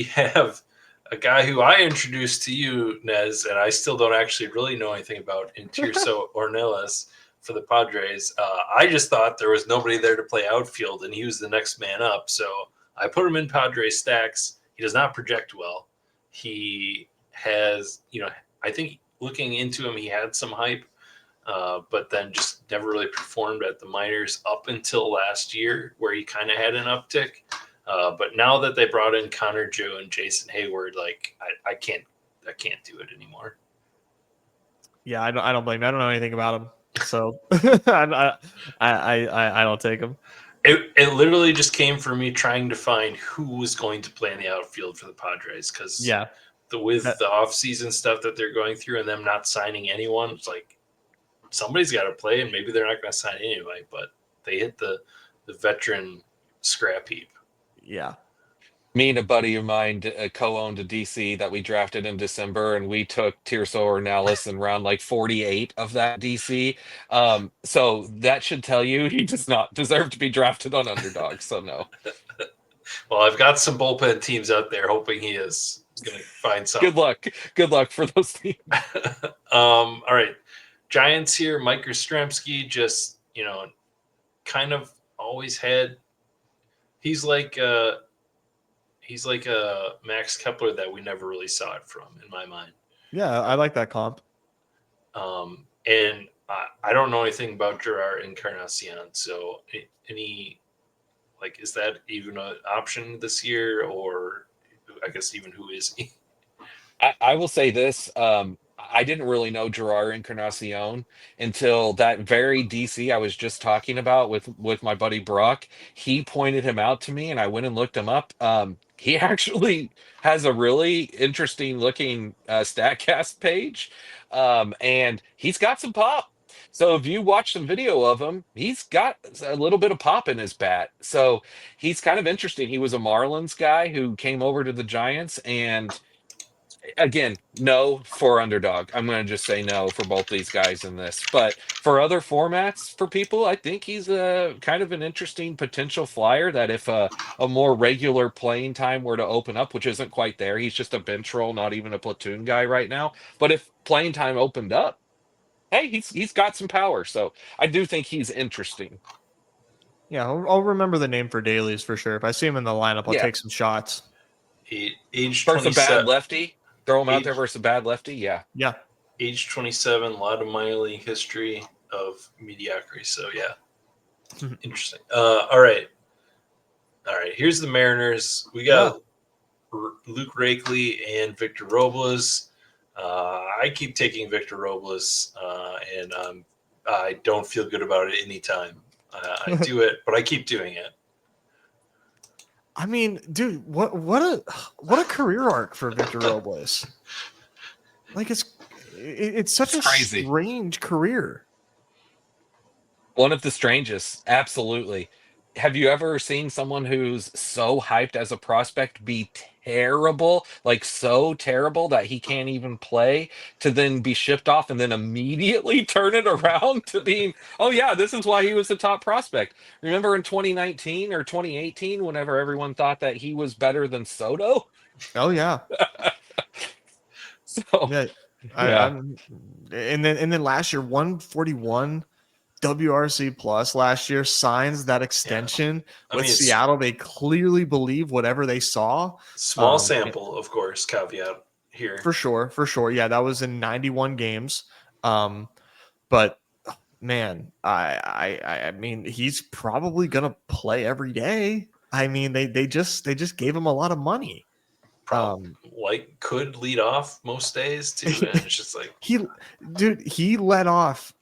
have a guy who I introduced to you, Nez, and I still don't actually really know anything about in Tirso Ornelas for the Padres. I just thought there was nobody there to play outfield, and he was the next man up. So I put him in Padres stacks. He does not project well. He has, I think looking into him, he had some hype, but then just never really performed at the minors up until last year, where he kind of had an uptick. But now that they brought in Connor Joe and Jason Hayward, like I can't do it anymore. Yeah, I don't blame you. I don't know anything about him, so I don't take him. It literally just came from me trying to find who was going to play in the outfield for the Padres, because with the offseason stuff that they're going through and them not signing anyone, it's like somebody's got to play, and maybe they're not going to sign anyway. But they hit the veteran scrap heap. Yeah. Me and a buddy of mine co-owned a DC that we drafted in December, and we took Tirso Ornelas in round like 48 of that DC. So that should tell you he does not deserve to be drafted on Underdog. So no. Well, I've got some bullpen teams out there hoping he is going to find something. Good luck for those teams. All right. Giants here. Mike Yastrzemski just, kind of always had. He's like a Max Kepler that we never really saw it from, in my mind. Yeah, I like that comp. And I don't know anything about Gerard Encarnacion, so is that even an option this year, or I guess even who is he? I will say this. I didn't really know Gerard Encarnacion until that very DC I was just talking about with my buddy Brock. He pointed him out to me, and I went and looked him up. He actually has a really interesting looking StatCast page, and he's got some pop. So if you watch some video of him, he's got a little bit of pop in his bat. So he's kind of interesting. He was a Marlins guy who came over to the Giants, and again, no for Underdog. I'm going to just say no for both these guys in this. But for other formats, for people, I think he's a kind of an interesting potential flyer that if a more regular playing time were to open up, which isn't quite there, he's just a bench role, not even a platoon guy right now. But if playing time opened up, hey, he's got some power. So I do think he's interesting. Yeah, I'll remember the name for dailies for sure. If I see him in the lineup, I'll take some shots. Age versus a bad lefty. Throw him out there versus a bad lefty. Yeah. Yeah. Age 27, a lot of minor league history of mediocrity. So yeah, interesting. All right. Here's the Mariners. We got Luke Rakely and Victor Robles. I keep taking Victor Robles, and I don't feel good about it anytime. I do it, but I keep doing it. I mean, dude, what a career arc for Victor Robles. Like it's such a crazy, strange career. One of the strangest, absolutely. Have you ever seen someone who's so hyped as a prospect be terrible, like so terrible that he can't even play, to then be shipped off and then immediately turn it around to being, oh yeah, this is why he was the top prospect? Remember in 2019 or 2018, whenever everyone thought that he was better than Soto? Oh yeah. So and then last year 141 WRC plus last year, signs that extension with Seattle. They clearly believe whatever they saw. Small sample, of course, caveat here. For sure. Yeah, that was in 91 games. But man, I mean, he's probably gonna play every day. I mean, they just gave him a lot of money. Could lead off most days too. And it's just like he led off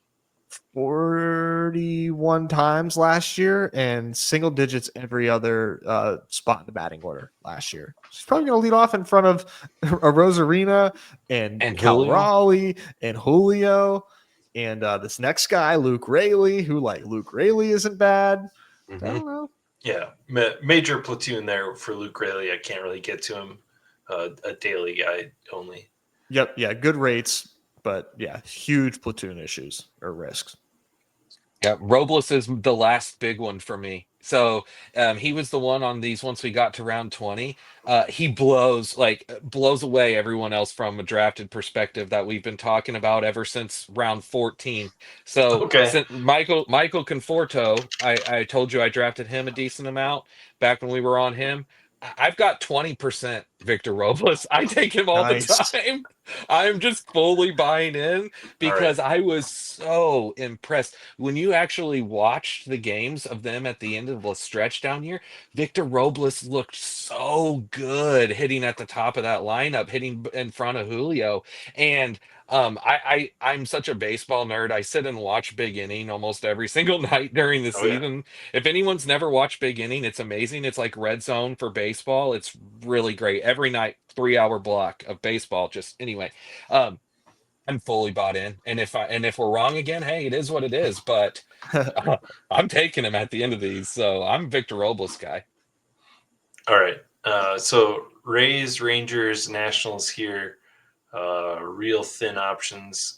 41 times last year and single digits every other spot in the batting order last year. He's probably going to lead off in front of a Rosarina and Cal Raleigh and Julio and this next guy, Luke Raley, who Luke Raley isn't bad. Mm-hmm. I don't know. Yeah, major platoon there for Luke Raley. I can't really get to him a daily guy only. Yep. Yeah. Good rates, but yeah, huge platoon issues or risks. Yeah, Robles is the last big one for me. So he was the one on these once we got to round 20. He blows away everyone else from a drafted perspective that we've been talking about ever since round 14. So Okay. since Michael Conforto, I told you I drafted him a decent amount back when we were on him. I've got 20% Victor Robles. I take him all the Nice. time. I'm just fully buying in All right. because I was so impressed when you actually watched the games of them at the end of the stretch down here. Victor Robles looked so good hitting at the top of that lineup, hitting in front of Julio. And I'm such a baseball nerd. I sit and watch Big Inning almost every single night during the Oh, yeah. season. If anyone's never watched Big Inning, it's amazing. It's like Red Zone for baseball. It's really great. Every night, 3 hour block of baseball. Just anyway. I'm fully bought in. And if we're wrong again, hey, it is what it is. But I'm taking him at the end of these. So I'm Victor Robles guy. All right. So Rays, Rangers, Nationals here, real thin options.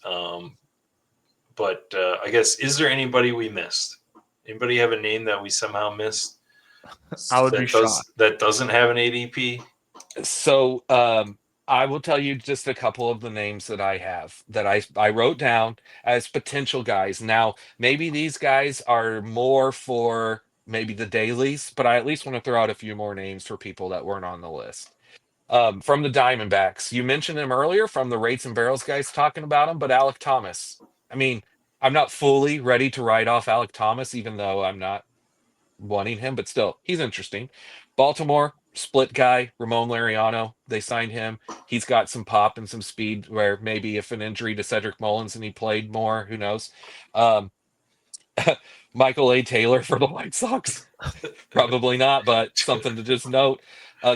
But I guess, is there anybody we missed? Anybody have a name that we somehow missed? I would be shocked. That doesn't have an ADP? So I will tell you just a couple of the names that I have that I wrote down as potential guys. Now, maybe these guys are more for maybe the dailies, but I at least want to throw out a few more names for people that weren't on the list. From the Diamondbacks, you mentioned him earlier from the Rates and Barrels guys talking about him, but Alec Thomas. I mean, I'm not fully ready to write off Alec Thomas, even though I'm not wanting him, but still, he's interesting. Baltimore, split guy, Ramon Laureano. They signed him. He's got some pop and some speed where maybe if an injury to Cedric Mullins and he played more, who knows? Um, Michael A. Taylor for the White Sox. Probably not, but something to just note.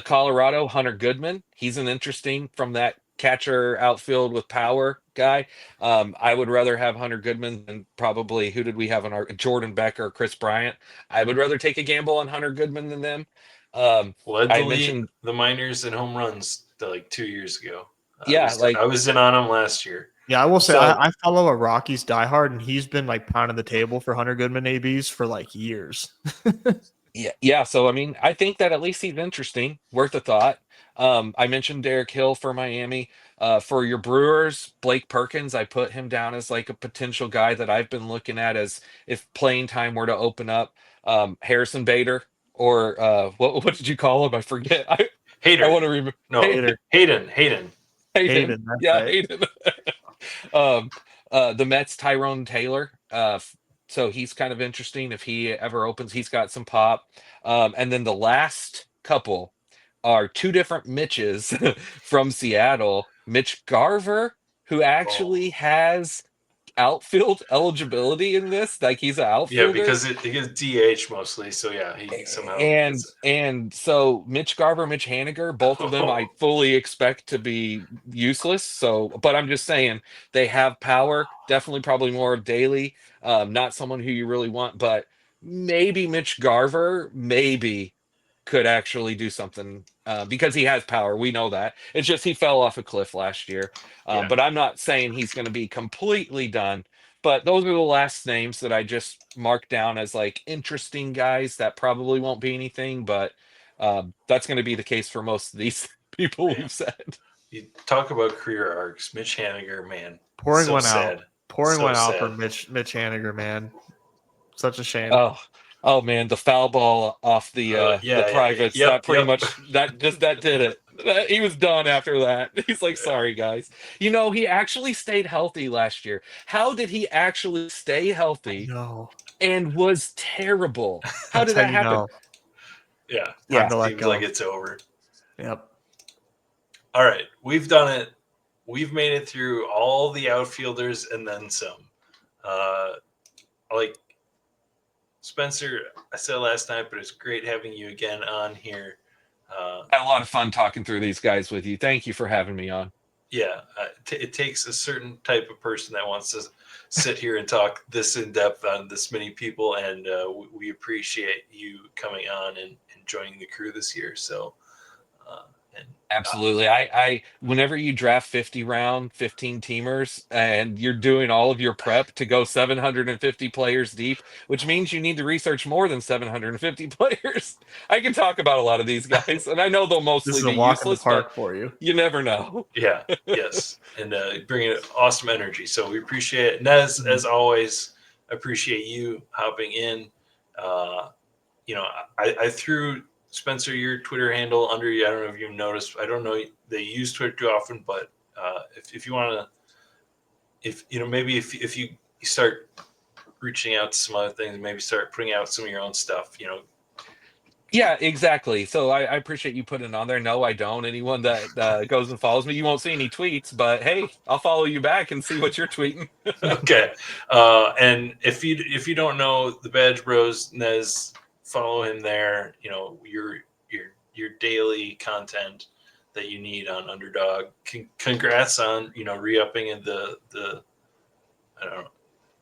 Colorado, Hunter Goodman. He's an interesting from that catcher outfield with power guy. I would rather have Hunter Goodman than probably who did we have on our Jordan Becker, Chris Bryant. I would rather take a gamble on Hunter Goodman than them. Led I the mentioned, the minors in home runs like 2 years ago. yeah, I was in on him last year. Yeah, I will say So- I follow a Rockies diehard, and he's been like pounding the table for Hunter Goodman ABs for like years. yeah. So I mean, I think that at least he's interesting, worth a thought. I mentioned Derek Hill for Miami. For your Brewers, Blake Perkins, I put him down as like a potential guy that I've been looking at as if playing time were to open up. Harrison Bader, or what did you call him? I forget. Hater. I want to remember. No, Hater. Hayden. Hayden. Hayden, that's Yeah, right. Hayden. The Mets, Tyrone Taylor. So he's kind of interesting if he ever opens. He's got some pop. And then the last couple are two different Mitches from Seattle. Mitch Garver, who actually has outfield eligibility in this, like he's an outfielder. Yeah, because it is DH mostly. So yeah, he somehow and so Mitch Garver, Mitch Haniger, both of them I fully expect to be useless. So, but I'm just saying they have power. Definitely, probably more of daily. Not someone who you really want, but maybe Mitch Garver maybe could actually do something because he has power. We know that. It's just he fell off a cliff last year. Yeah. But I'm not saying he's going to be completely done. But those are the last names that I just marked down as like interesting guys that probably won't be anything, but that's going to be the case for most of these people we've said. You talk about career arcs. Mitch Haniger, man, Pouring so one sad. out. Pouring So one out sad. for Mitch Haniger, man. Such a shame. Oh man, the foul ball off the privates. That pretty much that did it. He was done after that. He's like, sorry guys. You know, he actually stayed healthy last year. How did he actually stay healthy No. and was terrible? How That's did that you happen? know. Yeah, Yeah. To let seems go. like it's over. Yep. All right, we've done it. We've made it through all the outfielders and then some. Like Spencer, I said last night, but it's great having you again on here. Had a lot of fun talking through these guys with you. Thank you for having me on. Yeah, it takes a certain type of person that wants to sit here and talk this in depth on this many people, and we appreciate you coming on and joining the crew this year. So, Absolutely. I whenever you draft 50 round 15 teamers and you're doing all of your prep to go 750 players deep, which means you need to research more than 750 players. I can talk about a lot of these guys, and I know they'll This mostly is a be walk in the useless, but park for you. you never know. Yeah, yes, and bringing awesome energy. So we appreciate it. And as always, appreciate you hopping in. I threw Spencer your Twitter handle under you. I don't know if you've noticed. I don't know they use Twitter too often, but if you want to, maybe if you start reaching out to some other things, maybe start putting out some of your own stuff. Yeah, exactly. So I appreciate you putting it on there. No, I don't. Anyone that goes and follows me, you won't see any tweets, but hey, I'll follow you back and see what you're tweeting. Okay. And if you don't know the Badge Bros, Nez, follow him there. Your daily content that you need on Underdog. Congrats on re-upping in the I don't know.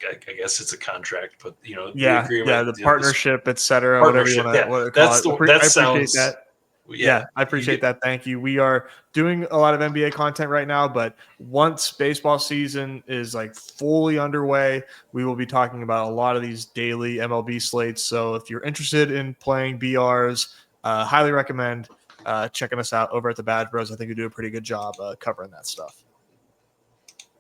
I guess it's a contract, but the agreement, the partnership, etc. Whatever you want to call That's it. that I appreciate sounds. that. Yeah, I appreciate that. Thank you. We are doing a lot of NBA content right now, but once baseball season is like fully underway, we will be talking about a lot of these daily MLB slates. So if you're interested in playing BRs, highly recommend checking us out over at the Badge Bros. I think we do a pretty good job covering that stuff.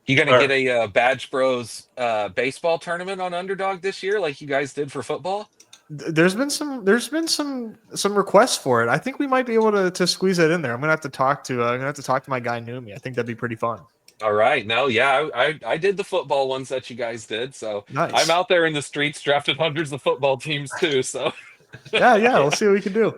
You gonna get a Badge Bros baseball tournament on Underdog this year, like you guys did for football? There's been some requests for it. I think we might be able to squeeze that in there. I'm gonna have to talk to my guy Numi. I think that'd be pretty fun. All right. No, yeah, I did the football ones that you guys did. So Nice. I'm out there in the streets drafted hundreds of football teams too. So yeah, we'll see what we can do.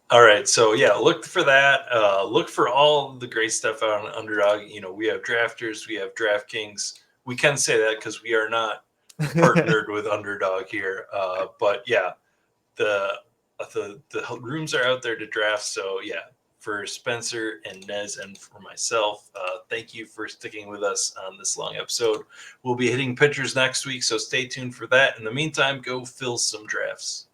All right, so yeah, look for that. Look for all the great stuff out on Underdog. We have drafters, we have DraftKings. We can say that because we are not partnered with Underdog here. But yeah, the rooms are out there to draft. So yeah, for Spencer and Nez and for myself, thank you for sticking with us on this long episode. We'll be hitting pitchers next week, so stay tuned for that. In the meantime, go fill some drafts.